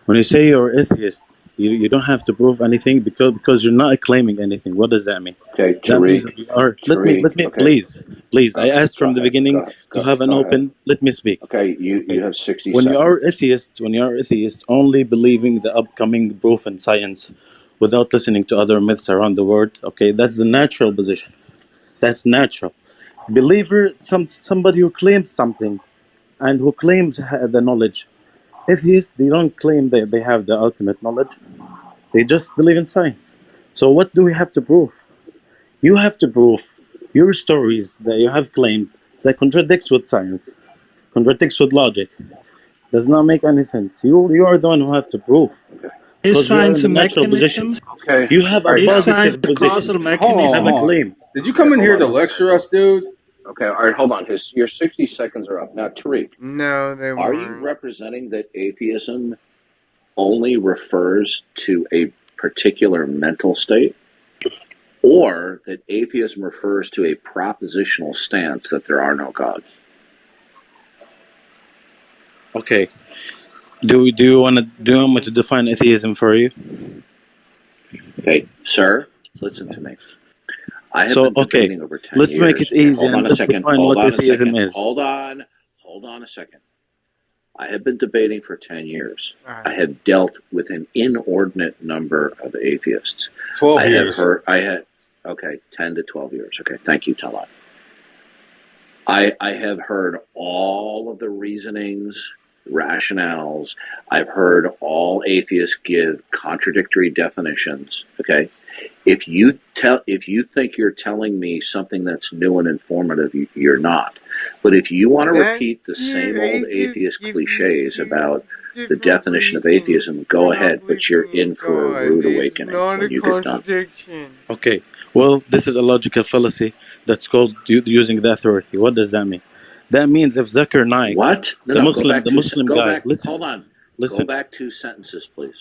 when you say you're atheist, you don't have to prove anything because you're not claiming anything. What does that mean? Okay, that means that you are. Let me okay. please. I asked from the beginning to have an open. Let me speak. Okay, you have 60 when seconds. When you are atheist, only believing the upcoming proof in science, without listening to other myths around the world. Okay, that's the natural position. That's natural. Believer, somebody who claims something, and who claims the knowledge. Atheists, they don't claim that they have the ultimate knowledge. They just believe in science. So what do we have to prove? You have to prove your stories that you have claimed that contradicts with science, contradicts with logic. Does not make any sense. You are the one who have to prove. Is science a mechanism? Okay. You have a positive the position. causal mechanism? Have a claim. Did you come in here to lecture us, dude? Okay, all right, hold on. Your 60 seconds are up. Now, Tariq. No, they weren't. Are you representing that atheism only refers to a particular mental state? Or that atheism refers to a propositional stance that there are no gods? Okay. Do you want me to define atheism for you? Okay, sir, listen to me. I have been debating over 10 let's years. make it easy Hold on and a let's second. define Hold what on a atheism second. is. Hold on a second. I have been debating for 10 years. I have dealt with an inordinate number of atheists. 12 years. 10 to 12 years. Okay, thank you, Talat. I have heard all of the reasonings, rationales. I've heard all atheists give contradictory definitions. Okay, if you think you're telling me something that's new and informative, you're not. But if you want to repeat the same old atheist cliches about the definition of atheism, go ahead. But you're in for a rude awakening when you get done. Okay. Well, this is a logical fallacy that's called using the authority. What does that mean? That means if Zakir Naik, What? No, the no. Muslim Go guy, back. listen, Hold on. Go listen. back 2 sentences, please.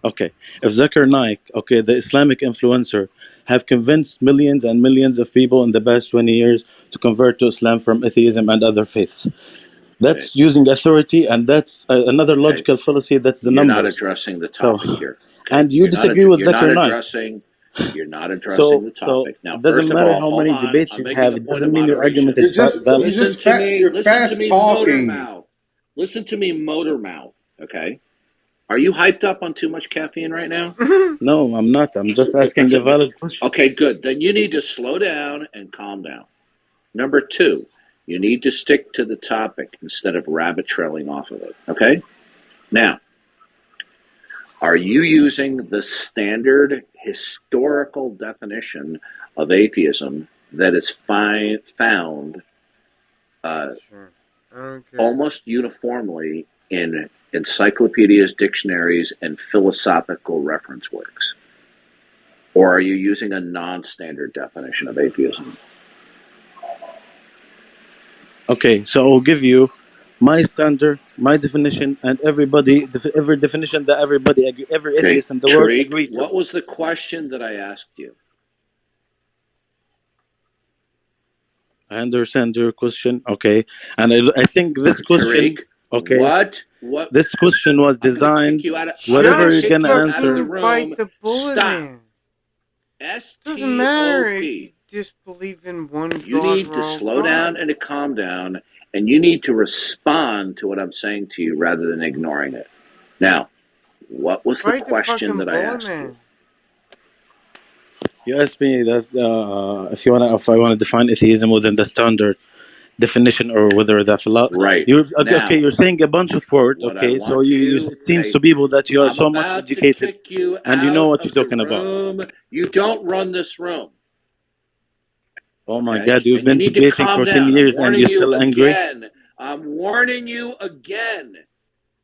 Okay, if Zakir Naik, okay, the Islamic influencer, have convinced millions and millions of people in the past 20 years to convert to Islam from atheism and other faiths. That's using authority, and that's another logical fallacy. That's the You're not numbers. addressing the So, topic here. Okay? and you disagree with You're not Zakir Naik. addressing. You're not addressing So, the topic. Now, it doesn't first of matter all, how hold many on. debates I'm you making have. a It point doesn't of mean your moderation. argument is valid. You're fast talking. Motormouth. Listen to me, Motormouth. Okay. Are you hyped up on too much caffeine right now? No, I'm not. I'm just asking a valid question. Okay, good. Then you need to slow down and calm down. Number 2, you need to stick to the topic instead of rabbit trailing off of it. Okay? Now, are you using the standard historical definition of atheism that is found almost uniformly in encyclopedias, dictionaries, and philosophical reference works? Or are you using a non-standard definition of atheism? Okay, so I'll give you my standard, my definition, and every definition that every atheist in the world Tariq, agree to. what was the question that I asked you? I understand your question. Okay, and I think this question. Tariq, Okay. What? This question was designed. Whatever you're gonna answer. Bite the bullet, Stop. man. S-T-O-P. Doesn't matter if you disbelieve in one You God. need to slow down and to calm down, and you need to respond to what I'm saying to you rather than ignoring it. Now, what was the question that I asked you? You asked me that's if I wanna define atheism within the standard definition or whether the right. You're saying a bunch of words. Okay, so it seems to people that you are so much educated and you know what you're talking about. You don't run this room. Oh my God, you've been debating for 10 years and you're still angry? I'm warning you again.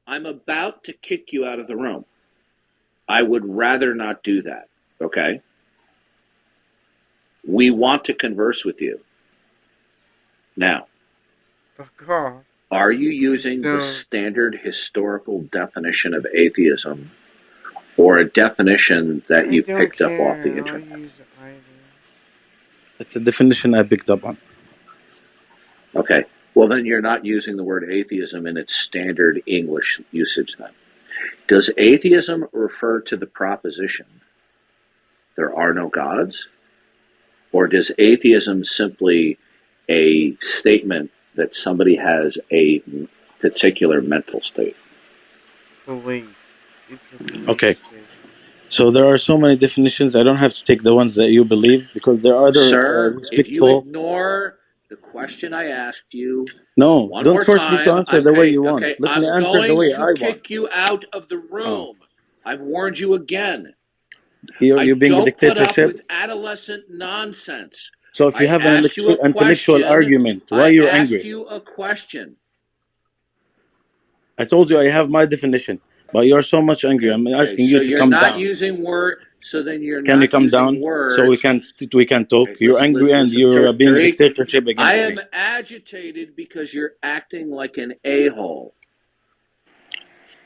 I'm about to kick you out of the room. I would rather not do that, okay? We want to converse with you. Now, fuck off. Are you using the standard historical definition of atheism or a definition that you picked up off the internet? It's a definition I picked up on. Okay. Well, then you're not using the word atheism in its standard English usage then. Does atheism refer to the proposition there are no gods? Or does atheism simply a statement that somebody has a particular mental state? Belief. It's a belief Okay. state. So there are so many definitions. I don't have to take the ones that you believe because there are other Sir, if you respectful. ignore the question I asked you, No, one don't more force me to time, answer the way you want. Let I'm me answer the going way to I want. kick you out of the room. I've warned you again. You're being a Don't put up dictatorship. with adolescent nonsense. So if you I have an asked you a intellectual question. argument, why I you're asked angry? you a question. I told you I have my definition, but you're so much angry. I'm asking you So to you're come not down. using word. So then you're Can not you come using down words. so we can talk? You're angry and you're being Tariq, dictatorship I against am me. agitated because you're acting like an a-hole.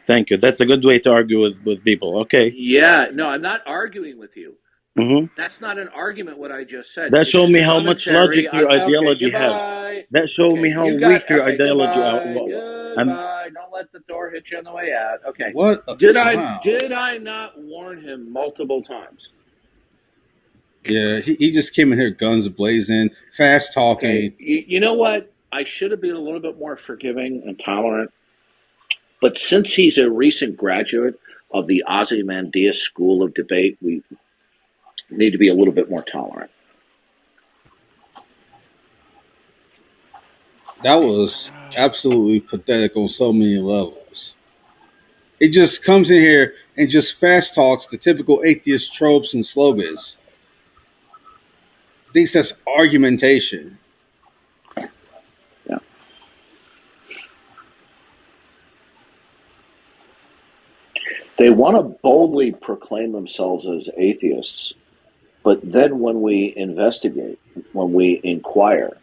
Thank you. That's a good way to argue with people. Okay. Yeah, no, I'm not arguing with you. Mm-hmm. That's not an argument. What I just said. That It's show a me how much commentary logic your on- ideology okay, have. goodbye. That show me how you weak your okay, ideology goodbye. Don't let the door hit you on the way out. Okay. What? Did Wow. I not warn him multiple times? Yeah, he just came in here guns blazing, fast talking. Okay. You know what? I should have been a little bit more forgiving and tolerant. But since he's a recent graduate of the Ozymandias School of Debate, we need to be a little bit more tolerant. That was absolutely pathetic on so many levels. It just comes in here and just fast talks the typical atheist tropes and slogans. Thinks that's argumentation. Yeah. They want to boldly proclaim themselves as atheists, but then when we investigate, when we inquire,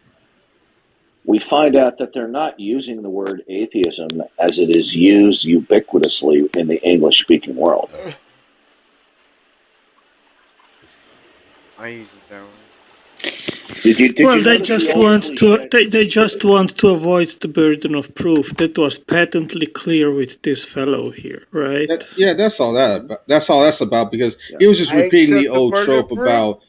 we find out that they're not using the word atheism as it is used ubiquitously in the English-speaking world. I use it that way. Well, they just want to avoid the burden of proof. That was patently clear with this fellow here, right? That's all that's about, because he was just repeating the old trope about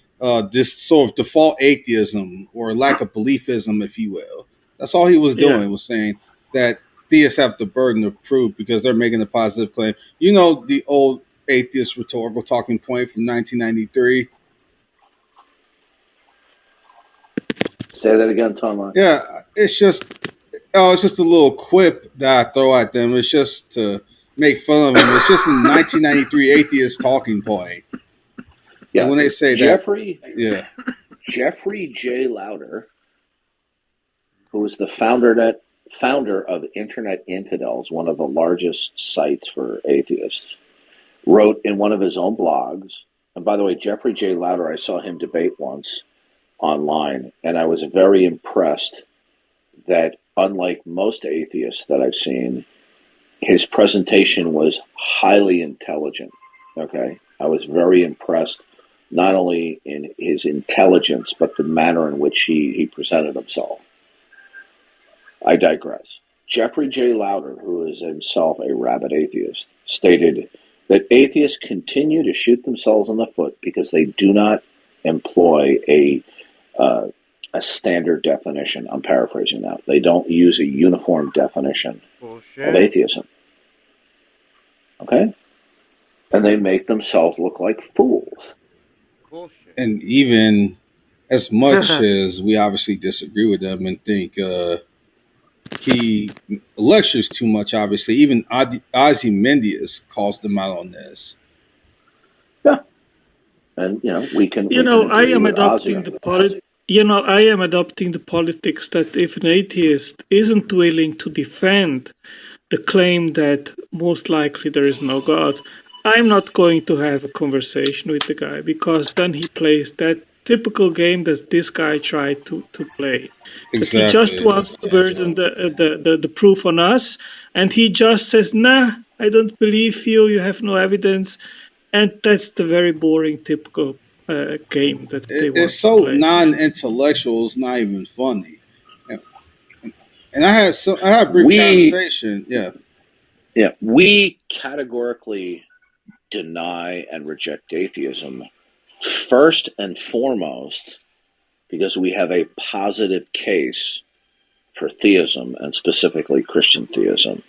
this sort of default atheism or lack of beliefism, if you will. That's all he was doing, was saying that theists have the burden of proof because they're making a positive claim. You know, the old atheist rhetorical talking point from 1993. Say that again, Tom. Yeah, it's just a little quip that I throw at them. It's just to make fun of them. It's just a 1993 atheist talking point. Yeah, and when they say Jeffrey J. Lauder, who is the founder of Internet Infidels, one of the largest sites for atheists, wrote in one of his own blogs. And by the way, Jeffrey J. Lauder, I saw him debate once online, and I was very impressed that, unlike most atheists that I've seen, his presentation was highly intelligent. Okay, I was very impressed, not only in his intelligence, but the manner in which he presented himself. I digress. Jeffrey J. Lauder, who is himself a rabid atheist, stated that atheists continue to shoot themselves in the foot because they do not employ a standard definition. I'm paraphrasing that. They don't use a uniform definition of atheism. Okay? And they make themselves look like fools. Bullshit. And even as much as we obviously disagree with them and think he lectures too much, obviously, even Ozymandias calls them out on this. Yeah. And, we can... I am adopting the politics that if an atheist isn't willing to defend the claim that most likely there is no God, I'm not going to have a conversation with the guy, because then he plays that typical game that this guy tried to play. Exactly. He just wants to burden the proof on us, and he just says, nah, I don't believe you, you have no evidence. And that's the very boring, typical game that they want to play. It's so non-intellectual, it's not even funny. And I had a brief conversation. Yeah, we categorically deny and reject atheism first and foremost because we have a positive case for theism, and specifically Christian theism.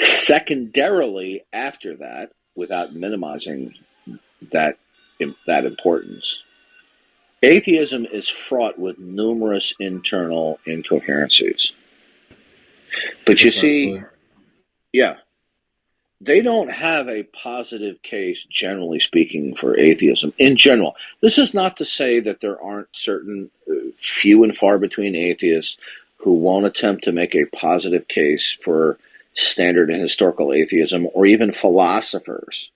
Secondarily, after that, without minimizing that importance, atheism is fraught with numerous internal incoherencies. But you see, they don't have a positive case, generally speaking, for atheism in general. This is not to say that there aren't certain few and far between atheists who won't attempt to make a positive case for standard and historical atheism, or even philosophers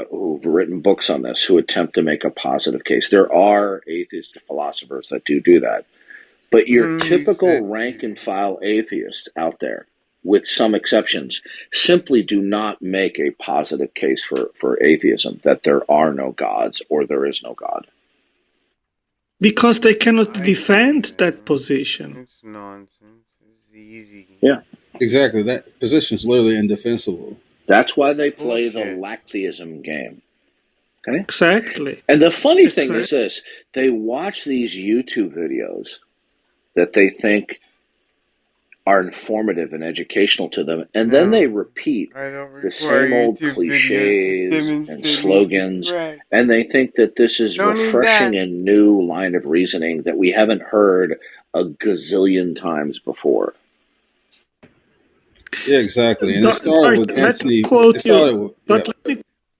who've written books on this who attempt to make a positive case. There are atheist philosophers that do that. But your typical rank and file atheist out there, with some exceptions, simply do not make a positive case for atheism, that there are no gods or there is no God. Because they cannot defend that position. It's nonsense. It's easy. Yeah. Exactly. That position is literally indefensible. That's why they play the lactheism game. Okay? Exactly. And the funny thing is this. They watch these YouTube videos that they think are informative and educational to them, and then they repeat the same old cliches and slogans, and they think that this is refreshing and new line of reasoning that we haven't heard a gazillion times before. Yeah, exactly. And it started with Anthony.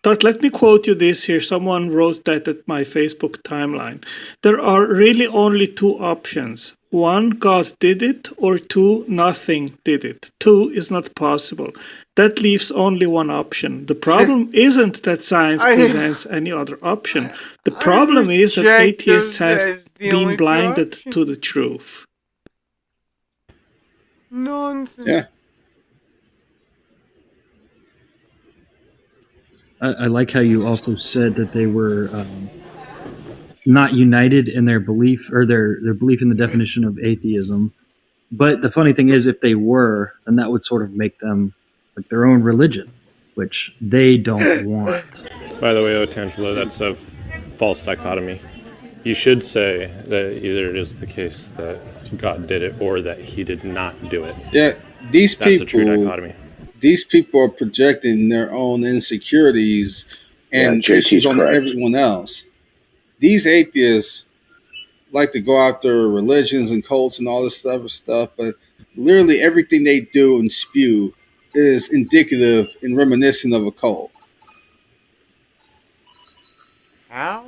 Let me quote you this here. Someone wrote that at my Facebook timeline. There are really only two options. One, God did it, or two, nothing did it. Two is not possible. That leaves only one option. The problem isn't that science presents any other option. The problem is that atheists have been blinded to the truth. Nonsense. Yeah. I like how you also said that they were not united in their belief or their belief in the definition of atheism. But the funny thing is, if they were, then that would sort of make them like their own religion, which they don't want. By the way, Otangelo, that's a false dichotomy. You should say that either it is the case that God did it or that he did not do it. Yeah, these That's the true people, dichotomy. these people are projecting their own insecurities and JT's issues on correct. everyone else. These atheists like to go after religions and cults and all this other stuff, but literally everything they do and spew is indicative and reminiscent of a cult. How?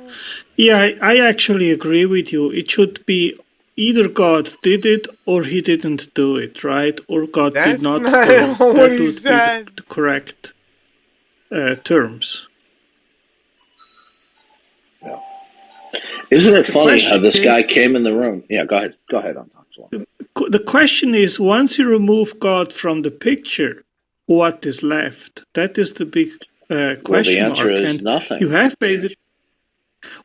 Yeah, I actually agree with you. It should be either God did it or he didn't do it, right? Or God That's did not not do it. what That he would be said. the correct terms. Isn't it The funny how question this is- guy came in the room? Yeah, go ahead. Go ahead, Otangelo. The question is, once you remove God from the picture, what is left? That is the big question Well, the answer mark. is And nothing. you have basically,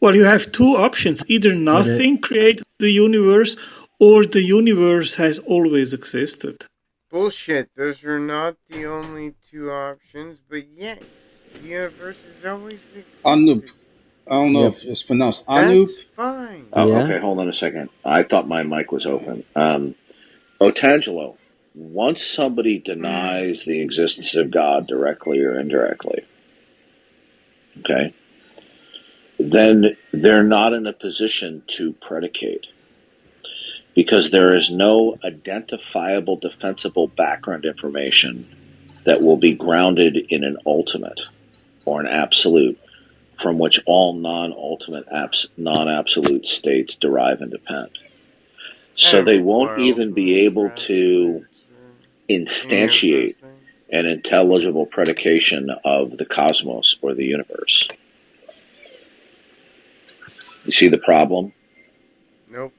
well, you have two options. Either nothing created the universe, or the universe has always existed. Bullshit. Those are not the only two options, but yes, the universe is always existed. Anup. I don't know Yep. if it's pronounced Anup. That's fine. Oh, Yeah. okay, hold on a second. I thought my mic was open. Otangelo, once somebody denies the existence of God directly or indirectly, okay, then they're not in a position to predicate because there is no identifiable, defensible background information that will be grounded in an ultimate or an absolute from which all non-absolute states derive and depend. So they won't even be able to instantiate an intelligible predication of the cosmos or the universe. You see the problem? Nope.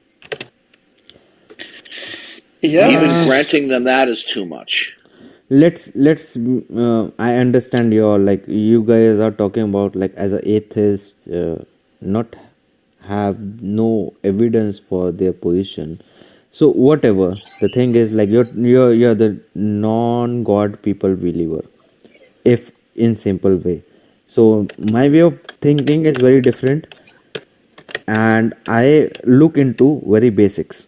Yeah. Even granting them that is too much. let's I understand your, like, you guys are talking about, like, as an atheist, not have no evidence for their position. So whatever the thing is, like, you're the non-god people believer, if in simple way. So my way of thinking is very different, and I look into very basics,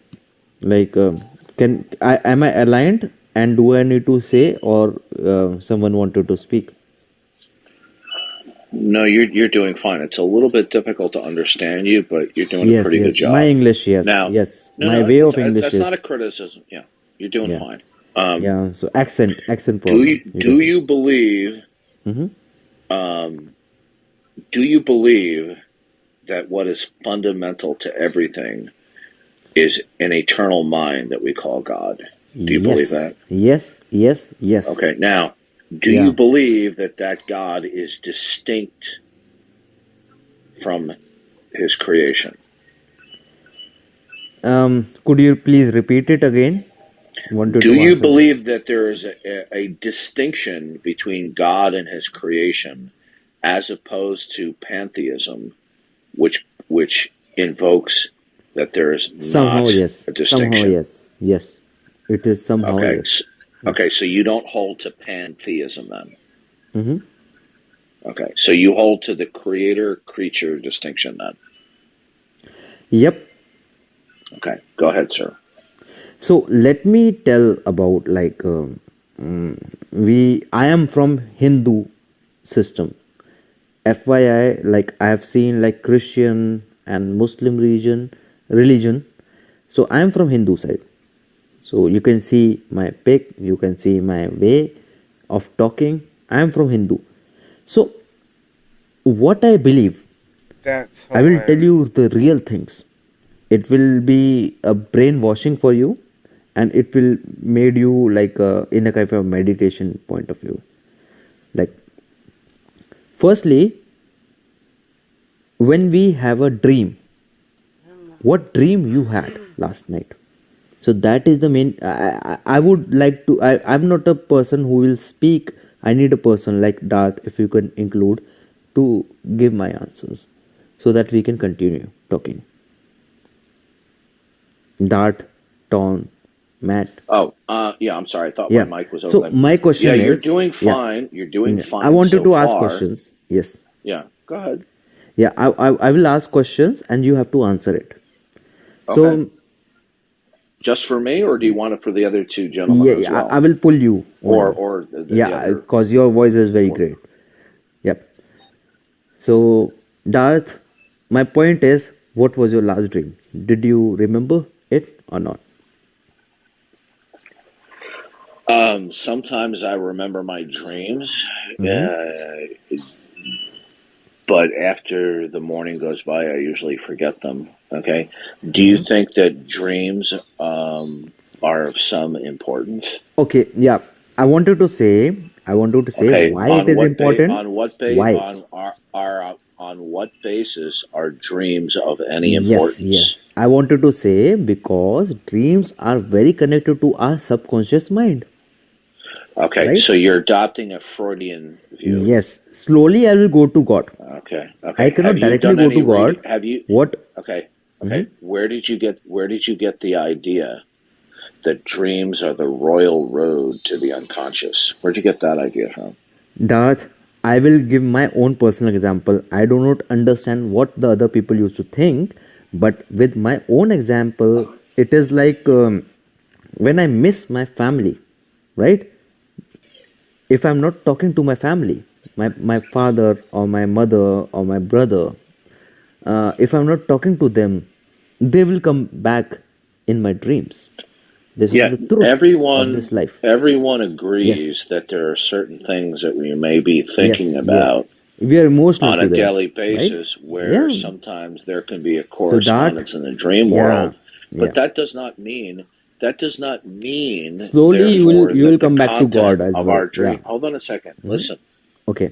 like, am I aligned, and do I need to say, or someone wanted to speak? No, you're doing fine. It's a little bit difficult to understand you, but you're doing a Yes, pretty good yes, job. my English, yes, Now, yes, no, my no, way of English that's is, not a criticism. Yeah, you're doing yeah, fine. yeah. So accent Do problem. you can do say. you believe Mhm. do you believe that what is fundamental to everything is an eternal mind that we call God? Do you believe that? Yes, yes, yes. Okay. Now, do Yeah. you believe that God is distinct from his creation? Could you please repeat it again? Wanted Do to you answer. believe that there is a distinction between God and his creation as opposed to pantheism, which invokes that there is Somehow, not yes. a Somehow, distinction? yes. Yes. It is somehow, Okay. yes. Okay, so you don't hold to pantheism then. Mm-hmm. Okay, so you hold to the creator-creature distinction then. Yep. Okay, go ahead, sir. So let me tell about, like, I am from Hindu system. FYI, like, I have seen, like, Christian and Muslim religion. So I am from Hindu side. So you can see my pic, you can see my way of talking. I am from Hindu. So what I believe, That's I will tell you the real things. It will be a brainwashing for you, and it will made you, like, in a kind of meditation point of view. Like, firstly, when we have a dream, what dream you had last night? So that is the main. I would like to. I'm not a person who will speak. I need a person like Darth, if you can include, to give my answers, so that we can continue talking. Dart, Ton, Matt. Oh, yeah. I'm sorry. I thought Yeah. my mic was So open. my question Yeah, you're is, doing yeah, fine. You're doing yeah. fine I wanted so to ask far. questions. Yes. Yeah, go ahead. Yeah. I will ask questions and you have to answer it. Okay. So Just for me, or do you want it for the other two gentlemen yeah, as well? I will pull you. Only. Or the Yeah, other. because your voice is very great. Yep. So Darth, my point is, what was your last dream? Did you remember it or not? Sometimes I remember my dreams, Mm-hmm. but after the morning goes by, I usually forget them. Okay. Do you think that dreams are of some importance? Okay. Yeah. I wanted to say Okay. why it is important. Why? On what basis are dreams of any Yes, importance? yes. I wanted to say because dreams are very connected to our subconscious mind, Okay, right? so you're adopting a Freudian view. Yes. Slowly I will go to God. Okay. I cannot Have you directly done go any to God. reading? Have you? What? Okay. Mhm. Where did you get the idea that dreams are the royal road to the unconscious? Where'd you get that idea from? Darth, I will give my own personal example. I do not understand what the other people used to think, but with my own example, it is like when I miss my family, right? If I'm not talking to my family, my father or my mother or my brother, if I'm not talking to them, they will come back in my dreams. This is Yeah, the truth of everyone this life. agrees Yes, that there are certain things that we may be thinking yes, yes. about We are emotional on to a them, daily right? basis where Yeah. sometimes there can be a So that, correspondence in the dream yeah, world, but yeah. that does not mean Slowly therefore you will that the come back to God content as of well. our dream. Yeah. Hold on a second. Listen. Okay.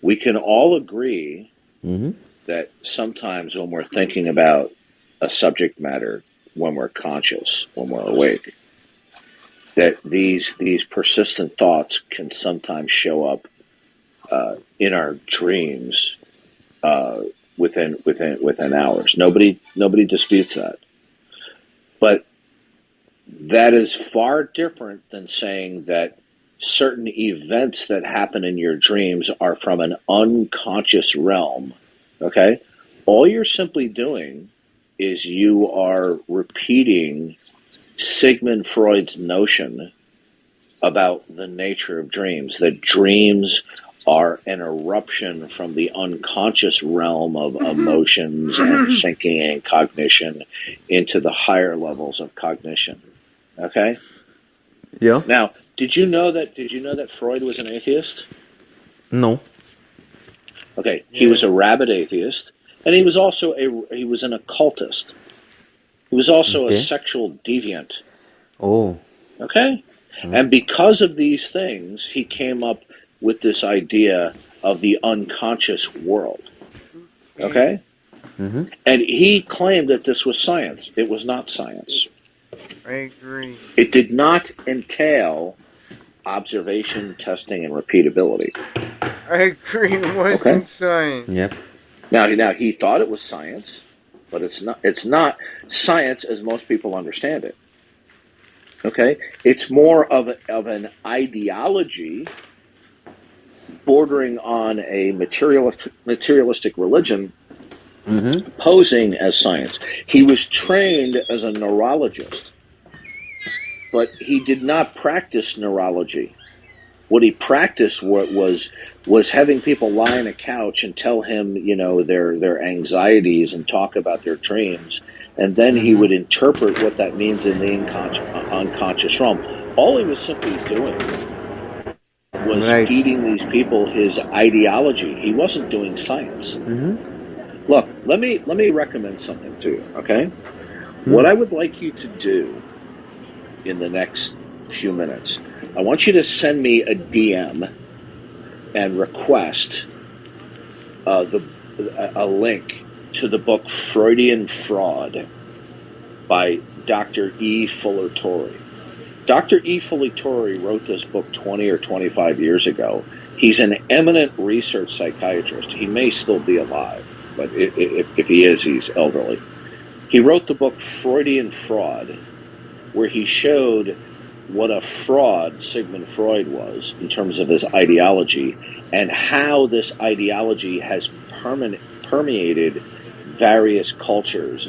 We can all agree Mm-hmm. that sometimes when we're thinking about a subject matter, when we're conscious, when we're awake, that these persistent thoughts can sometimes show up in our dreams within hours. Nobody disputes that. But that is far different than saying that certain events that happen in your dreams are from an unconscious realm. Okay? All you're simply doing is you are repeating Sigmund Freud's notion about the nature of dreams, that dreams are an eruption from the unconscious realm of emotions and thinking and cognition into the higher levels of cognition. Okay? Yeah. Now, did you know that Freud was an atheist? No. Okay, he was a rabid atheist, and he was also an occultist. He was also a Okay. sexual deviant. Oh. Okay? And because of these things, he came up with this idea of the unconscious world. Okay? Mm-hmm. And he claimed that this was science. It was not science. I agree. It did not entail observation, testing, and repeatability. I agree. It wasn't science. Yep. Now he thought it was science, but it's not science as most people understand it. Okay? It's more of an ideology bordering on a materialistic religion posing as science. He was trained as a neurologist, but he did not practice neurology. What he practiced was having people lie on a couch and tell him, their anxieties and talk about their dreams, and then he would interpret what that means in the unconscious realm. All he was simply doing was feeding these people his ideology. He wasn't doing science. Look, let me recommend something to you, okay? What I would like you to do in the next few minutes, I want you to send me a DM and request a link to the book Freudian Fraud by Dr. E. Fuller Torrey. Dr. E. Fuller Torrey wrote this book 20 or 25 years ago. He's an eminent research psychiatrist. He may still be alive, but if he is, he's elderly. He wrote the book Freudian Fraud, where he showed what a fraud Sigmund Freud was in terms of his ideology and how this ideology has permeated various cultures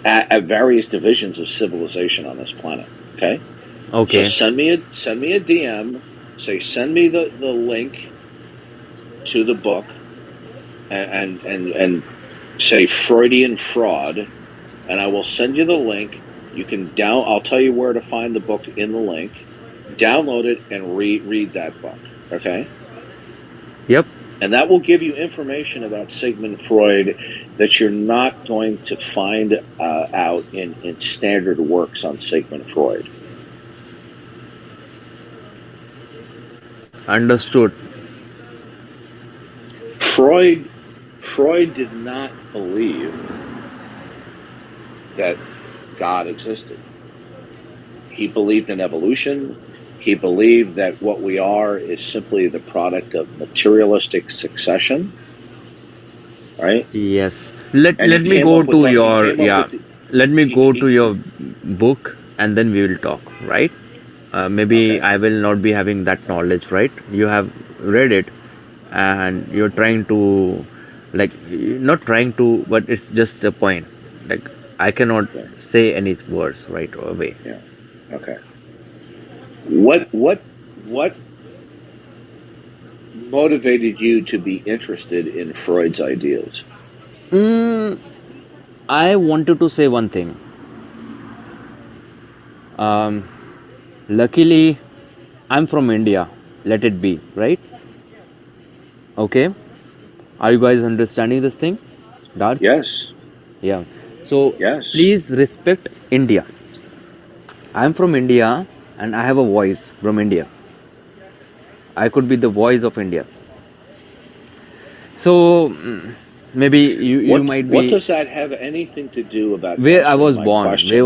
at various divisions of civilization on this planet. Okay. Okay. So send me a DM. Say send me the link to the book, and say Freudian Fraud, and I will send you the link. You can I'll tell you where to find the book in the link. Download it and read that book. Okay. Yep. And that will give you information about Sigmund Freud that you're not going to find out in standard works on Sigmund Freud. Understood. Freud did not believe that God existed. He believed in evolution. He believed that what we are is simply the product of materialistic succession. Right? Yes. Let me go to your let me go to your book and then we will talk, right? Maybe I will not be having that knowledge, right? You have read it and you're trying to, like, not trying to, but it's just a point. Like, I cannot say any words right away. Yeah. Okay. What motivated you to be interested in Freud's ideas? I wanted to say one thing. Luckily, I'm from India. Let it be, right? Okay. Are you guys understanding this thing? Darth? Yes. Yeah. So, yes. Please respect India. I'm from India and I have a voice from India. I could be the voice of India. So, maybe you might be. What does that have anything to do about where I was born? question? Where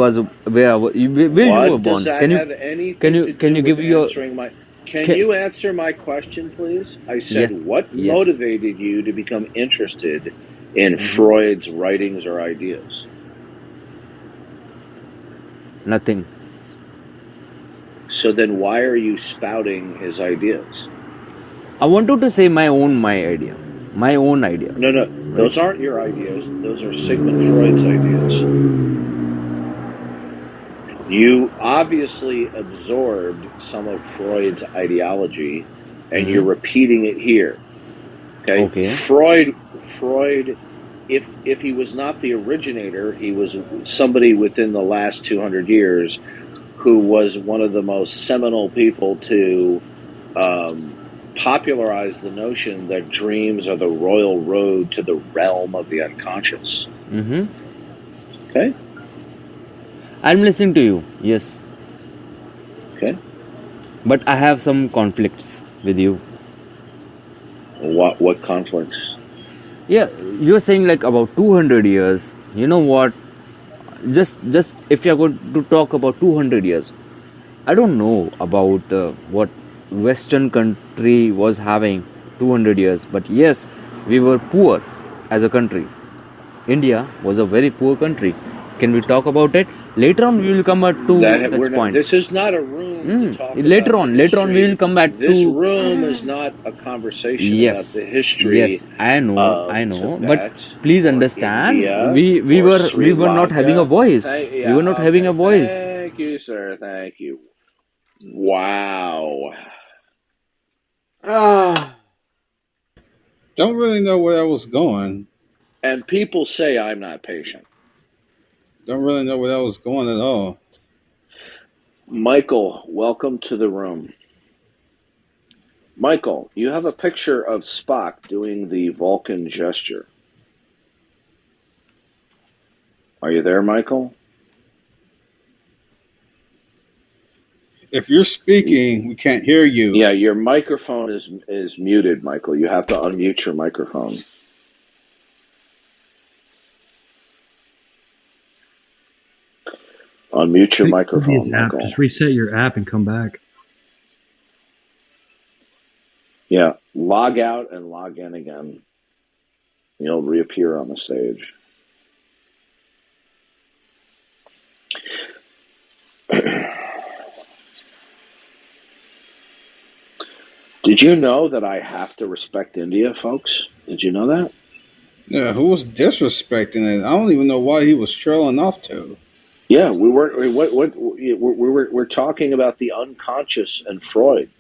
you were born? Does that have anything to do you give with your answering my? Can you answer my question, please? I said, what Yes. motivated you to become interested in Freud's writings or ideas? Nothing. So then, why are you spouting his ideas? I wanted to say my own ideas. No, those aren't your ideas. Those are Sigmund Freud's ideas. You obviously absorbed some of Freud's ideology, and you're repeating it here. Okay. Freud, if he was not the originator, he was somebody within the last 200 years who was one of the most seminal people to popularize the notion that dreams are the royal road to the realm of the unconscious. Okay. I'm listening to you. Yes. Okay. But I have some conflicts with you. What conflicts? Yeah, you're saying like about 200 years. You know what? Just if you're going to talk about 200 years, I don't know about what Western country was having 200 years. But yes, we were poor as a country. India was a very poor country. Can we talk about it? Later on, we will come back to that point. This is not a room to talk later about on, we will come back this to. room is not a conversation about the history. Yes, I know. Tibet, but please understand, India, we or Sri were not having a Lanka. voice. We were not having a voice. Thank you, sir. Thank you. Wow. Don't really know where I was going. And people say I'm not patient. Don't really know where I was going at all. Michael, welcome to the room. Michael, you have a picture of Spock doing the Vulcan gesture. Are you there, Michael? If you're speaking, we can't hear you. Yeah, your microphone is muted, Michael. You have to unmute your microphone. Unmute your Maybe microphone, it's app. Michael. Just reset your app and come back. Yeah, log out and log in again. You'll reappear on the stage. Did you know that I have to respect India, folks? Did you know that? Yeah, who was disrespecting it? I don't even know why he was trailing off to. Yeah, we were. We're talking about the unconscious and Freud.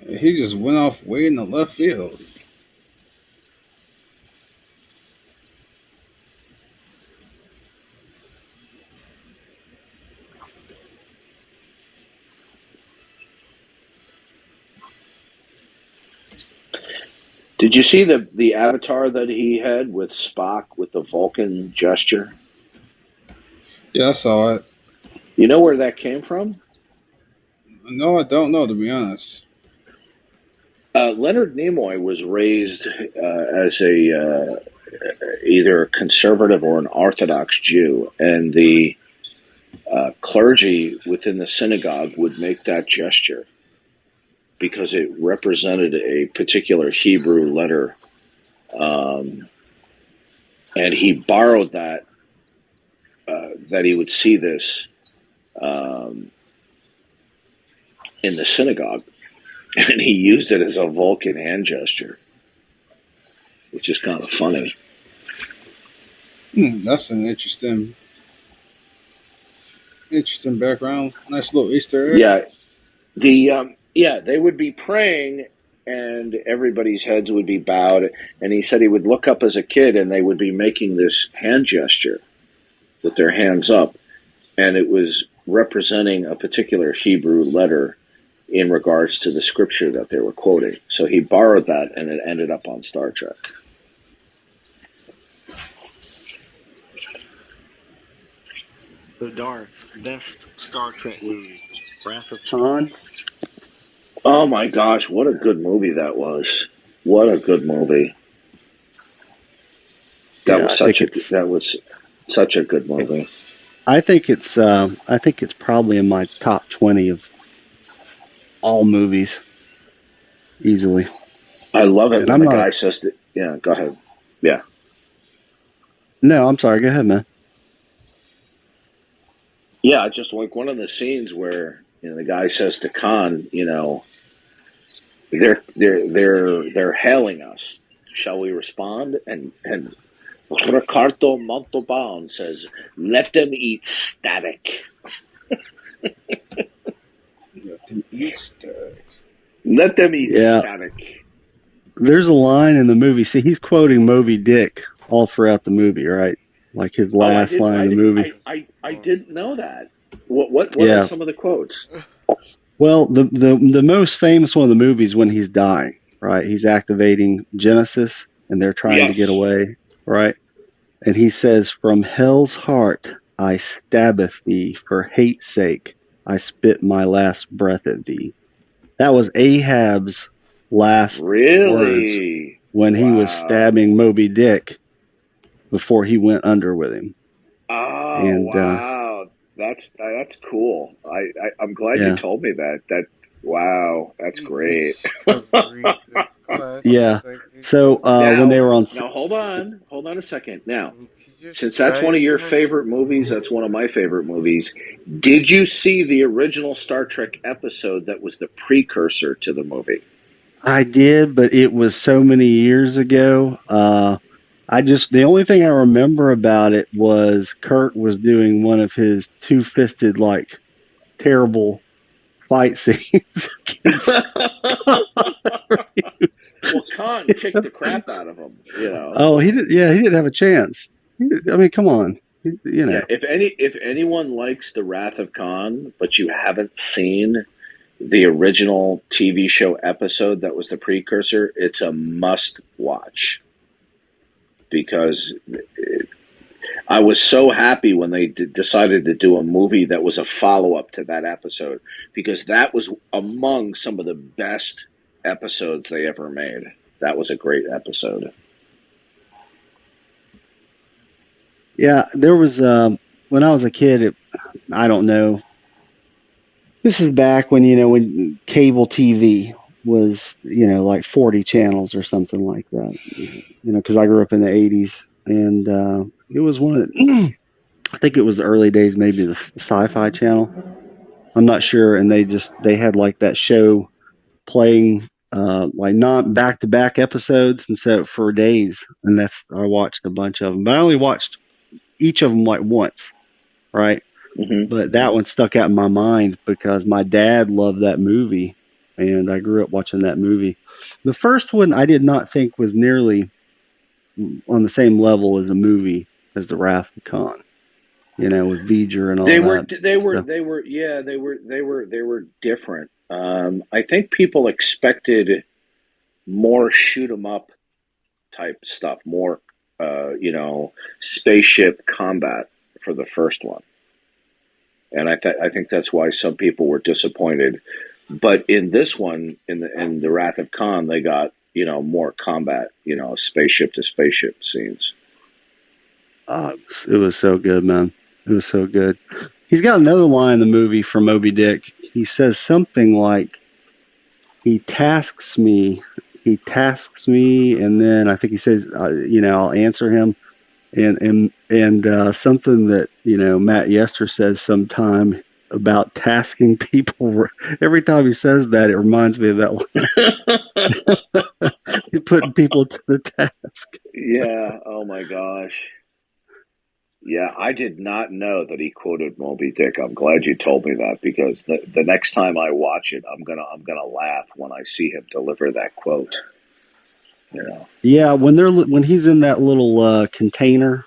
He just went off way in the left field. Did you see the avatar that he had with Spock with the Vulcan gesture? Yeah, I saw it. You know where that came from? No, I don't know, to be honest. Leonard Nimoy was raised as either a conservative or an Orthodox Jew, and the clergy within the synagogue would make that gesture because it represented a particular Hebrew letter, and he borrowed that he would see this in the synagogue, and he used it as a Vulcan hand gesture, which is kind of funny. That's an interesting background. Nice little Easter egg. Yeah, they would be praying, and everybody's heads would be bowed. And he said he would look up as a kid, and they would be making this hand gesture with their hands up, and it was representing a particular Hebrew letter in regards to the scripture that they were quoting. So he borrowed that, and it ended up on Star Trek. The best Star Trek movie, Wrath of Khan. Oh my gosh, what a good movie that was! What a good movie. That was such a good movie. I think it's probably in my top 20 of all movies, easily. I love it And when the guy says that. Yeah, go ahead. Yeah. No, I'm sorry. Go ahead, man. Yeah, just like one of the scenes where the guy says to Khan, they're hailing us. Shall we respond? And Ricardo Montalban says, "Let them eat static." Let them eat static. Let them eat static. There's a line in the movie. See, he's quoting Moby Dick all throughout the movie, right? Like his last line in the movie. I didn't know that. What are some of the quotes? Well, the most famous one of the movies when he's dying, right? He's activating Genesis, and they're trying to get away, right? And he says, "From hell's heart I stabbeth thee, for hate's sake I spit my last breath at thee." That was Ahab's last words when he was stabbing Moby Dick before he went under with him. Oh, wow. That's cool. I'm glad you told me that. Wow, that's great. Yeah. So when they were on... Now, hold on a second. Now, since that's one of your favorite movies, that's one of my favorite movies. Did you see the original Star Trek episode that was the precursor to the movie? I did, but it was so many years ago. The only thing I remember about it was Kirk was doing one of his two-fisted, terrible fight scenes. Well, Khan kicked the crap out of him, Oh, he did. Yeah, he didn't have a chance. I mean, come on. Yeah, if anyone likes The Wrath of Khan, but you haven't seen the original TV show episode that was the precursor, it's a must watch. Because I was so happy when they decided to do a movie that was a follow-up to that episode, because that was among some of the best episodes they ever made. That was a great episode. Yeah, there was when I was a kid, I don't know. This is back when, when cable TV was, like 40 channels or something like that, because I grew up in the 80s. And it was one of the, I think it was the early days, maybe the Sci-Fi Channel. I'm not sure. And they had like that show playing like not back-to-back episodes. And so for days, and I watched a bunch of them, but I only watched each of them like once, right? But that one stuck out in my mind because my dad loved that movie, and I grew up watching that movie. The first one I did not think was nearly on the same level as a movie as The Wrath of Khan, with V'ger and all that. They were different. I think people expected more shoot 'em up type stuff, more spaceship combat for the first one. And I think that's why some people were disappointed. But in this one, in the Wrath of Khan, they got more combat, spaceship to spaceship scenes. It was so good, man. It was so good. He's got another line in the movie from Moby Dick. He says something like, "He tasks me," and then I think he says, "I'll answer him." And something that Matt Yester says sometime about tasking people. Every time he says that, it reminds me of that one. He's putting people to the task. Yeah. Oh my gosh. Yeah, I did not know that he quoted Moby Dick. I'm glad you told me that, because the next time I watch it, I'm gonna laugh when I see him deliver that quote. Yeah, when he's in that little container,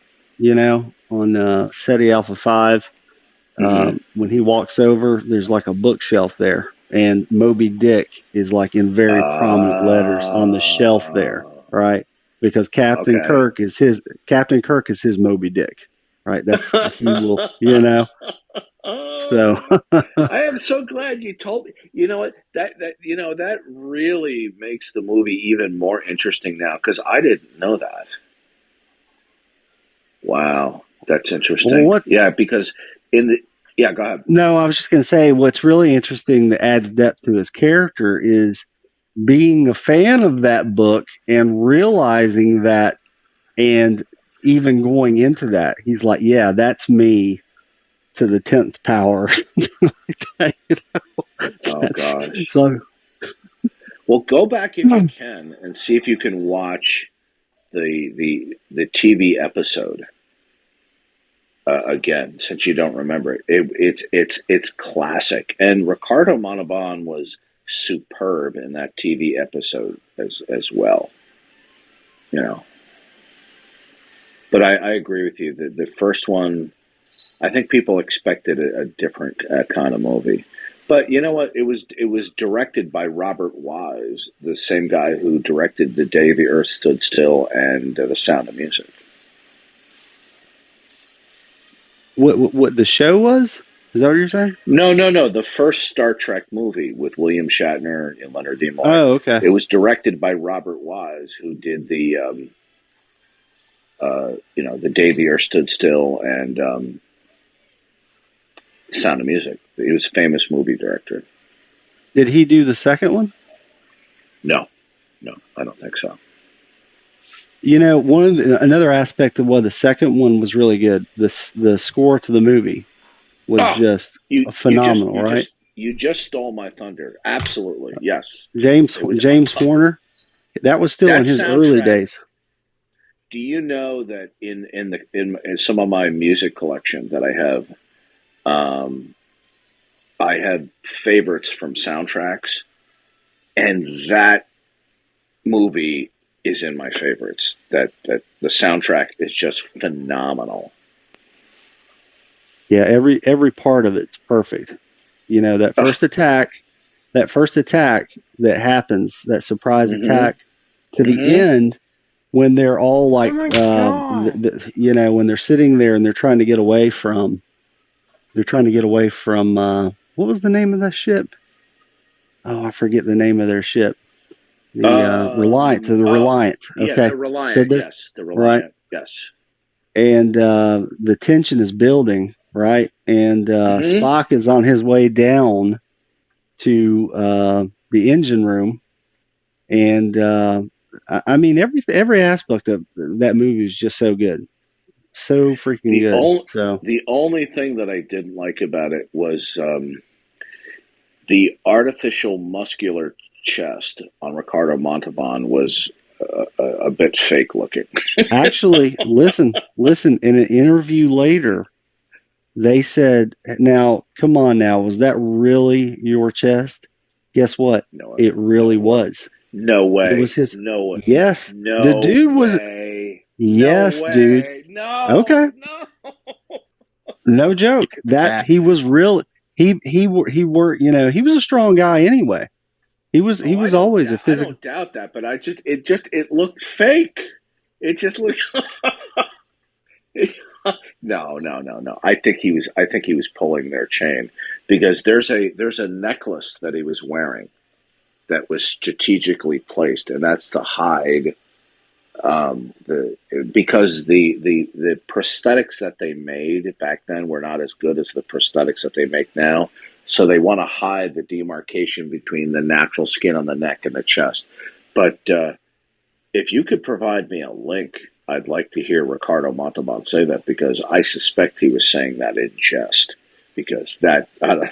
on SETI Alpha 5, when he walks over, there's like a bookshelf there, and Moby Dick is like in very prominent letters on the shelf there, right? Because Captain Kirk is his Moby Dick, right? He will, So I am so glad you told me. You know what? That really makes the movie even more interesting now, because I didn't know that. Wow, that's interesting. Yeah, because go ahead. No, I was just going to say what's really interesting that adds depth to his character is being a fan of that book and realizing that, and even going into that, he's like, yeah, that's me to the 10th power. Oh gosh. So, well, go back if you can and see if you can watch the TV episode again, since you don't remember it. It's classic, and Ricardo Montalban was superb in that TV episode as well. But I agree with you. The first one, I think people expected a different kind of movie. But you know what? It was directed by Robert Wise, the same guy who directed The Day the Earth Stood Still and The Sound of Music. What the show was? Is that what you're saying? No. The first Star Trek movie with William Shatner and Leonard Nimoy. Oh, okay. It was directed by Robert Wise, who did the The Day the Earth Stood Still and Sound of Music. He was a famous movie director. Did he do the second one? No, I don't think so. Another aspect of the second one was really good. The score to the movie was just phenomenal, right? You just stole my thunder. Absolutely, yes. James Horner, that was still in his early days. Do you know that in some of my music collection that I have favorites from soundtracks, and that movie is in my favorites. That the soundtrack is just phenomenal. Yeah, every part of it's perfect. That first attack that happens, that surprise attack to the end, when they're all like, when they're sitting there and they're trying to get away from, what was the name of that ship? Oh, I forget the name of their ship. The Reliant. Okay. Yeah, the Reliant. Yes, the Reliant. Right. Yes. and the tension is building, right? And Spock is on his way down to the engine room, and I mean every aspect of that movie is just so good, so freaking good. The only thing that I didn't like about it was the artificial muscular chest on Ricardo Montalban was a bit fake looking. Actually, listen. In an interview later, they said, "Now, come on, now, was that really your chest?" Guess what? No, it really was. No way. It was his. No way. Yes, No the dude was. way. Yes, No way. dude. No. Okay. No. No joke. That he was real. He worked. You know, he was a strong guy anyway. He was always a physical. I don't doubt that, but it looked fake. It just looked. No. I think he was pulling their chain, because there's a necklace that he was wearing that was strategically placed, and that's to hide because the prosthetics that they made back then were not as good as the prosthetics that they make now. So they want to hide the demarcation between the natural skin on the neck and the chest. But if you could provide me a link, I'd like to hear Ricardo Montalban say that, because I suspect he was saying that in jest. Because that, I don't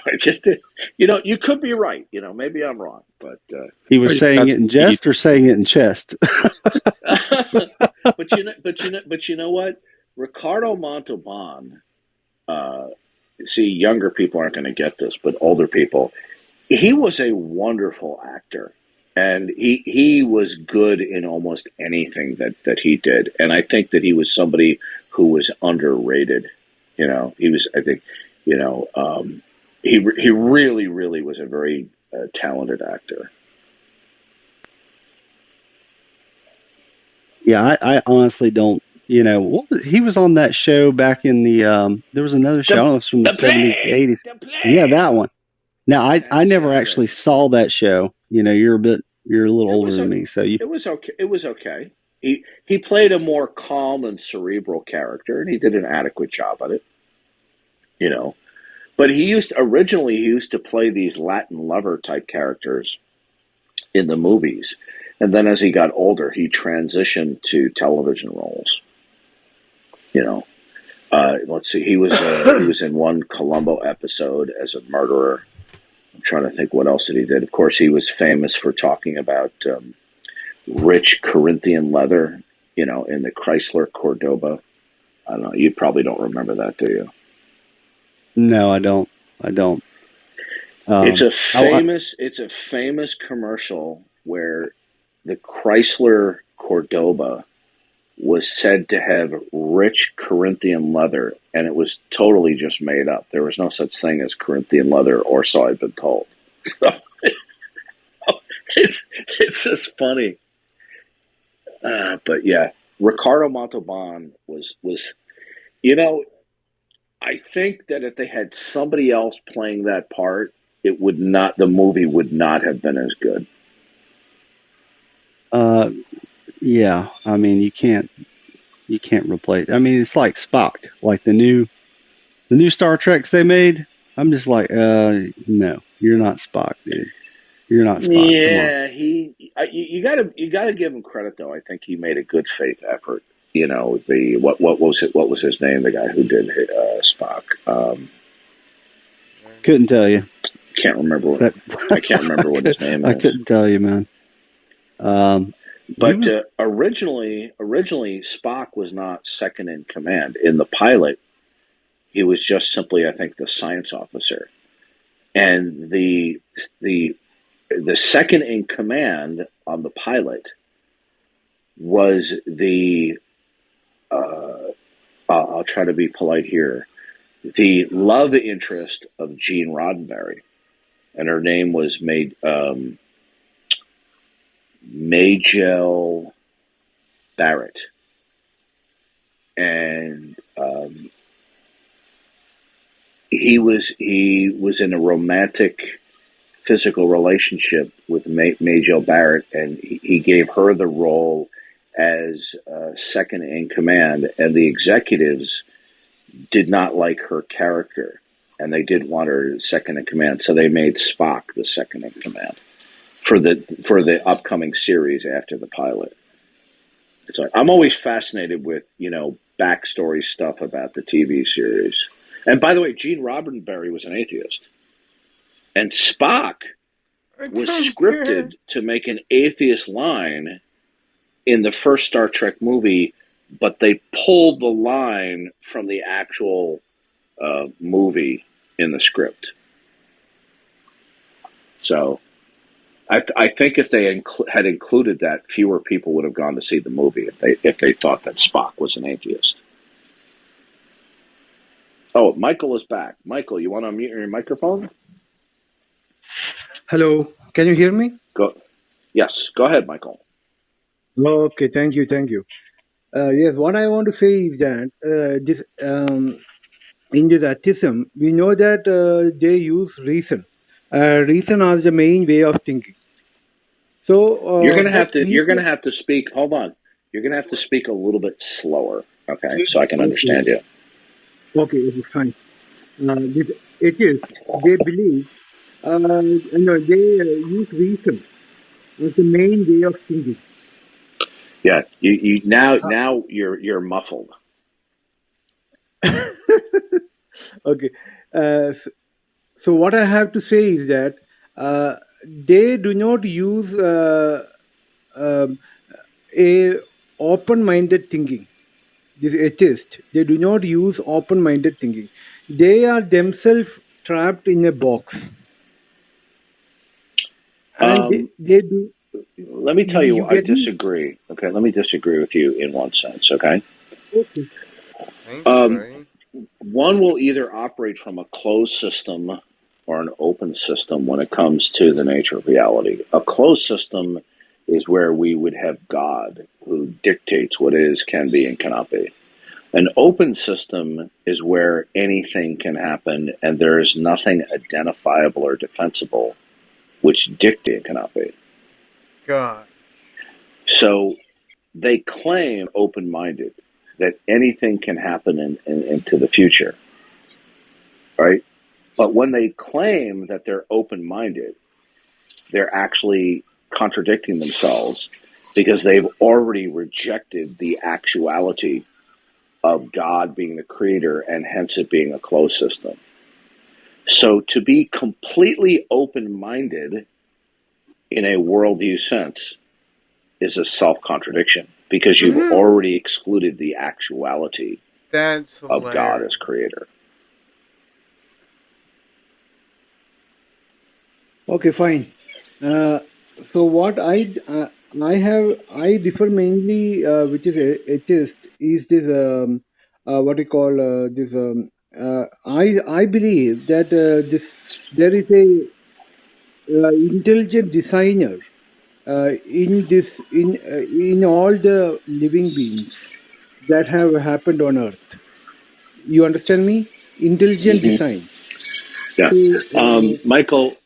know, you could be right. Maybe I'm wrong, but he was saying it in jest or saying it in chest. But you know what, Ricardo Montalban. See, younger people aren't going to get this, but older people, he was a wonderful actor, and he was good in almost anything that he did. And I think that he was somebody who was underrated. He was, I think, he really, really was a very talented actor. Yeah, I honestly don't. He was on that show back in the. There was another show. I don't know if it's from the 70s, 80s. Yeah, that one. Now, I never actually saw that show. You're a little older than me, so it was okay. It was okay. He played a more calm and cerebral character, and he did an adequate job at it. But he used to play these Latin lover type characters in the movies, and then as he got older, he transitioned to television roles. Let's see. He was in one Columbo episode as a murderer. I'm trying to think what else that he did. Of course, he was famous for talking about rich Corinthian leather, in the Chrysler Cordoba. I don't know. You probably don't remember that, do you? No, I don't. It's a famous commercial where the Chrysler Cordoba was said to have rich Corinthian leather, and it was totally just made up. There was no such thing as Corinthian leather, or so I've been told. So, it's just funny. But yeah, Ricardo Montalban was. I think that if they had somebody else playing that part, the movie would not have been as good. Yeah, I mean, you can't replace. I mean, it's like Spock, like the new Star Treks they made. I'm just like, no, you're not Spock, dude. You're not Spock. Yeah, you gotta give him credit though. I think he made a good faith effort. What was his name? The guy who did Spock. Couldn't tell you. Can't remember I can't remember what his name is. I couldn't tell you, man. But originally, Spock was not second in command. In the pilot, he was just simply, I think, the science officer. And the second in command on the pilot was the, I'll try to be polite here, the love interest of Gene Roddenberry. And her name was Majel Barrett, and he was in a romantic physical relationship with Majel Barrett, and he gave her the role as second in command, and the executives did not like her character, and they did want her second in command, so they made Spock the second in command for the upcoming series after the pilot. It's like, I'm always fascinated with backstory stuff about the TV series. And by the way, Gene Roddenberry was an atheist, and Spock was scripted to make an atheist line in the first Star Trek movie, but they pulled the line from the actual movie in the script. So I think if they had included that, fewer people would have gone to see the movie if they thought that Spock was an atheist. Oh, Michael is back. Michael, you want to unmute your microphone? Hello, can you hear me? Yes, go ahead, Michael. Okay, thank you. Yes, what I want to say is that in this atheism, we know that they use reason. Reason is the main way of thinking. So you're gonna have to speak. Hold on. You're gonna have to speak a little bit slower, okay, so I can understand you. Okay, fine. This atheists, they believe, they use reason as the main way of thinking. Yeah, you now you're muffled. Okay, so what I have to say is that they do not use a open-minded thinking. These atheists, they do not use open-minded thinking. They are themselves trapped in a box, and they do. Let me tell you, I disagree. Okay, let me disagree with you in one sense. Okay. Okay. One will either operate from a closed system or an open system when it comes to the nature of reality. A closed system is where we would have God who dictates what is, can be, and cannot be. An open system is where anything can happen and there is nothing identifiable or defensible which dictate cannot be. God. So they claim open-minded that anything can happen into the future, right? But when they claim that they're open-minded, they're actually contradicting themselves because they've already rejected the actuality of God being the creator and hence it being a closed system. So to be completely open-minded in a worldview sense is a self-contradiction because you've already excluded the actuality of God as creator. Okay, fine. So what I differ mainly, which is atheist, is this what we call this. I believe that there is a intelligent designer in all the living beings that have happened on Earth. You understand me? Intelligent design. Yeah. Michael,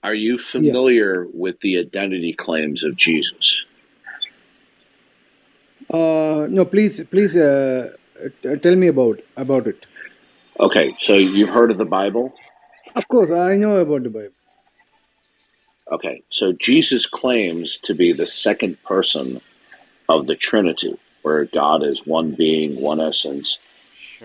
are you familiar with the identity claims of Jesus? No, please tell me about it. Okay, so you've heard of the Bible? Of course, I know about the Bible. Okay, so Jesus claims to be the second person of the Trinity, where God is one being, one essence,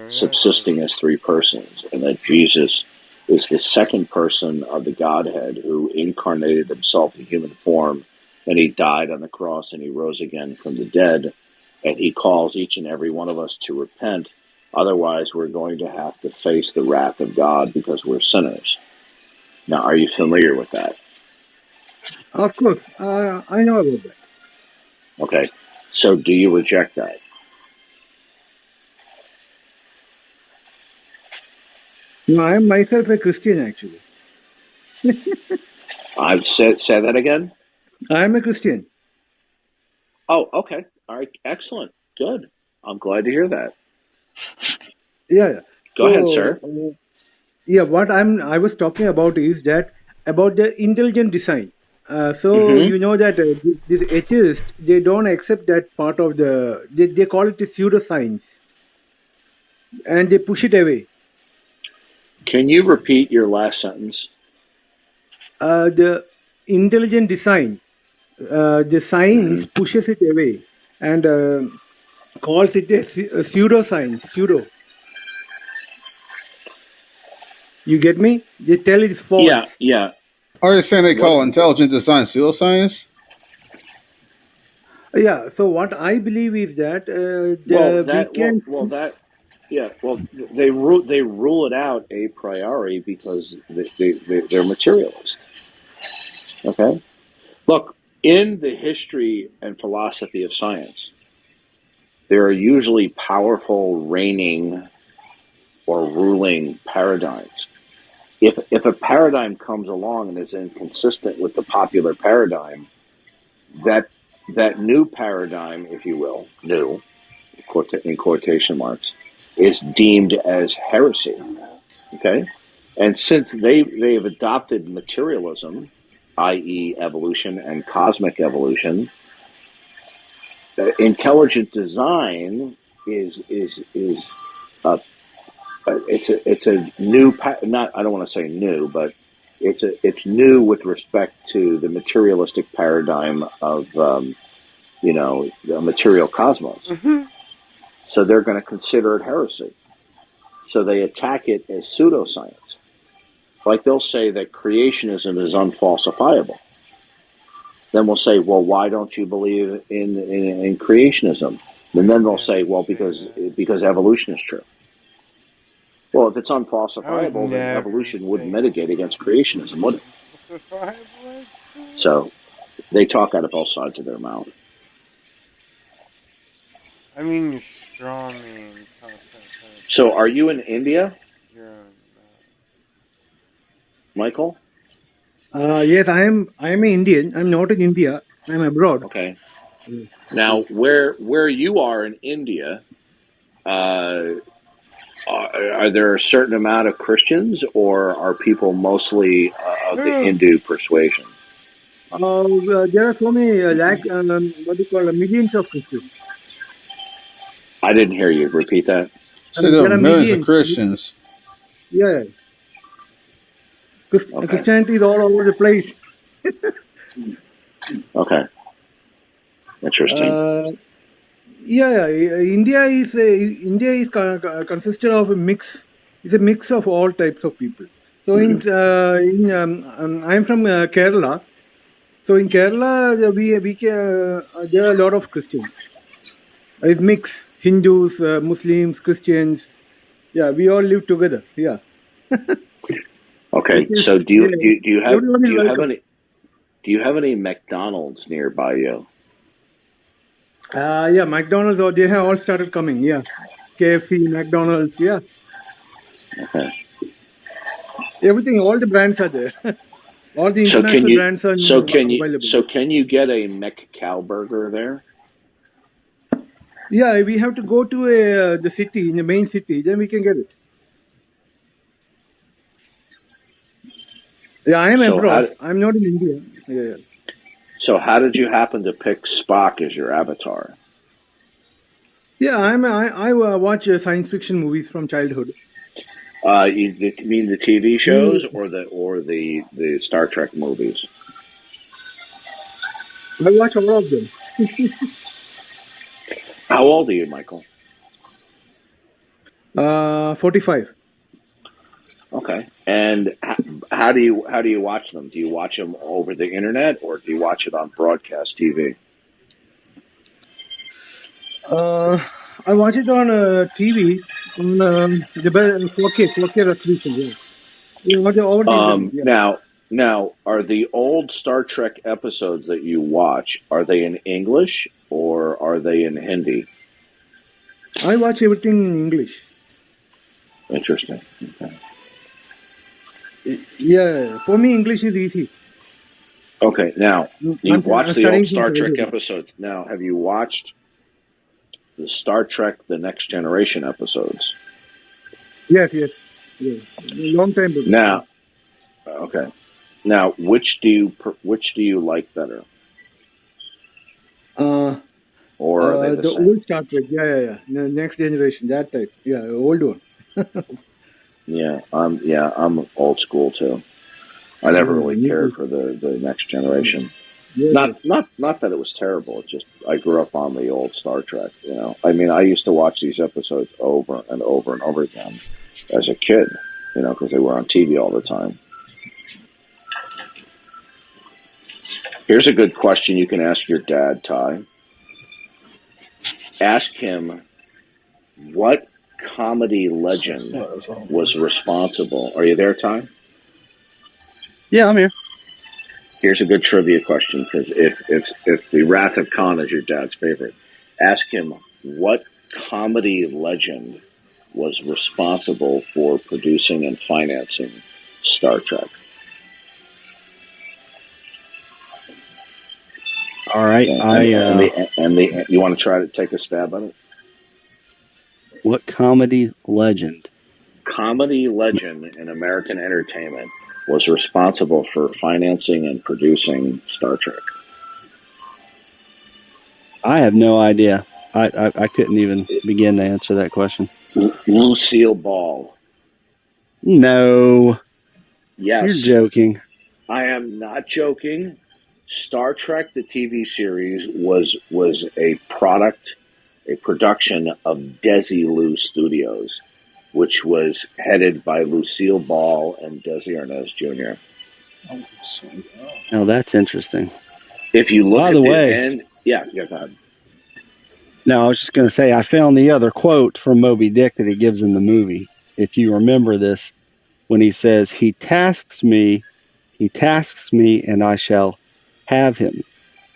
subsisting as three persons, and that Jesus is the second person of the Godhead who incarnated himself in human form, and he died on the cross and he rose again from the dead, and he calls each and every one of us to repent. Otherwise, we're going to have to face the wrath of God because we're sinners. Now, are you familiar with that? Of course, I know about that. Okay, so do you reject that? No, I am myself a Christian, actually. I've say that again? I am a Christian. Oh, okay. All right, excellent. Good. I'm glad to hear that. Yeah. Go ahead, sir. Yeah, what I was talking about is that about the intelligent design. So you know that these atheists, they don't accept that part of they call it a pseudoscience, and they push it away. Can you repeat your last sentence? The intelligent design, the science pushes it away and calls it a pseudoscience. Pseudo. You get me? They tell it's false. Yeah. Are you saying they call intelligent design pseudoscience? Yeah. So what I believe is that they rule it out a priori because they're materialist. Okay, look, in the history and philosophy of science, there are usually powerful reigning or ruling paradigms. If a paradigm comes along and is inconsistent with the popular paradigm, that new paradigm, if you will, new in quotation marks, is deemed as heresy. Okay, and since they've adopted materialism, i.e., evolution and cosmic evolution, intelligent design is it's a new, not, I don't want to say new, but it's new with respect to the materialistic paradigm of the material cosmos. So they're going to consider it heresy. So they attack it as pseudoscience. Like they'll say that creationism is unfalsifiable. Then we'll say, well, why don't you believe in creationism? And then they'll say, well, because evolution is true. Well, if it's unfalsifiable, then evolution wouldn't mitigate against creationism, would it? So they talk out of both sides of their mouth. I mean, you're strong, man. So are you in India, Michael? Yes, I am an Indian. I'm not in India. I'm abroad. Okay. Now, where you are in India, are there a certain amount of Christians, or are people mostly of the Hindu persuasion? There are so many millions of Christians. I didn't hear you. Repeat that. So there are millions of Christians. Yeah. Christianity is all over the place. Okay. Interesting. India is consisted of a mix. It's a mix of all types of people. So I'm from Kerala. So in Kerala, there are a lot of Christians. It's mix. Hindus, Muslims, Christians. Yeah, we all live together. Yeah. Okay. So do you have any McDonald's nearby you? Yeah, McDonald's, they have all started coming. Yeah, KFC, McDonald's. Yeah. Okay. Everything, all the brands are there. All the international brands are available. So can you get a McCow burger there? Yeah, we have to go to the city, in the main city, then we can get it. Yeah, I am abroad. I'm not in India. Yeah. So how did you happen to pick Spock as your avatar? Yeah, I watch science fiction movies from childhood. You mean the TV shows or the Star Trek movies? I watch all of them. How old are you, Michael? 45. Okay. And how do you watch them? Do you watch them over the internet or do you watch it on broadcast TV? I watch it on TV on the 4K resolution. Yeah. Now, are the old Star Trek episodes that you watch, are they in English or are they in Hindi? I watch everything in English. Interesting. Okay. Yeah, for me, English is easy. Okay, now, you've watched the old Star Trek episodes. Now, have you watched the Star Trek The Next Generation episodes? Yes. Long time ago. Now, okay. Now, which do you like better, or are they the The same? old Star Trek, yeah. The Next Generation, that type, yeah, old one. Yeah, I'm old school too. I never really Me cared too. for the next generation. Yes. Not that it was terrible. It's just I grew up on the old Star Trek. I mean, I used to watch these episodes over and over and over again as a kid. Because they were on TV all the time. Here's a good question you can ask your dad, Ty. Ask him what comedy legend was responsible. Are you there, Ty? Yeah, I'm here. Here's a good trivia question, because if the Wrath of Khan is your dad's favorite, ask him what comedy legend was responsible for producing and financing Star Trek. All right, You want to try to take a stab at it? What comedy legend? Comedy legend in American entertainment was responsible for financing and producing Star Trek. I have no idea. I couldn't even begin to answer that question. Lucille Ball. No. Yes. You're joking. I am not joking. Star Trek, the TV series, was a production of Desilu Studios, which was headed by Lucille Ball and Desi Arnaz Jr. Oh, that's interesting. If you look By at the the way, end, go ahead. No, I was just going to say I found the other quote from Moby Dick that he gives in the movie. If you remember this, when he says, he tasks me, and I shall have him.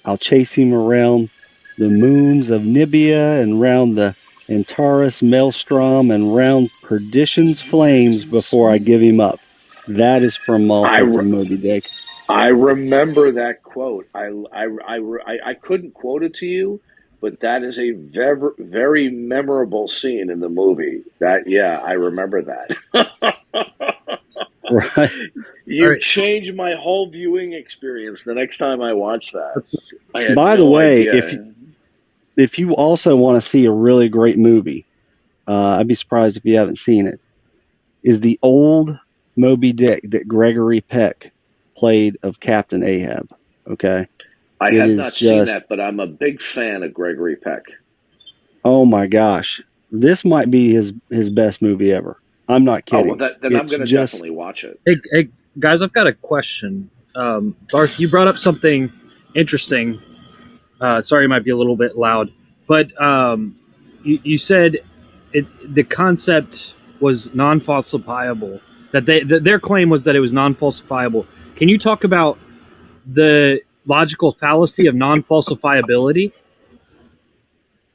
I'll chase him around the moons of Nibia and round the Antares maelstrom and round perdition's flames before I give him up. That is from Moby Dick. I remember that quote. I couldn't quote it to you, but that is a very, very memorable scene in the movie. I remember that. Right. You changed my whole viewing experience the next time I watched that. By the way, if you also want to see a really great movie, I'd be surprised if you haven't seen it, is the old Moby Dick that Gregory Peck played of Captain Ahab. Okay. I have not seen that, but I'm a big fan of Gregory Peck. Oh my gosh. This might be his best movie ever. I'm not kidding. Oh, well, then I'm going to definitely watch it. Hey, guys, I've got a question. Darth, you brought up something interesting. Sorry, it might be a little bit loud, but you said the concept was non-falsifiable. That their claim was that it was non-falsifiable. Can you talk about the logical fallacy of non-falsifiability,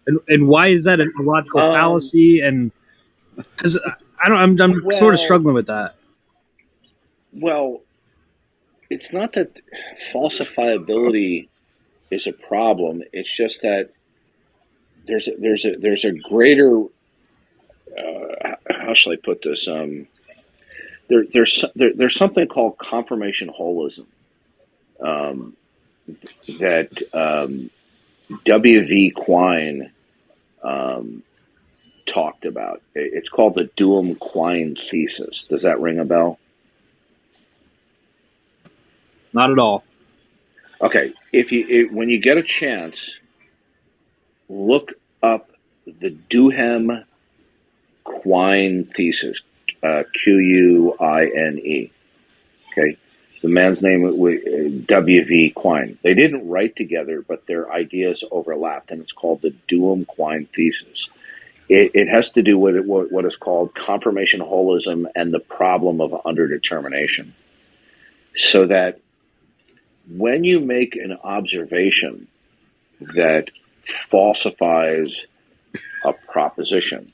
and why is that a logical fallacy? And because I'm sort of struggling with that. Well, it's not that falsifiability is a problem. It's just that there's a greater how shall I put this? There's something called confirmation holism that W.V. Quine talked about. It's called the Duhem-Quine thesis. Does that ring a bell? Not at all. Okay, when you get a chance, look up the Duhem-Quine thesis, Quine. Okay, the man's name was W.V. Quine. They didn't write together, but their ideas overlapped, and it's called the Duhem-Quine thesis. It has to do with what is called confirmation holism and the problem of underdetermination. So that when you make an observation that falsifies a proposition,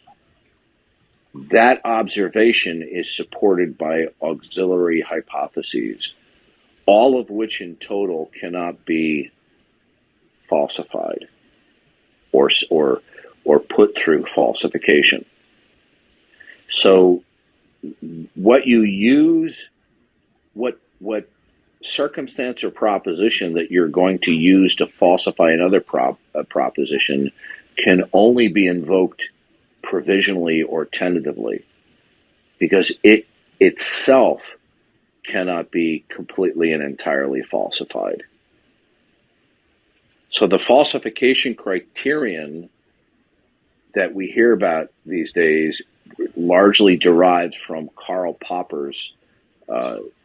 that observation is supported by auxiliary hypotheses, all of which in total cannot be falsified or put through falsification. So what you use, what circumstance or proposition that you're going to use to falsify another proposition can only be invoked provisionally or tentatively, because it itself cannot be completely and entirely falsified. So the falsification criterion that we hear about these days largely derives from Karl Popper's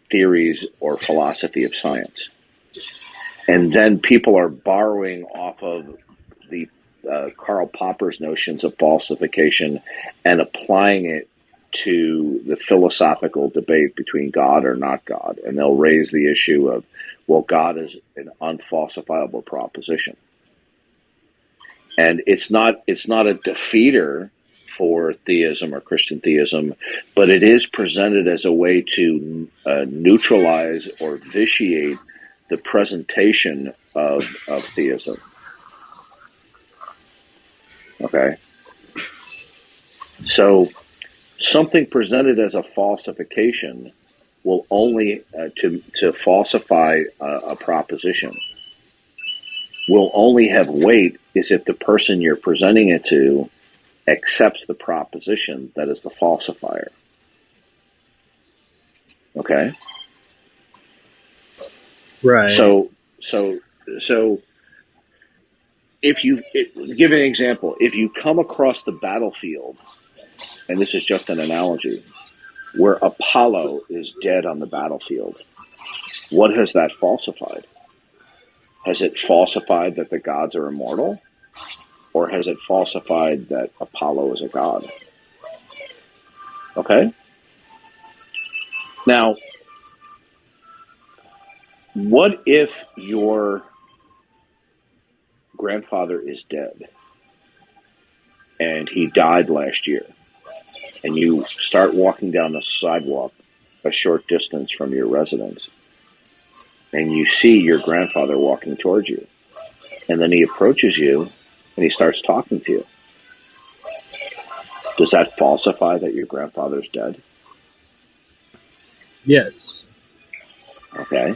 theories or philosophy of science. And then people are borrowing off of the Karl Popper's notions of falsification and applying it to the philosophical debate between God or not God. And they'll raise the issue of, well, God is an unfalsifiable proposition. And it's not a defeater for theism or Christian theism, but it is presented as a way to neutralize or vitiate the presentation of theism. Okay? So something presented as a falsification will only, to falsify a proposition, will only have weight is if the person you're presenting it to accepts the proposition that is the falsifier. Okay? Right. So if you give an example, if you come across the battlefield, and this is just an analogy, where Apollo is dead on the battlefield, what has that falsified? Has it falsified that the gods are immortal? Or has it falsified that Apollo is a god? Okay? Now, what if your grandfather is dead and he died last year, and you start walking down the sidewalk a short distance from your residence, and you see your grandfather walking towards you, and then he approaches you and he starts talking to you? Does that falsify that your grandfather's dead? Yes. Okay.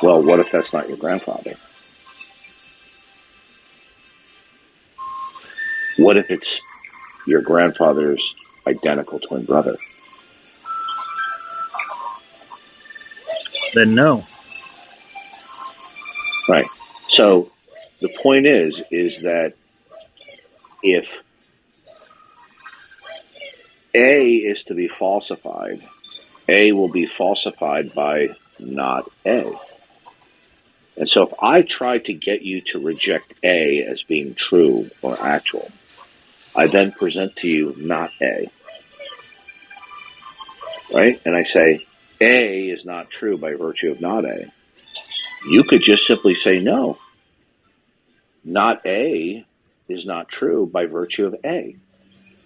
Well, what if that's not your grandfather? What if it's your grandfather's identical twin brother? Then no. Right. So the point is that if A is to be falsified, A will be falsified by not A. And so if I try to get you to reject A as being true or actual, I then present to you not A. Right? And I say, A is not true by virtue of not A. You could just simply say no. Not A is not true by virtue of A.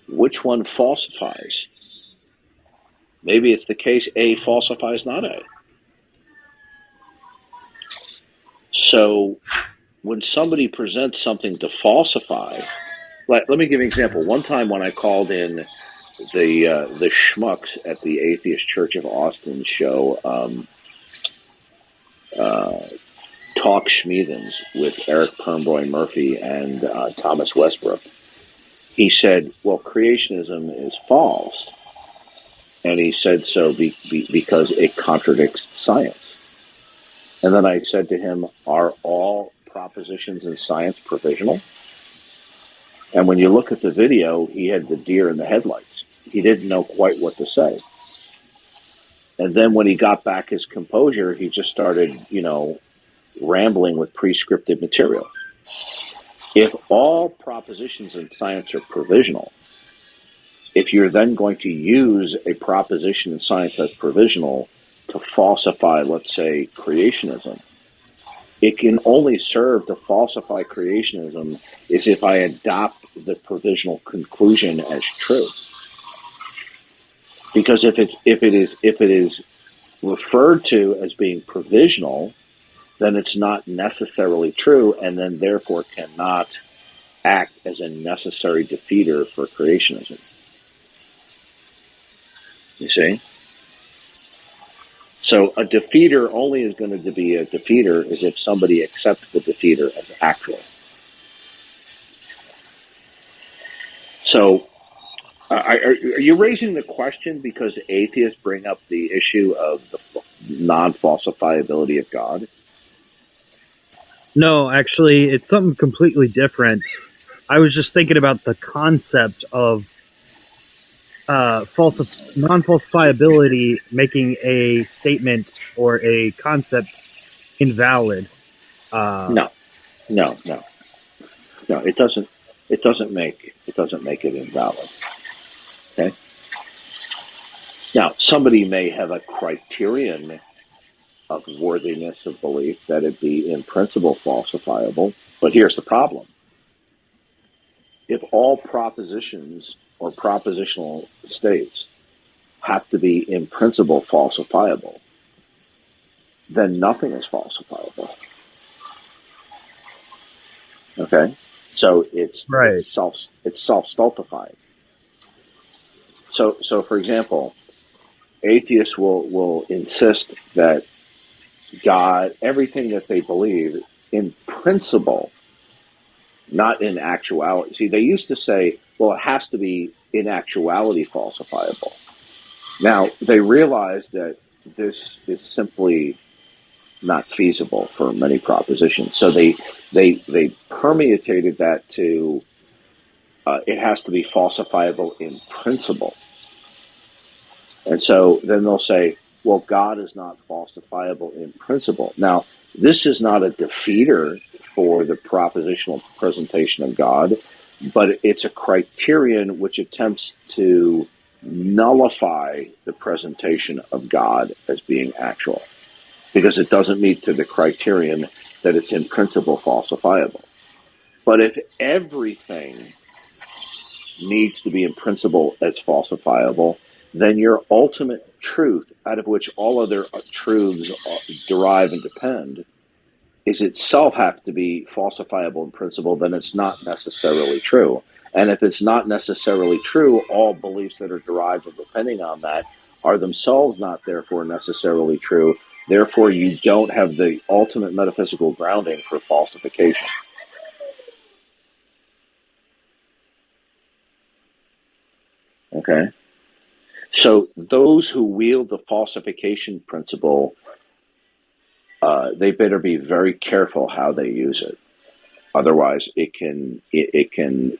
Which one falsifies? Maybe it's the case A falsifies not A. So when somebody presents something to falsify, let me give you an example. One time when I called in the schmucks at the Atheist Church of Austin show, Talk Schmeathens with Eric Permbroy Murphy and Thomas Westbrook, he said, well, creationism is false. And he said so because it contradicts science. And then I said to him, are all propositions in science provisional? And when you look at the video, he had the deer in the headlights. He didn't know quite what to say. And then when he got back his composure, he just started, rambling with prescriptive material. If all propositions in science are provisional, if you're then going to use a proposition in science that's provisional to falsify, let's say, creationism, it can only serve to falsify creationism is if I adopt the provisional conclusion as true. Because if it is referred to as being provisional, then it's not necessarily true, and then therefore cannot act as a necessary defeater for creationism. You see? So a defeater only is going to be a defeater is if somebody accepts the defeater as actual. So are you raising the question because atheists bring up the issue of the non-falsifiability of God? No, actually, it's something completely different. I was just thinking about the concept of non-falsifiability making a statement or a concept invalid. No, it doesn't. It doesn't make it invalid. Okay. Now, somebody may have a criterion of worthiness of belief that it be in principle falsifiable, but here's the problem. If all propositions or propositional states have to be in principle falsifiable, then nothing is falsifiable. Okay? So it's self-stultifying. So for example, atheists will insist that God, everything that they believe in principle, not in actuality. See, they used to say, well, it has to be in actuality falsifiable. Now, they realize that this is simply not feasible for many propositions. So they permeated that to it has to be falsifiable in principle. And so then they'll say, well, God is not falsifiable in principle. Now, this is not a defeater for the propositional presentation of God, but it's a criterion which attempts to nullify the presentation of God as being actual, because it doesn't meet to the criterion that it's in principle falsifiable. But if everything needs to be in principle as falsifiable, then your ultimate truth, out of which all other truths derive and depend, is itself have to be falsifiable in principle, then it's not necessarily true. And if it's not necessarily true, all beliefs that are derived and depending on that are themselves not therefore necessarily true. Therefore, you don't have the ultimate metaphysical grounding for falsification. Okay? So those who wield the falsification principle, they better be very careful how they use it. Otherwise, it can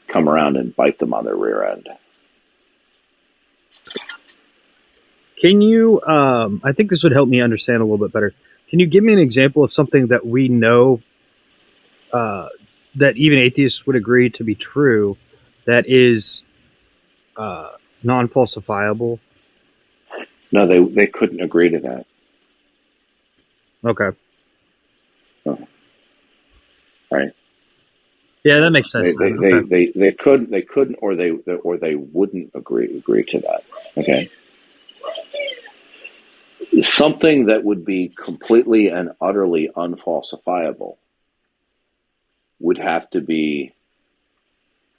come around and bite them on their rear end. Can you, I think this would help me understand a little bit better. Can you give me an example of something that we know that even atheists would agree to be true that is non-falsifiable? No, they couldn't agree to that. Okay. Oh. Right. Yeah, that makes sense. They couldn't, or they wouldn't agree to that. Okay. Something that would be completely and utterly unfalsifiable would have to be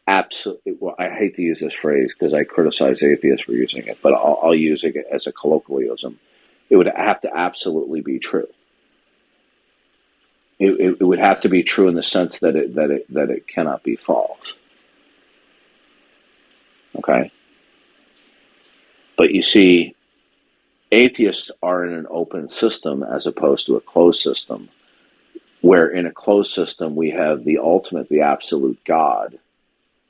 absolutely. Well, I hate to use this phrase because I criticize atheists for using it, but I'll use it as a colloquialism. It would have to absolutely be true. It would have to be true in the sense that it cannot be false. Okay? But you see, atheists are in an open system as opposed to a closed system, where in a closed system we have the ultimate, the absolute God,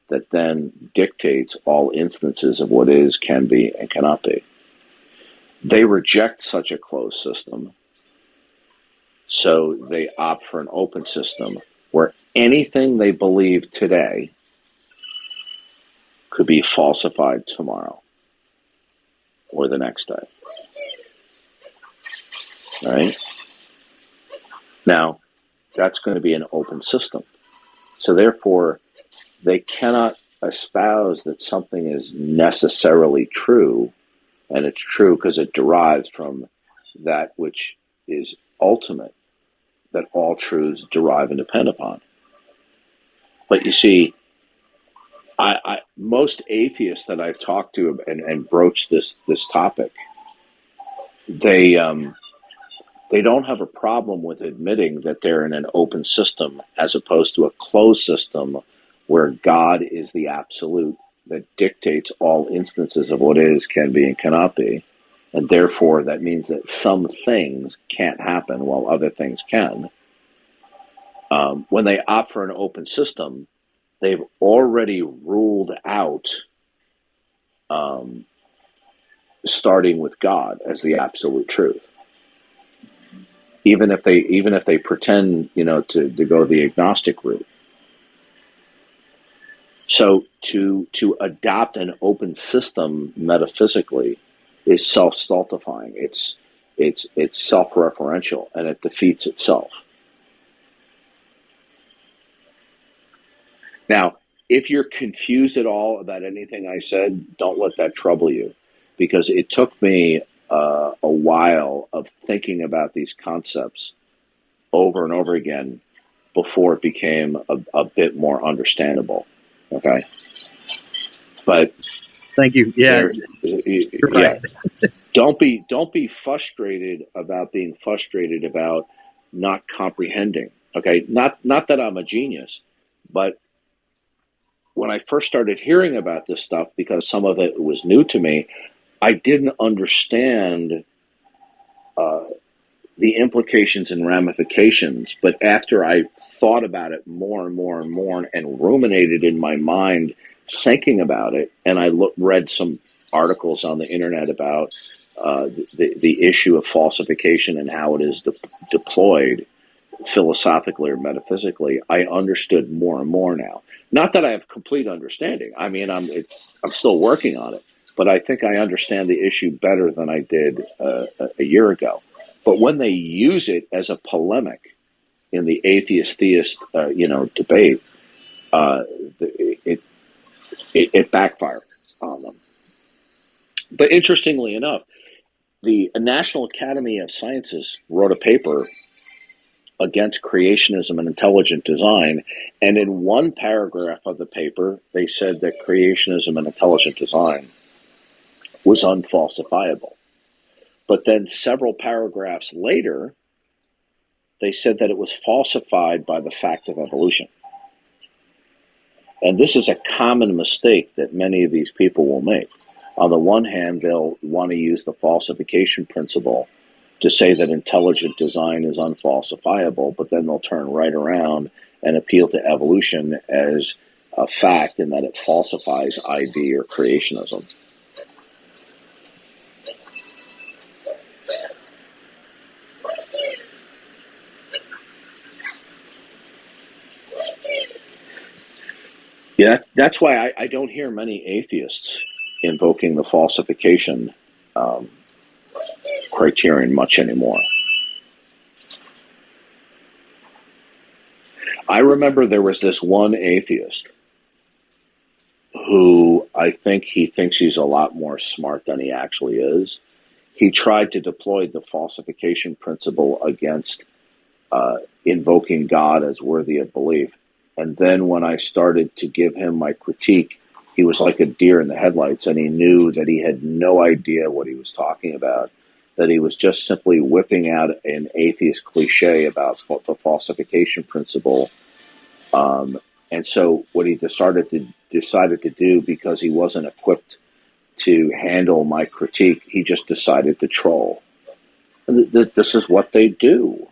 that then dictates all instances of what is, can be, and cannot be. They reject such a closed system, so they opt for an open system where anything they believe today could be falsified tomorrow or the next day. Right? Now, that's going to be an open system. So therefore, they cannot espouse that something is necessarily true, and it's true because it derives from that which is ultimate, that all truths derive and depend upon. But you see, most atheists that I've talked to and broached this topic, they They don't have a problem with admitting that they're in an open system as opposed to a closed system where God is the absolute that dictates all instances of what is, can be, and cannot be. And therefore, that means that some things can't happen while other things can. When they opt for an open system, they've already ruled out starting with God as the absolute truth. Even if they pretend, to go the agnostic route. So to adopt an open system metaphysically is self-stultifying. It's self-referential, and it defeats itself. Now, if you're confused at all about anything I said, don't let that trouble you, because it took me a while of thinking about these concepts over and over again before it became a bit more understandable. Okay, but thank you. Yeah, yeah. Don't be frustrated about being frustrated about not comprehending. Okay, not that I'm a genius, but when I first started hearing about this stuff, because some of it was new to me, I didn't understand the implications and ramifications. But after I thought about it more and more and more and ruminated in my mind, thinking about it, and I read some articles on the internet about the issue of falsification and how it is deployed philosophically or metaphysically, I understood more and more now. Not that I have complete understanding. I mean, I'm still working on it, but I think I understand the issue better than I did a year ago. But when they use it as a polemic in the atheist-theist, debate, it backfired on them. But interestingly enough, the National Academy of Sciences wrote a paper against creationism and intelligent design, and in one paragraph of the paper, they said that creationism and intelligent design was unfalsifiable. But then several paragraphs later, they said that it was falsified by the fact of evolution. And this is a common mistake that many of these people will make. On the one hand, they'll want to use the falsification principle to say that intelligent design is unfalsifiable, but then they'll turn right around and appeal to evolution as a fact in that it falsifies ID or creationism. Yeah, that's why I don't hear many atheists invoking the falsification criterion much anymore. I remember there was this one atheist who I think he thinks he's a lot more smart than he actually is. He tried to deploy the falsification principle against invoking God as worthy of belief. And then when I started to give him my critique, he was like a deer in the headlights, and he knew that he had no idea what he was talking about, that he was just simply whipping out an atheist cliche about the falsification principle. And so what he decided to do, because he wasn't equipped to handle my critique, he just decided to troll. And this is what they do.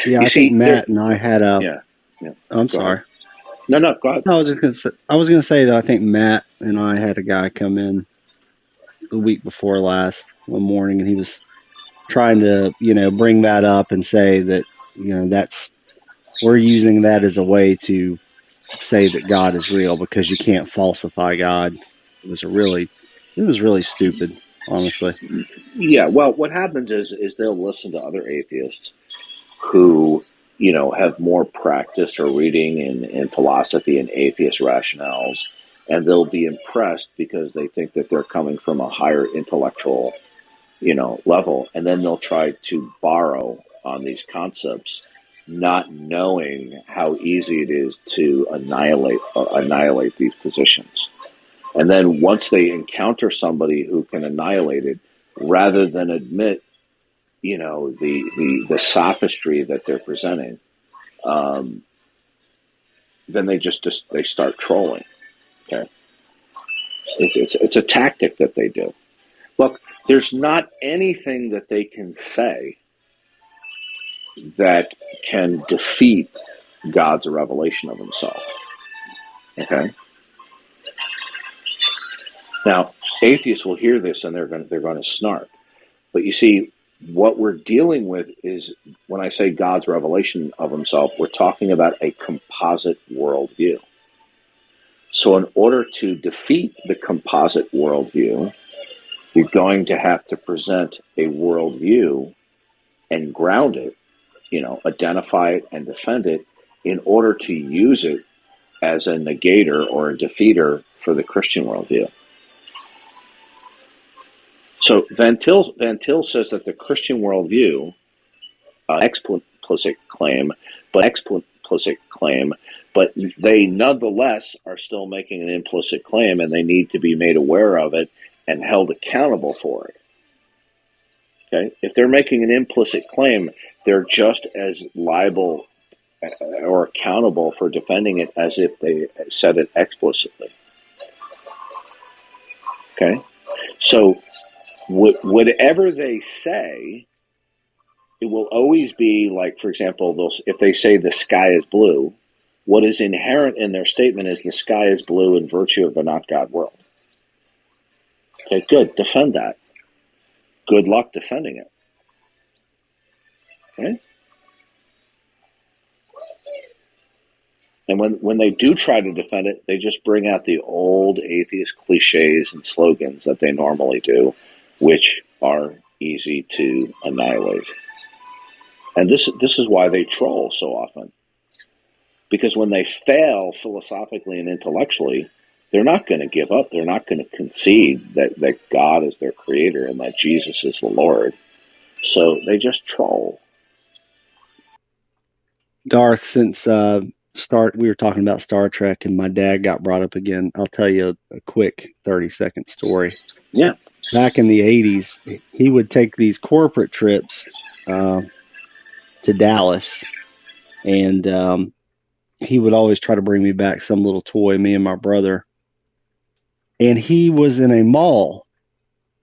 Yeah, I think Matt and I had a. Yeah. I'm sorry. No, go ahead. I was going to say that I think Matt and I had a guy come in the week before last one morning, and he was trying to, bring that up and say that, we're using that as a way to say that God is real because you can't falsify God. It was really stupid, honestly. Yeah. Well, what happens is they'll listen to other atheists who, have more practice or reading in philosophy and atheist rationales, and they'll be impressed because they think that they're coming from a higher intellectual, level, and then they'll try to borrow on these concepts, not knowing how easy it is to annihilate these positions. And then once they encounter somebody who can annihilate it, rather than admit, the sophistry that they're presenting, then they start trolling. Okay, it's a tactic that they do. Look, there's not anything that they can say that can defeat God's revelation of himself. Okay? Now, atheists will hear this and they're going to snark. But you see, what we're dealing with is, when I say God's revelation of himself, we're talking about a composite worldview. So in order to defeat the composite worldview, you're going to have to present a worldview and ground it, identify it and defend it in order to use it as a negator or a defeater for the Christian worldview. So Van Til says that the Christian worldview, explicit claim, but they nonetheless are still making an implicit claim, and they need to be made aware of it and held accountable for it. Okay? If they're making an implicit claim, they're just as liable or accountable for defending it as if they said it explicitly. Okay? So whatever they say, it will always be like, for example, if they say the sky is blue, what is inherent in their statement is the sky is blue in virtue of the not God world. Okay, good. Defend that. Good luck defending it. Okay? And when they do try to defend it, they just bring out the old atheist cliches and slogans that they normally do, which are easy to annihilate. And this is why they troll so often. Because when they fail philosophically and intellectually, they're not going to give up. They're not going to concede that God is their creator and that Jesus is the Lord. So they just troll. Darth, since we were talking about Star Trek and my dad got brought up again, I'll tell you a quick 30-second story. Yeah. Back in the 80s, he would take these corporate trips to Dallas, and he would always try to bring me back some little toy, me and my brother. And he was in a mall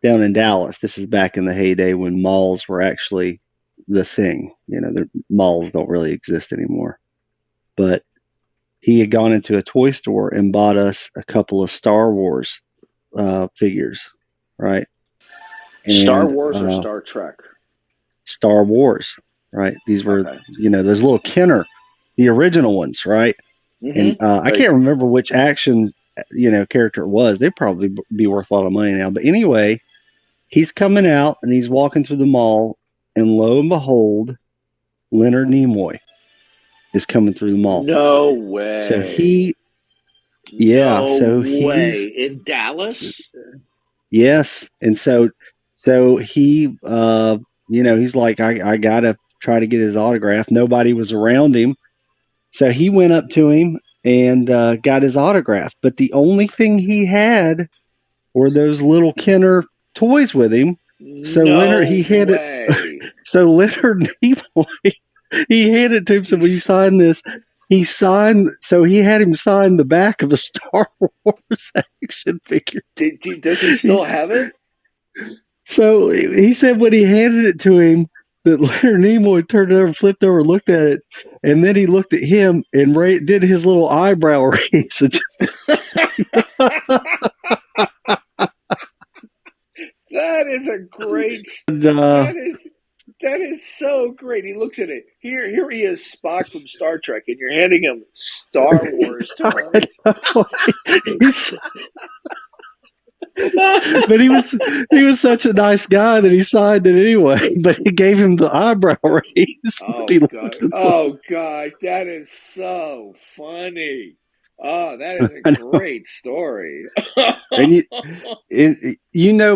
down in Dallas. This is back in the heyday when malls were actually the thing. The malls don't really exist anymore. But he had gone into a toy store and bought us a couple of Star Wars figures, right? And, Star Wars or Star Trek? Star Wars, right? These were, those little Kenner, the original ones, right? Mm-hmm. And I can't remember which action, character it was. They'd probably be worth a lot of money now. But anyway, he's coming out and he's walking through the mall, and lo and behold, Leonard Nimoy is coming through the mall. No way. So he's in Dallas. Yes, and so he, he's like, I gotta try to get his autograph. Nobody was around him, so he went up to him and got his autograph. But the only thing he had were those little Kenner toys with him. So Leonard Nimoy, he handed it to him. So when you sign this, he had him sign the back of a Star Wars action figure. Does he still have it? So he said when he handed it to him, that Leonard Nimoy turned it over, flipped over, looked at it, and then he looked at him and did his little eyebrow raise. That is a great. That is so great. He looks at it. Here he is, Spock from Star Trek, and you're handing him Star Wars toys. But he was such a nice guy that he signed it anyway. But he gave him the eyebrow raise. Oh God, that is so funny. Oh, that is a great story. And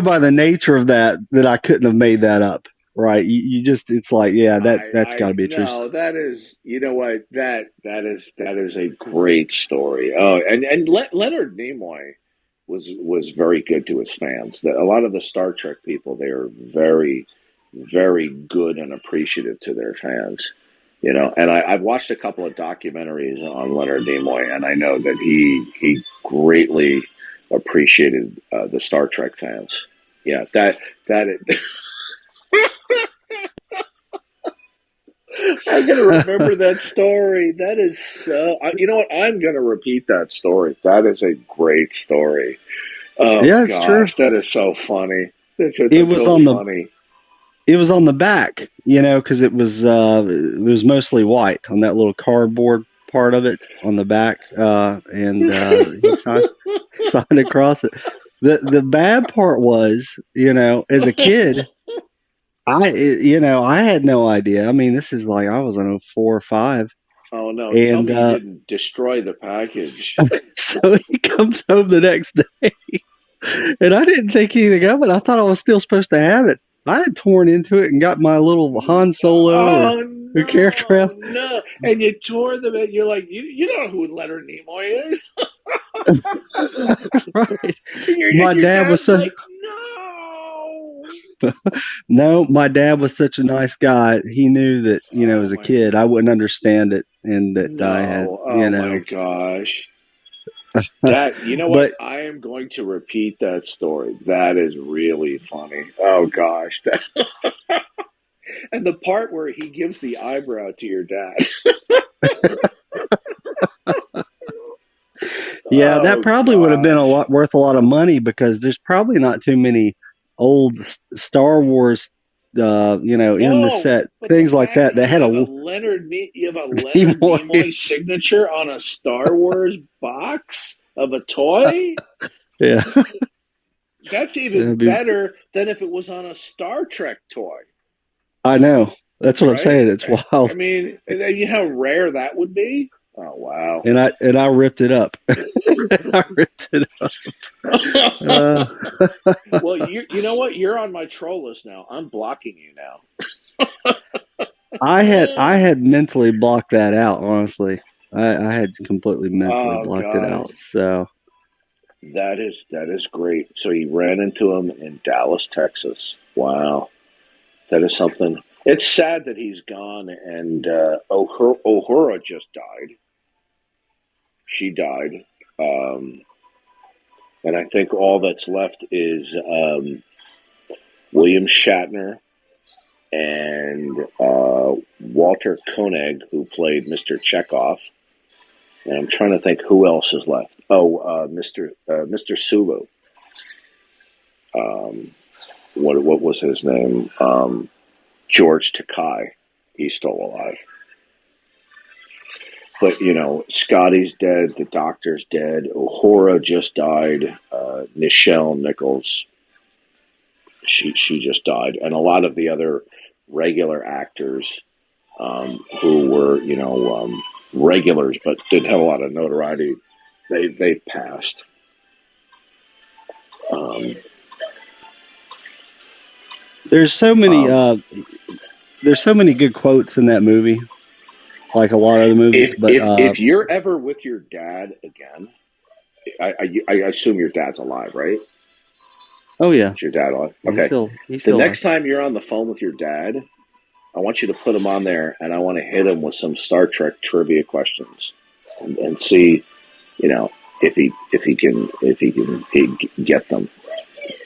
by the nature of that I couldn't have made that up, right? It's like, yeah, that's got to be true. No, that is, you know what, that is a great story. Oh, and Leonard Nimoy, was very good to his fans. A lot of the Star Trek people, they are very, very good and appreciative to their fans. And I've watched a couple of documentaries on Leonard Nimoy, and I know that he greatly appreciated the Star Trek fans. Yeah, that I'm gonna remember that story. That is so. You know what? I'm gonna repeat that story. That is a great story. Oh Yeah, it's true. gosh, that is so funny. That's It was so on the funny. it was on the back, because it was mostly white on that little cardboard part of it on the back, and he signed across it. The bad part was, as a kid, I had no idea. I mean, this is like I was in 04 or 05, Oh no! Tell and me you didn't destroy the package. so he comes home the next day, and I didn't think anything of it. I thought I was still supposed to have it. I had torn into it and got my little Han Solo Oh or character out. no! And you tore them, and you're like, you know who Leonard Nimoy is? Right. And My your dad was dad's such like, no. no, my dad was such a nice guy. He knew that, Oh as a my kid, I wouldn't understand it, and that I had, no! Oh my gosh! You know what? but I am going to repeat that story. That is really funny. Oh gosh! And the part where he gives the eyebrow to your dad. yeah, that Oh probably would have been gosh! worth a lot of money because there's probably not too many old Star Wars, in the No, set, but the things like fact that that that you had have a you have a Leonard Nimoy. Nimoy signature on a Star Wars box of a toy, Yeah, that's even that'd be. better than if it was on a Star Trek toy, I know. That's what I'm right? saying. It's wild. I mean, and you know how rare that would be? Oh wow! And I ripped it up. I ripped it up. Well, you know what? You're on my troll list now. I'm blocking you now. I had mentally blocked that out. Honestly, I had completely mentally Oh blocked it God, out. So that is great. So he ran into him in Dallas, Texas. Wow, that is something. It's sad that he's gone, and Uhura just died. She died, and I think all that's left is William Shatner and Walter Koenig, who played Mr. Chekhov. And I'm trying to think who else is left. Oh, Mr. Sulu. What was his name? George Takei. He's still alive. But Scotty's dead. The Doctor's dead. Uhura just died. Nichelle Nichols. She just died, and a lot of the other regular actors who were regulars but didn't have a lot of notoriety. They've passed. there's so many good quotes in that movie, like a lot of the movies. But If you're ever with your dad again, I assume your dad's alive, right? oh yeah, Is your dad alive? he's Okay. still The alive. next time you're on the phone with your dad, I want you to put him on there, and I want to hit him with some Star Trek trivia questions, and see, if he can get them.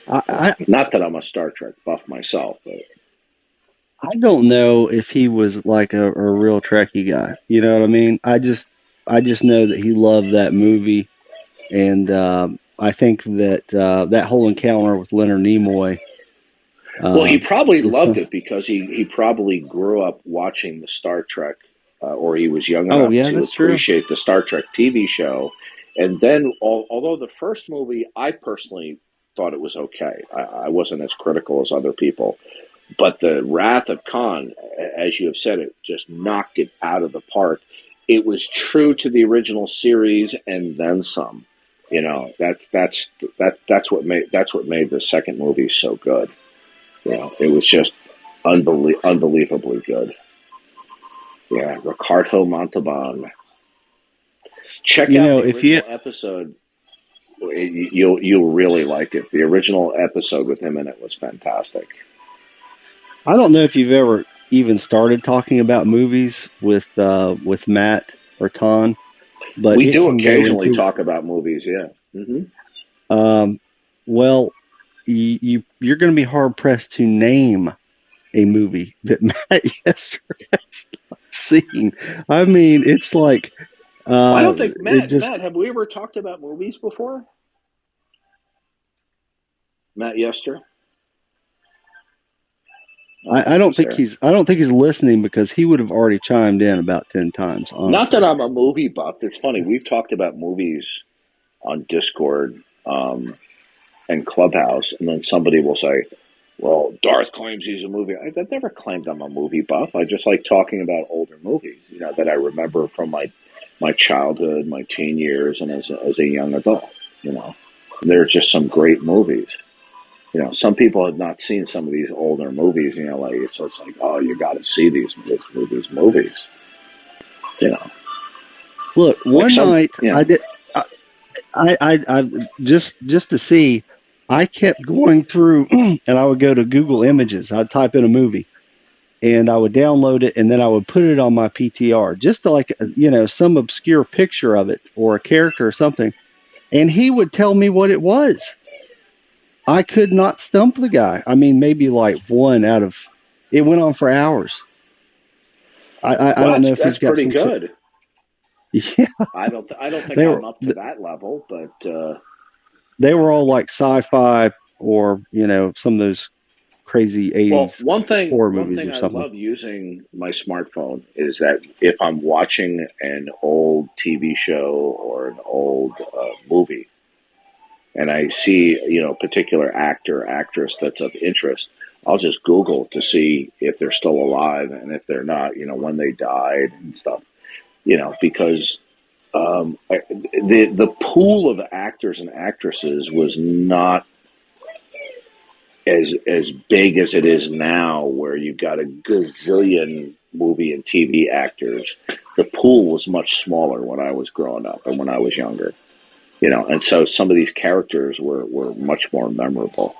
Not that I'm a Star Trek buff myself, but I don't know if he was like a real Trekkie guy. You know what I mean? I just know that he loved that movie, and I think that that whole encounter with Leonard Nimoy. well, he probably is loved some- it because he probably grew up watching the Star Trek, or he was young Oh enough yeah, to that's true. appreciate the Star Trek TV show. And then, although the first movie, I personally thought it was okay. I wasn't as critical as other people. But the Wrath of Khan, as you have said, it just knocked it out of the park. It was true to the original series and then some. That's what made the second movie so good. It was just unbelievably good. Yeah, Ricardo Montalban. Check out the if you original episode. You'll really like it. The original episode with him in it was fantastic. I don't know if you've ever even started talking about movies with Matt or Ton, but We it do can go occasionally into talk about movies, yeah. well, you're going to be hard pressed to name a movie that Matt Yester has not seen. I mean, it's like I don't think it just. Matt, have we ever talked about movies before? Matt Yester? I don't think he's listening, because he would have already chimed in about 10 times. Honestly. Not that I'm a movie buff. It's funny. We've talked about movies on Discord and Clubhouse, and then somebody will say, well, Darth claims he's a movie. I've never claimed I'm a movie buff. I just like talking about older movies, that I remember from my childhood, my teen years, and as a young adult. There's just some great movies. Some people have not seen some of these older movies. So it's like, oh, you got to see these movies. Look, one night yeah. I did. I just to see. I kept going through, and I would go to Google Images. I'd type in a movie, and I would download it, and then I would put it on my PTR, just to some obscure picture of it or a character or something. And he would tell me what it was. I could not stump the guy. I mean, maybe like one out of. It went on for hours. I don't know if he's got pretty some. good. Yeah. I don't think I'm up to that level, but. They were all like sci-fi or, some of those crazy 80s horror movies or something. I love using my smartphone is that if I'm watching an old TV show or an old movie and I see, a particular actor, actress that's of interest, I'll just Google to see if they're still alive, and if they're not, when they died and stuff, because the pool of actors and actresses was not as big as it is now, where you've got a gazillion movie and TV actors. The pool was much smaller when I was growing up and when I was younger, and so some of these characters were much more memorable.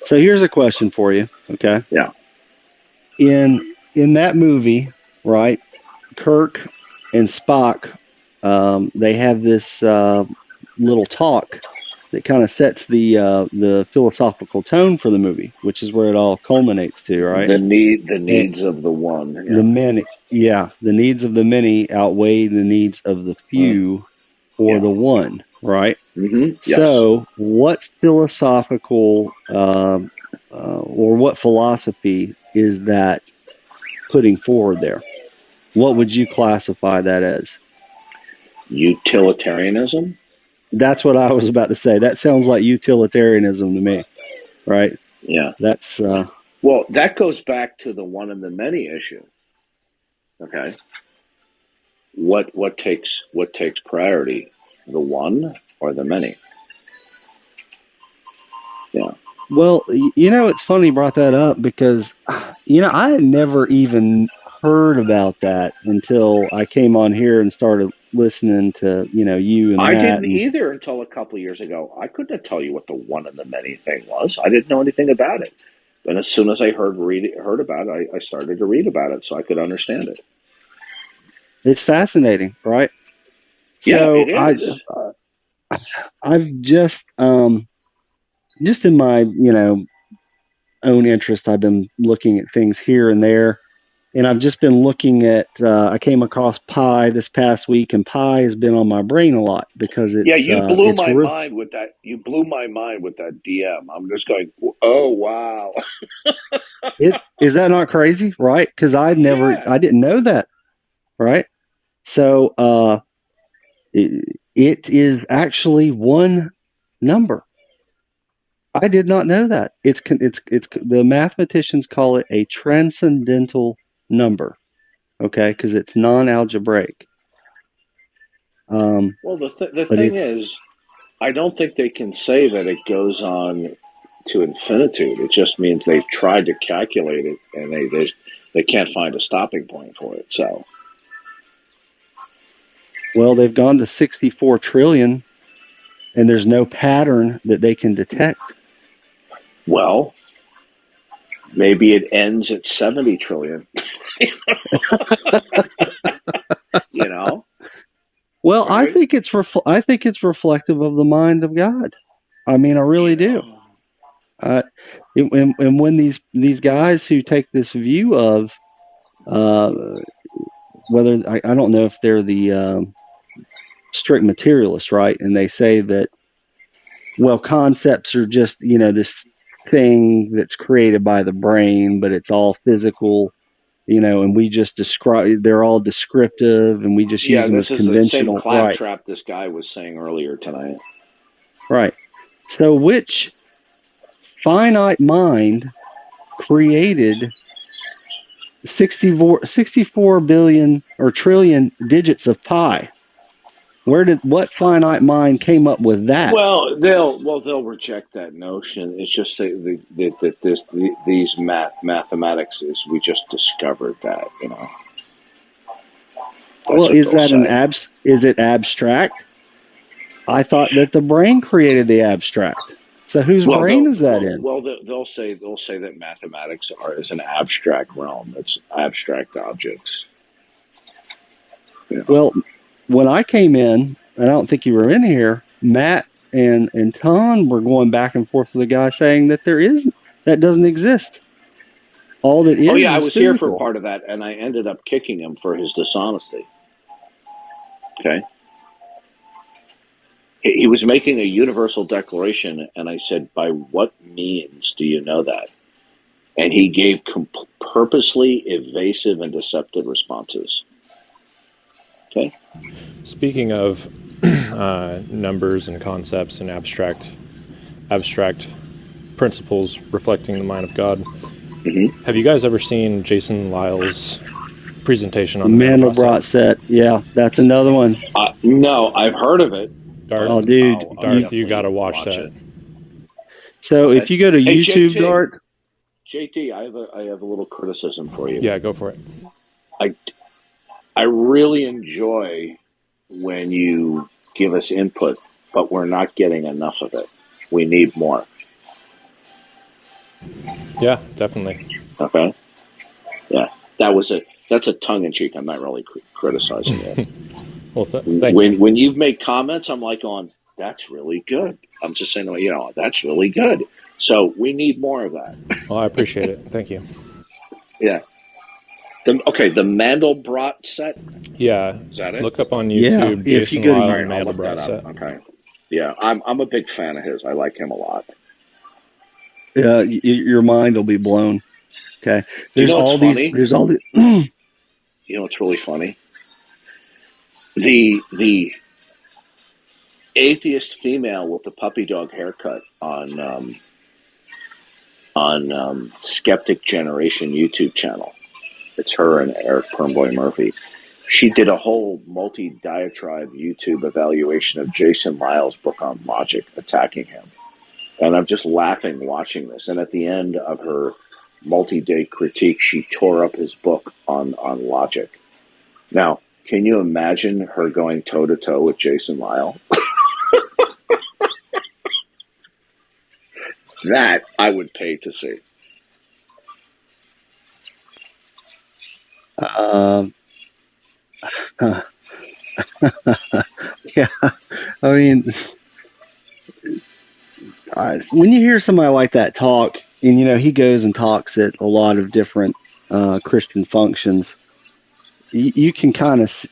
So here's a question for you, okay? Yeah. In that movie, right? Kirk and Spock, they have this little talk that kind of sets the philosophical tone for the movie, which is where it all culminates to, right? The needs of the one. Yeah. The needs of the many outweigh the needs of the few or the one, right? Mm-hmm. Yes. So, what philosophical or what philosophy is that putting forward there? What would you classify that as? Utilitarianism? That's what I was about to say. That sounds like utilitarianism to me, right? Yeah. That's well, that goes back to the one and the many issue. Okay. What takes priority? The one or the many? Yeah. Well, it's funny you brought that up, because I had never even heard about that until I came on here and started listening to you and I Matt. didn't either until a couple of years ago. I couldn't tell you what the one and the many thing was. I didn't know anything about it. And as soon as I heard about it, I started to read about it so I could understand it. It's fascinating, right? Yeah, so it is. I've just in my own interest, I've been looking at things here and there. And I've just been looking at, I came across Pi this past week, and Pi has been on my brain a lot because it's. Yeah, you blew my mind with that. You blew my mind with that DM. I'm just going, oh, wow. Is that not crazy? Right? Because I didn't know that. Right? So it is actually one number. I did not know that. It's the mathematicians call it a transcendental number, okay, because it's non-algebraic. Well, the thing is, I don't think they can say that it goes on to infinitude. It just means they've tried to calculate it, and they can't find a stopping point for it. So, Well, they've gone to 64 trillion, and there's no pattern that they can detect. Well, maybe it ends at 70 trillion. You know? Well, I think it's reflective of the mind of God. I mean, I really do. And when these guys who take this view of whether I don't know if they're the strict materialists, right? And they say that, well, concepts are just, this thing that's created by the brain, but it's all physical, and we just they're all descriptive, and we just use them as conventional. This is the same right. claptrap this guy was saying earlier tonight. Right. So which finite mind created 64 billion or trillion digits of pi? What finite mind came up with that? Well, they'll reject that notion. It's just that these mathematics we just discovered that, That's well, is that is it abstract? I thought that the brain created the abstract. So whose brain is that in? Well, they'll say that mathematics is an abstract realm. It's abstract objects. Well, when I came in, I don't think you were in here, Matt and Ton were going back and forth with the guy saying that that doesn't exist. All that is. Oh yeah, I was physical. here for part of that, and I ended up kicking him for his dishonesty. Okay. He was making a universal declaration, and I said, by what means do you know that? And he gave purposely evasive and deceptive responses. Okay. Speaking of numbers and concepts and abstract principles reflecting the mind of God, have you guys ever seen Jason Lyle's presentation on the Mandelbrot set? Yeah, that's another one. No, I've heard of it. Darth, dude, you got to watch that. So if you go to YouTube, JT, Dart. JT, I have a little criticism for you. Yeah, go for it. I really enjoy when you give us input, but we're not getting enough of it. We need more. Yeah, definitely. Okay. Yeah, that's a tongue in cheek. I'm not really criticizing it. Well, thank you. When you've made comments, I'm like going, that's really good. I'm just saying, that's really good. So we need more of that. Well, I appreciate it. Thank you. Yeah. The Mandelbrot set? Yeah. Is that it? Look up on YouTube, Jason Lyle and Mandelbrot set. Okay. Yeah, I'm a big fan of his. I like him a lot. Yeah, your mind will be blown. Okay. There's all these. Funny? There's all the. You know what's really funny? The atheist female with the puppy dog haircut on Skeptic Generation YouTube channel. It's her and Eric Permboy Murphy. She did a whole multi-diatribe YouTube evaluation of Jason Lyle's book on logic, attacking him. And I'm just laughing watching this. And at the end of her multi-day critique, she tore up his book on logic. Now, can you imagine her going toe-to-toe with Jason Lyle? That I would pay to see. Yeah, I mean, when you hear somebody like that talk, and he goes and talks at a lot of different Christian functions, you can kind of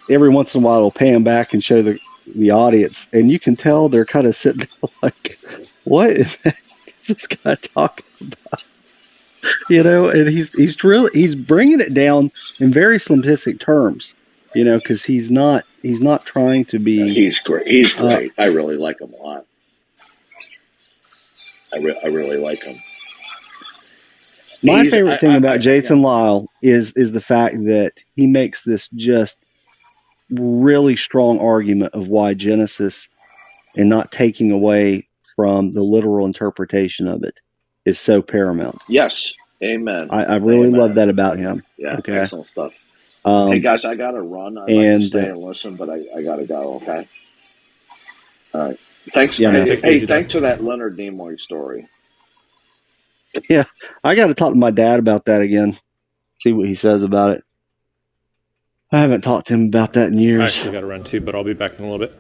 every once in a while it'll pan back and show the audience, and you can tell they're kind of sitting there like, what is this guy talking about? And he's bringing it down in very simplistic terms, because he's not trying to be. He's great. He's great. I really like him a lot. I really like him. My favorite thing about Jason Lyle is the fact that he makes this just really strong argument of why Genesis, and not taking away from the literal interpretation of it, is so paramount. Yes. Amen. I really love that about him. Yeah. Okay. Excellent stuff. Hey guys, I gotta run. I'd like to stay and listen, but I gotta go. Okay. All right. Thanks. Yeah, man. Hey, thanks for that Leonard Nimoy story. Yeah, I got to talk to my dad about that again. See what he says about it. I haven't talked to him about that in I years. actually got to run too, but I'll be back in a little bit.